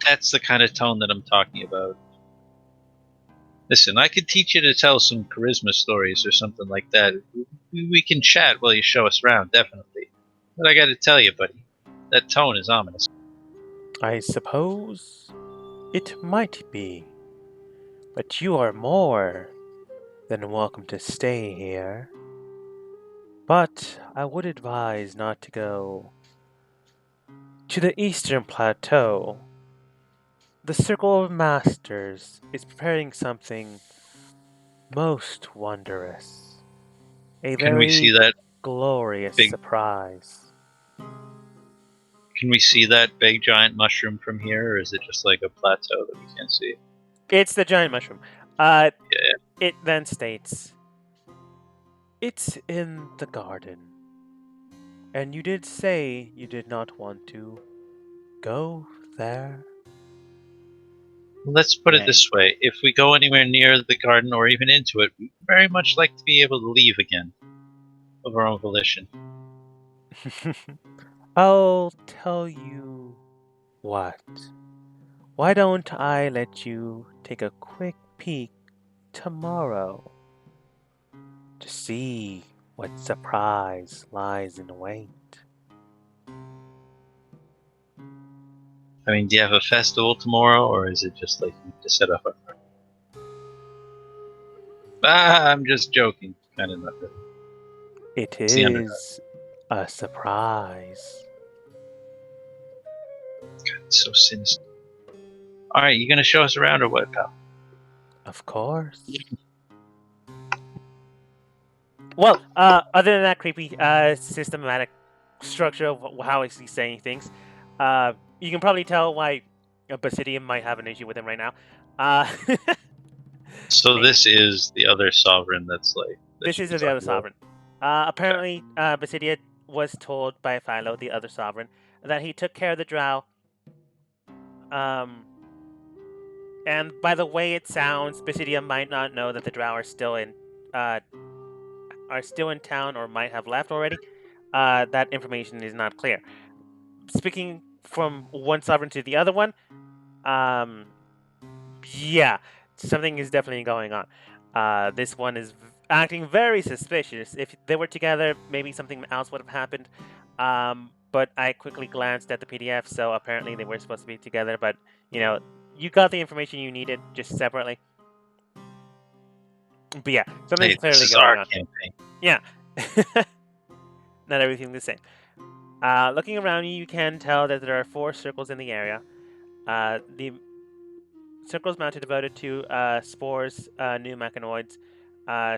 that's the kind of tone that I'm talking about. Listen, I could teach you to tell some charisma stories or something like that. We can chat while you show us around, definitely. But I gotta tell you, buddy, that tone is ominous. I suppose it might be. But you are more than welcome to stay here. But I would advise not to go to the Eastern Plateau. The Circle of Masters is preparing something most wondrous. A Can we see very that glorious big? surprise. Can we see that big giant mushroom from here, or is it just like a plateau that we can't see? It's the giant mushroom. Yeah. It then states, it's in the garden. And you did say you did not want to go there? Let's put it Right. this way: if we go anywhere near the garden or even into it, we'd very much like to be able to leave again of our own volition. I'll tell you what. Why don't I let you take a quick peek tomorrow to see what surprise lies in wait? Do you have a festival tomorrow, or is it just like you need to set up a... I'm just joking. Kind of not really. It It's the underdog. is a surprise. God, it's so sinister. Alright, you gonna show us around or what, pal? Of course. Well, other than that creepy systematic structure of how he's saying things, you can probably tell why Basidium might have an issue with him right now. So this is the other sovereign that's like... This is the other sovereign. Apparently, Basidia was told by Philo, the other sovereign, that he took care of the drow. And by the way it sounds, Basidia might not know that the drow are still in town or might have left already. That information is not clear. Speaking from one sovereign to the other one, yeah, something is definitely going on. This one is acting very suspicious. If they were together, maybe something else would have happened. But I quickly glanced at the PDF, so apparently they were supposed to be together. But you got the information you needed just separately. But yeah, something's clearly this is going our on. campaign. Yeah, not everything the same. Looking around you can tell that there are 4 circles in the area. The circles mounted devoted to Spores, new mechanoids.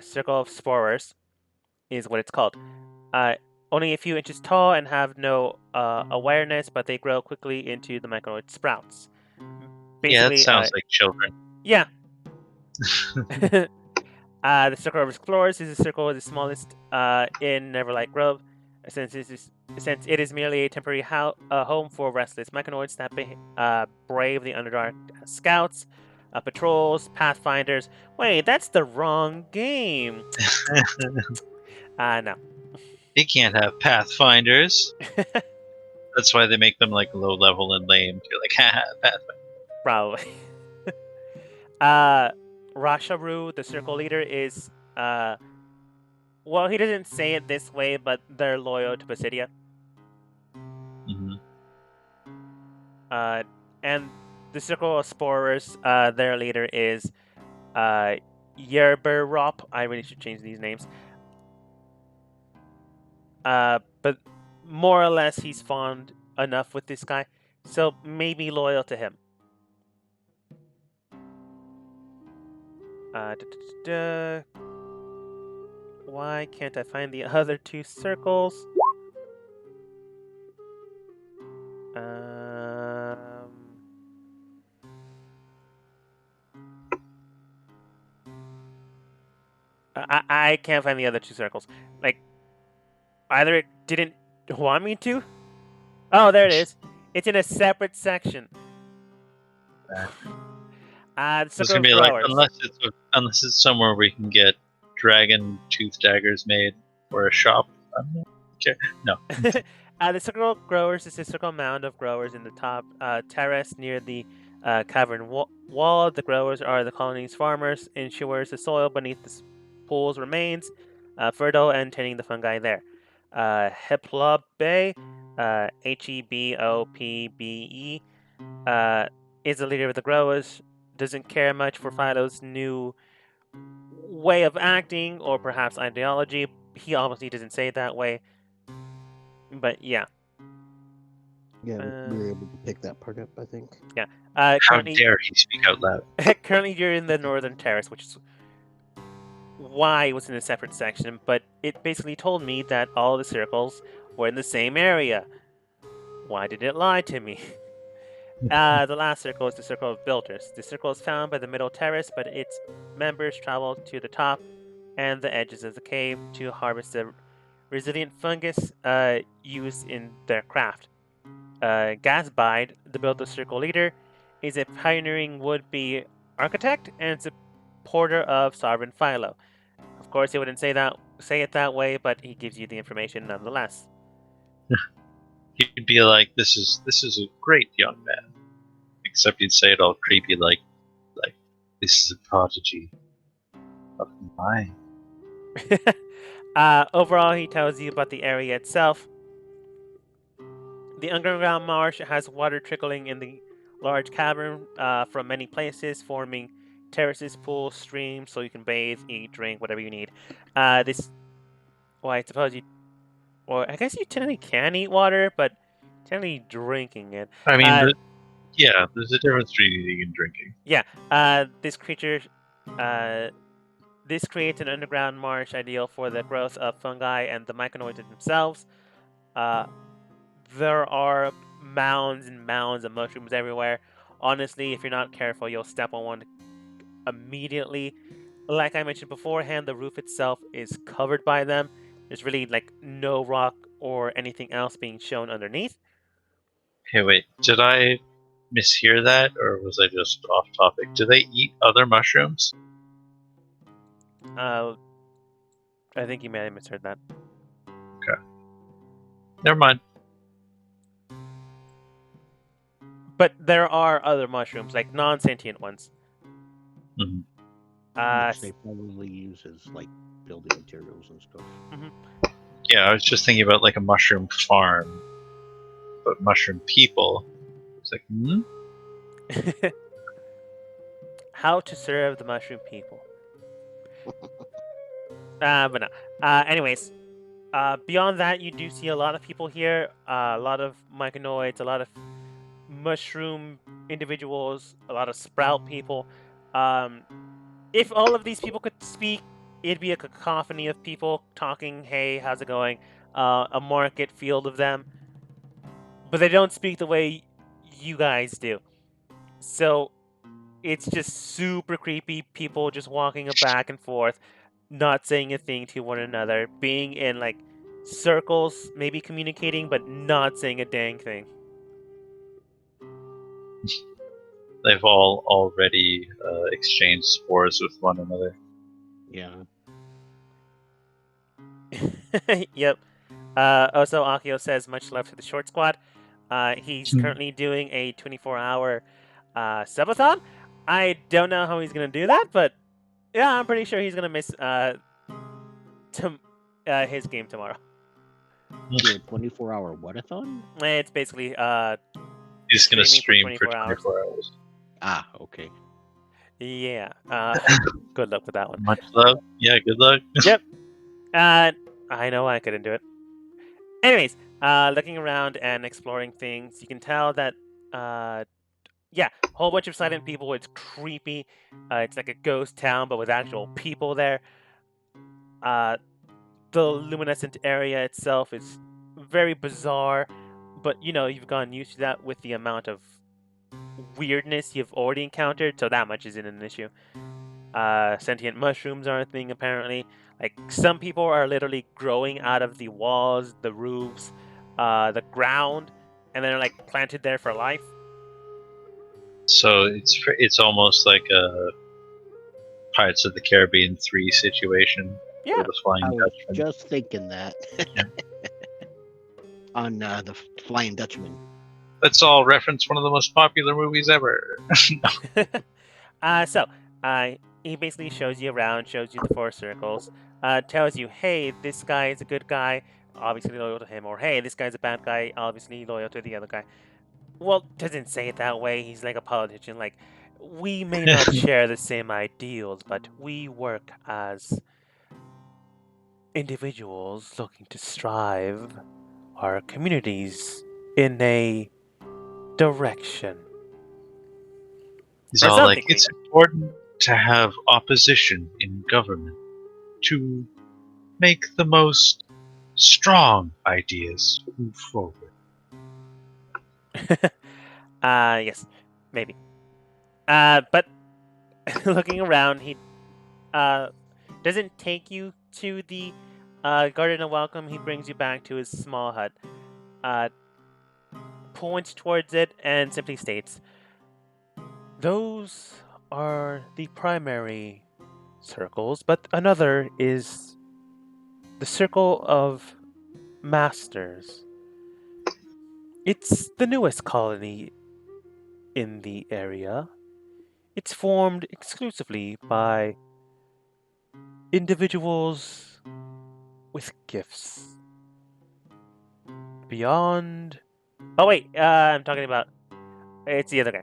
Circle of Sporers is what it's called. Only a few inches tall and have no awareness, but they grow quickly into the mechanoid sprouts. Yeah, that Basically, sounds like children. yeah. The Circle of Explorers is a circle the smallest in Neverlight Grove, since it is merely a temporary home for restless mechanoids that brave the Underdark as scouts, patrols, pathfinders. Wait, that's the wrong game. No. They can't have pathfinders. That's why they make them like low level and lame. You're like, haha, Pathfinder. Probably. Rasharu, the circle leader, is well, he doesn't say it this way, but they're loyal to Basidia. Mm-hmm. And the circle of Spores, their leader is Yerberop. I really should change these names. But more or less, he's fond enough with this guy, so maybe loyal to him. Why can't I find the other two circles? I can't find the other two circles. Like, either it didn't want me to. Oh, there it is. It's in a separate section. The It's circle gonna of be like growers. unless it's somewhere we can get dragon tooth daggers made or a shop. Okay, no. The circle of growers is a circle mound of growers in the top terrace near the cavern wall. The growers are the colony's farmers, ensures the soil beneath the pools remains fertile and tending the fungi there. Heplobe, Hebopbe, is the leader of the growers. Doesn't care much for Philo's new way of acting or perhaps ideology. He obviously doesn't say it that way. But yeah. Yeah, we were able to pick that part up, I think. Yeah. How dare he speak out loud? Currently, you're in the northern terrace, which is why it was in a separate section. But it basically told me that all the circles were in the same area. Why did it lie to me? The last circle is the circle of builders. The circle is found by the middle terrace, but its members travel to the top and the edges of the cave to harvest the resilient fungus used in their craft. Gasbide, the Builder Circle leader, is a pioneering would-be architect and supporter of Sovereign Philo. Of course, he wouldn't say it that way, but he gives you the information nonetheless. He'd be like, "This is a great young man," except he'd say it all creepy, like this is a prodigy of mine. Overall, he tells you about the area itself. The underground marsh has water trickling in the large cavern from many places, forming terraces, pools, streams, so you can bathe, eat, drink, whatever you need. I suppose you, or I guess you technically can eat water, but technically drinking it. I mean, there's a difference between eating and drinking. Yeah, this creature, this creates an underground marsh ideal for the growth of fungi and the myconoids themselves. There are mounds and mounds of mushrooms everywhere. Honestly, if you're not careful, you'll step on one immediately. Like I mentioned beforehand, the roof itself is covered by them. There's really like no rock or anything else being shown underneath. Hey, wait, did I mishear that, or was I just off topic? Do they eat other mushrooms? I think you may have misheard that. Okay. Never mind. But there are other mushrooms, like non-sentient ones. Mm-hmm. Which they probably use as like building materials and stuff. Mm-hmm. Yeah, I was just thinking about like a mushroom farm, but mushroom people. It's like, How to serve the mushroom people. But no. Anyways, beyond that, you do see a lot of people here. A lot of myconoids, a lot of mushroom individuals, a lot of sprout people. If all of these people could speak, it'd be a cacophony of people talking, hey, how's it going? A market field of them. But they don't speak the way you guys do. So it's just super creepy. People just walking back and forth, not saying a thing to one another, being in like circles, maybe communicating, but not saying a dang thing. they've all already exchanged spores with one another. Yeah. Yep. Also, Akio says, much love to the short squad. He's currently doing a 24-hour subathon. I don't know how he's gonna do that, but yeah, I'm pretty sure he's gonna miss his game tomorrow. Do a 24-hour whatathon? It's basically He's going to streaming stream for for 24 24 hours. Ah, okay. Yeah. Good luck with that one. Much love. Yeah, good luck. Yep. I know I couldn't do it. Anyways, looking around and exploring things, you can tell that yeah, a whole bunch of silent people. It's creepy. It's like a ghost town, but with actual people there. The luminescent area itself is very bizarre, but you've gotten used to that with the amount of weirdness you've already encountered, so that much isn't an issue. Sentient mushrooms are a thing, apparently. Like, some people are literally growing out of the walls, the roofs, the ground, and they're like planted there for life. So it's almost like a Pirates of the Caribbean 3 situation Yeah. with the Flying I was Dutchman. just thinking that. Yeah. On the Flying Dutchman. Let's all reference one of the most popular movies ever. He basically shows you around, shows you the four circles, tells you, hey, this guy is a good guy, obviously loyal to him, or hey, this guy's a bad guy, obviously loyal to the other guy. Well, doesn't say it that way. He's like a politician. Like, we may not share the same ideals, but we work as individuals looking to strive our communities in a direction. He's Or all like, something, it's important to have opposition in government to make the most strong ideas move forward. Yes, maybe. But looking around, he doesn't take you to the Garden of Welcome. He brings you back to his small hut, points towards it, and simply states, those are the primary circles, but another is the circle of masters. It's the newest colony in the area. It's formed exclusively by individuals with gifts. Beyond. Oh, wait, I'm talking about. It's the other guy.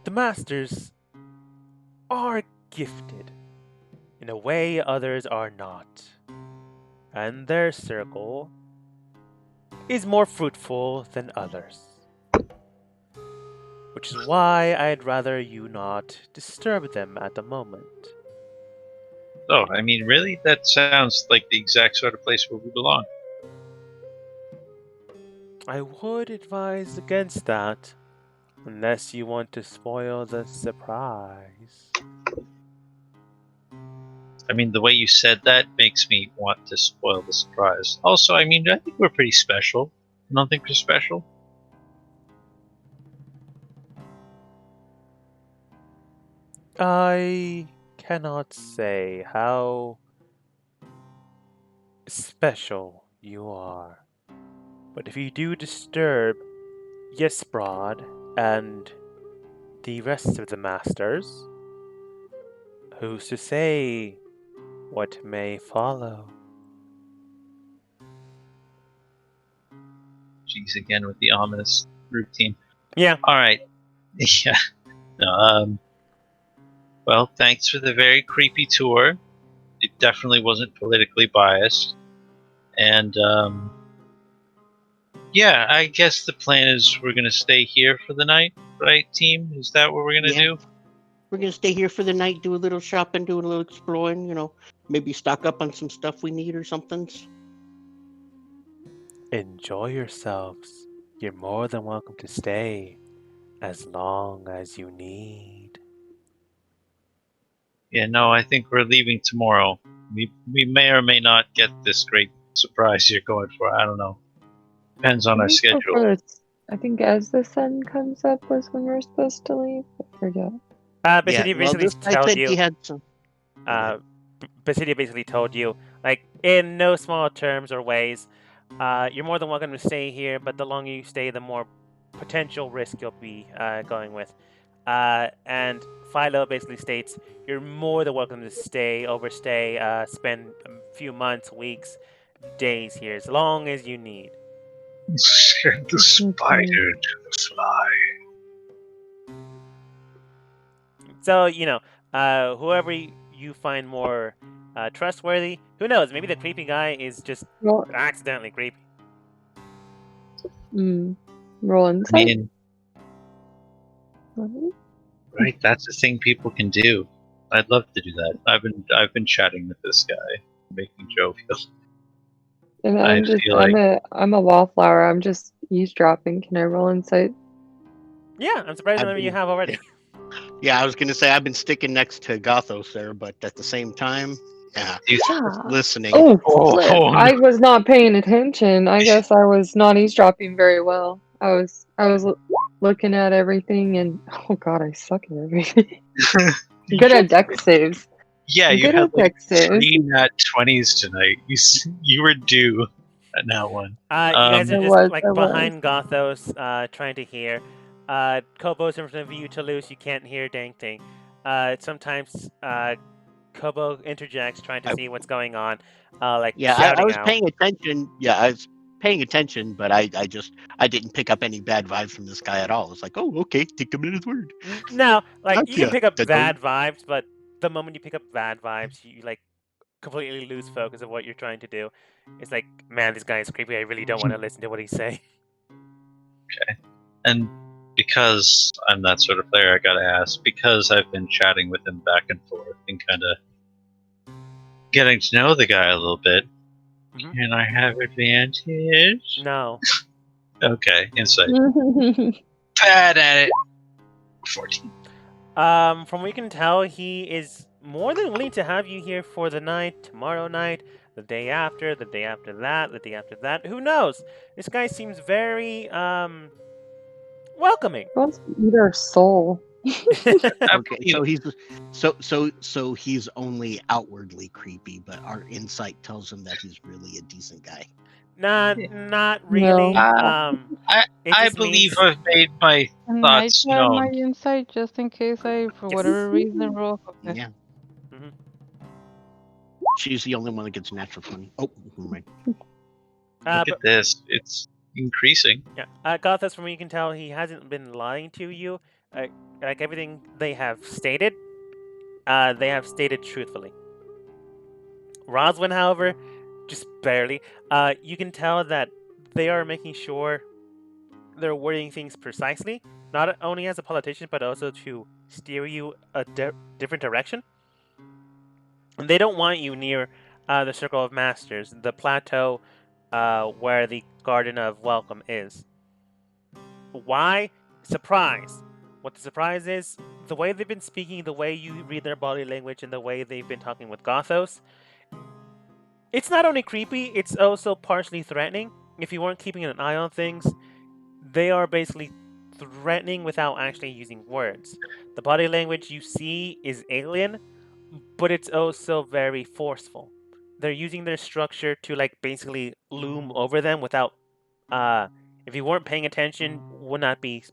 The masters are gifted in a way others are not. And their circle is more fruitful than others. Which is why I'd rather you not disturb them at the moment. Oh, I mean, really? That sounds like the exact sort of place where we belong. I would advise against that, unless you want to spoil the surprise. I mean, the way you said that makes me want to spoil the surprise. Also, I mean, I think we're pretty special. You don't think we're special? I cannot say how special you are. But if you do disturb Yesbrod and the rest of the masters, who's to say what may follow? Jeez, again with the ominous routine. Yeah. Alright. Yeah. No, well, thanks for the very creepy tour. It definitely wasn't politically biased. And, yeah, I guess the plan is we're going to stay here for the night, right, team? Is that what we're going to do? We're gonna stay here for the night, do a little shopping, do a little exploring, maybe stock up on some stuff we need or something. Enjoy yourselves. You're more than welcome to stay as long as you need. Yeah, no, I think we're leaving tomorrow. We may or may not get this great surprise you're going for. I don't know. Depends on our schedule. I think as the sun comes up was when we're supposed to leave. I forget. Basidia basically told you. He had some. Basidia basically told you, like, in no small terms or ways, You're more than welcome to stay here, but the longer you stay, the more potential risk you'll be going with. And Philo basically states you're more than welcome to stay, overstay, spend a few months, weeks, days here, as long as you need. Send the spider to the fly. So, whoever you find more trustworthy, who knows? Maybe the creepy guy is just Roll, accidentally creepy. roll I insight. mean, right? That's the thing people can do. I'd love to do that. I've been chatting with this guy, making jovial. And I feel like I'm a wallflower. I'm just eavesdropping. Can I roll insight? Yeah, I'm surprised I've none of you been- have already. Yeah, I was gonna say I've been sticking next to Gothos there, but at the same time, yeah, do you Yeah. listening. Oh, Oh, flip. oh, no. I was not paying attention. I guess I was not eavesdropping very well. I was looking at everything and oh god, I suck at everything. I'm good at deck saves. Yeah, I'm you good had at like deck saves. 3 nat 20s tonight. You were due at that one. You guys are I just was. like I was. behind Gothos, trying to hear. Kobo's in front of you, Toulouse, you can't hear a dang thing. Sometimes Kobo interjects trying to I- see what's going on, like Yeah, I shouting was out. paying attention. Yeah, I was paying attention, but I didn't pick up any bad vibes from this guy at all. It's like, oh, okay, take him at his word. No, like you can Gotcha, pick up Deadbone. bad vibes, but the moment you pick up bad vibes, you like completely lose focus of what you're trying to do. It's like, man, this guy is creepy. I really don't want to listen to what he's saying. And because I'm that sort of player, I gotta ask, because I've been chatting with him back and forth and kind of getting to know the guy a little bit, can I have advantage? No. Okay, insight. Bad at it. 14. From what you can tell, he is more than willing to have you here for the night, tomorrow night, the day after that, the day after that. Who knows? This guy seems very welcoming. Wants to eat our soul. Okay, so he's only outwardly creepy, but our insight tells him that he's really a decent guy. Not really. No. It I just believe means I've made my Can I thoughts try my known. insight just in case I, for Yes. whatever reason, roll? Okay. Yeah. Mhm. She's the only one that gets natural 20. Oh, never mind. Look but at this. It's increasing. yeah, Gothas, from what you can tell, he hasn't been lying to you. Like everything they have stated truthfully. Roswin, however, just barely. You can tell that they are making sure they're wording things precisely, not only as a politician, but also to steer you a different direction. And they don't want you near the Circle of Masters, the plateau where the Garden of Welcome is. Why? Surprise! What the surprise is, the way they've been speaking, the way you read their body language, and the way they've been talking with Gothos, it's not only creepy, it's also partially threatening. If you weren't keeping an eye on things, they are basically threatening without actually using words. The body language you see is alien, but it's also very forceful. They're using their structure to like basically loom over them without if you weren't paying attention, would not be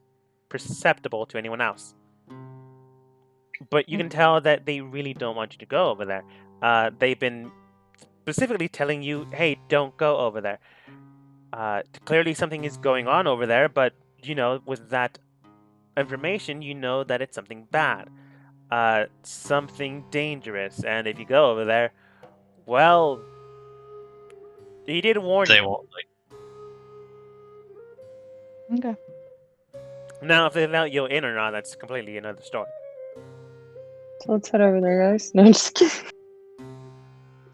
perceptible to anyone else. But you can tell that they really don't want you to go over there. They've been specifically telling you, hey, don't go over there. Clearly something is going on over there, but with that information, you know that it's something bad, something dangerous, and if you go over there, well, he did warn They you. won't like. Okay. Now, if they let you in or not, that's completely another story. So let's head over there, guys. No, I'm just kidding.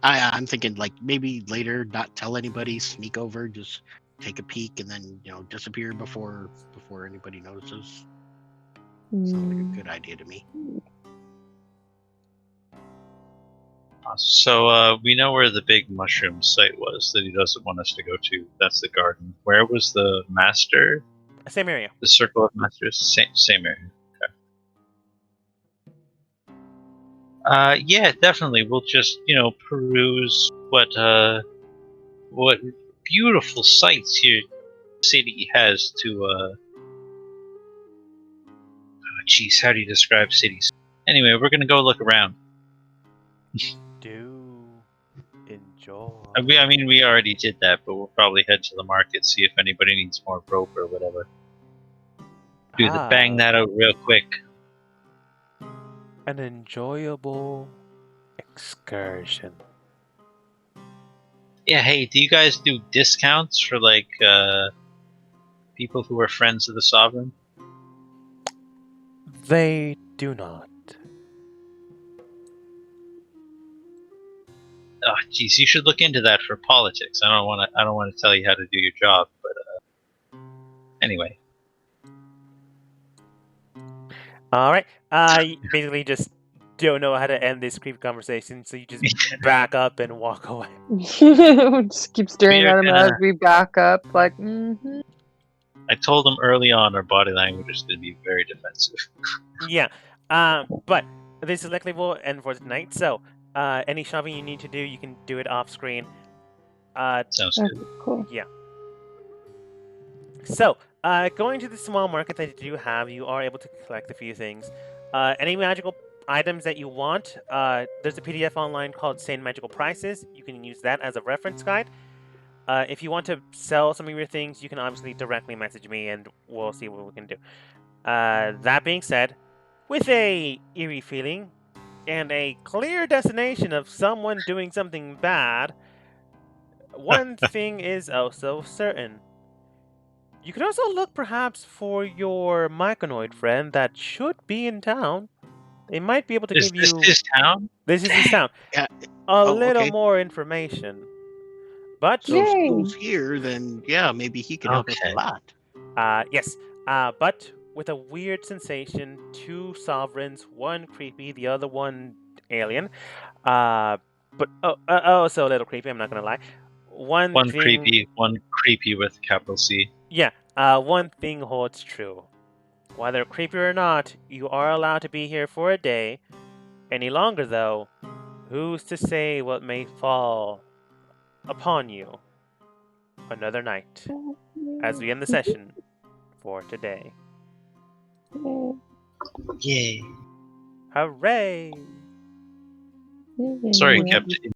I'm thinking like maybe later, not tell anybody, sneak over, just take a peek, and then disappear before anybody notices. Sounds like a good idea to me. So we know where the big mushroom site was that he doesn't want us to go to. That's the garden. Where was the master? Same area. The circle of masters? Same area. Okay. Yeah, definitely. We'll just peruse what beautiful sights here city has to geez, how do you describe cities? Anyway, we're gonna go look around. Do enjoy. I mean, we already did that, but we'll probably head to the market, see if anybody needs more rope or whatever. Bang that out real quick. An enjoyable excursion. Yeah, hey, do you guys do discounts for like people who are friends of the sovereign? They do not. Oh, geez, you should look into that for politics. I don't want to tell you how to do your job, but anyway. All right. You basically just don't know how to end this creepy conversation, so you just back up and walk away. Just keep staring We're at him as we back up, like, mm-hmm. I told him early on our body language is going to be very defensive. Yeah. But this is likely will end for tonight. So, any shopping you need to do, you can do it off screen. Sounds Okay, good. cool. Yeah. So, going to the small market that you do have, you are able to collect a few things. Any magical items that you want, there's a PDF online called Sane Magical Prices. You can use that as a reference guide. If you want to sell some of your things, you can obviously directly message me and we'll see what we can do. That being said, with a eerie feeling and a clear destination of someone doing something bad, one thing is also certain. You could also look perhaps for your myconoid friend that should be in town. They might be able to Is give this you. his town? This is his town. Yeah. A Oh, little okay. more information. But So if Yay. Spool's here, then yeah, maybe he can help us a Okay. lot. yes. But with a weird sensation, two sovereigns, one creepy, the other one alien. But so a little creepy. I'm not gonna lie. One creepy with capital C. Yeah. One thing holds true. Whether creepy or not, you are allowed to be here for a day. Any longer, though, who's to say what may fall upon you another night as we end the session for today. Yay. Hooray! Sorry, Yay. Captain.